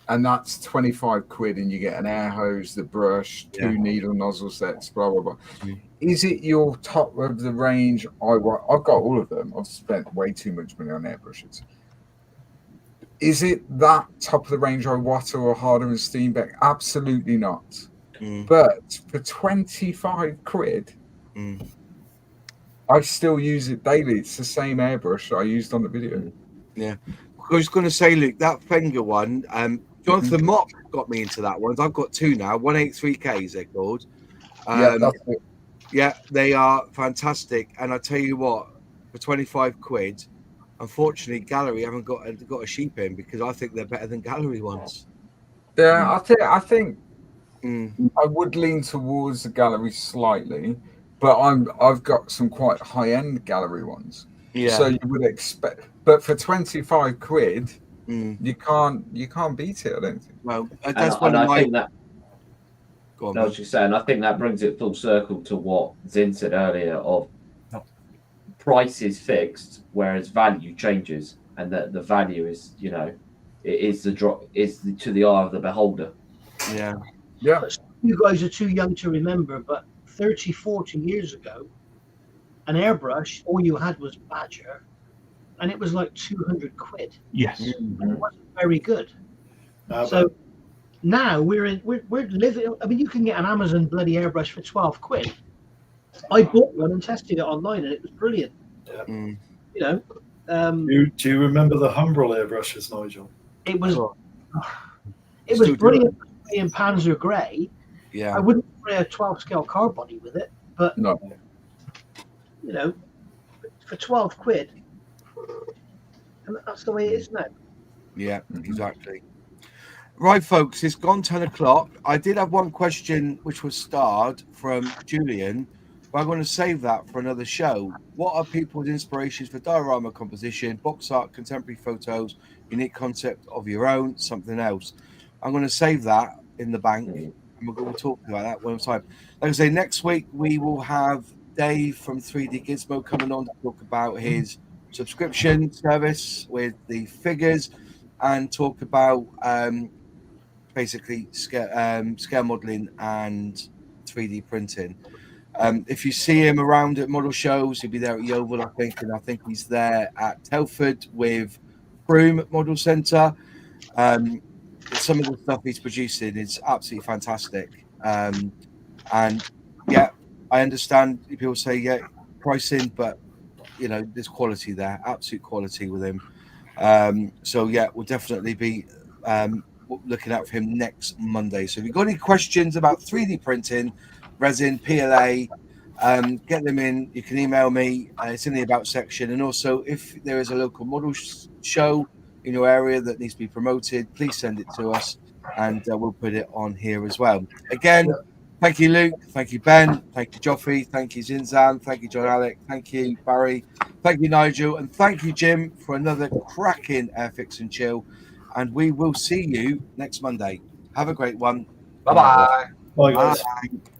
C: And that's 25 quid, and you get an air hose, the brush, 2 needle nozzle sets, blah blah blah. Is it your top of the range? I've got all of them. I've spent way too much money on airbrushes. Is it that top of the range Iwata or Harder and Steenbeck? Absolutely not. But for 25 quid, I still use it daily. It's the same airbrush I used on the video.
A: I was going to say, Luke, that Fender one, Jonathan Mott got me into that one. I've got two now, 183Ks they're called.
C: That's it.
A: Yeah, they are fantastic. And I tell you what, for 25 quid, unfortunately, Gallery haven't got a sheep in, because I think they're better than Gallery ones.
C: Yeah, I think I would lean towards the Gallery slightly, but I've got some quite high-end Gallery ones. So you would expect, but for 25 quid, you can't beat it, I don't think.
A: Well, that's one of my.
D: I was just saying, I think that brings it full circle to what Zin said earlier of price is fixed, whereas value changes, and that the value is, it is to the eye of the beholder.
A: Yeah.
I: You guys are too young to remember, but 30, 40 years ago, an airbrush, all you had was Badger, and it was like 200 quid.
F: Yes.
I: And it wasn't very good. So now we're living. I mean, you can get an Amazon bloody airbrush for 12 quid. I bought one and tested it online, and it was brilliant.
H: Yeah.
I: You know.
H: Do you remember the Humbrol airbrushes, Nigel?
I: It was. It
A: Still
I: was brilliant in Panzer Grey.
A: Yeah.
I: I wouldn't spray a 12 scale car body with it, but
C: No.
I: you know, for 12 quid, and that's the way it is now.
A: Yeah, exactly. Right, folks, it's gone 10 o'clock. I did have one question which was starred from Julian, but I'm going to save that for another show. What are people's inspirations for diorama composition, box art, contemporary photos, unique concept of your own, something else? I'm going to save that in the bank, and we'll talk about that one time. Like I say, next week we will have Dave from 3D Gizmo coming on to talk about his subscription service with the figures and talk about basically scale modeling and 3D printing. If you see him around at model shows, he'll be there at Yeovil, I think, and I think he's there at Telford with Broome Model Centre. Some of the stuff he's producing is absolutely fantastic. And yeah, I understand people say, yeah, pricing, but you know, there's quality there, absolute quality with him. So yeah, we'll definitely be looking out for him next Monday. So if you've got any questions about 3D printing, resin, PLA, get them in. You can email me. It's in the About section. And also, if there is a local model show in your area that needs to be promoted, please send it to us, and we'll put it on here as well. Again, thank you, Luke. Thank you, Ben. Thank you, Joffrey. Thank you, Zinzan. Thank you, John Alec. Thank you, Barry. Thank you, Nigel. And thank you, Jim, for another cracking Airfix and Chill. And we will see you next Monday. Have a great one.
D: Bye-bye.
H: Bye, guys.
A: Bye.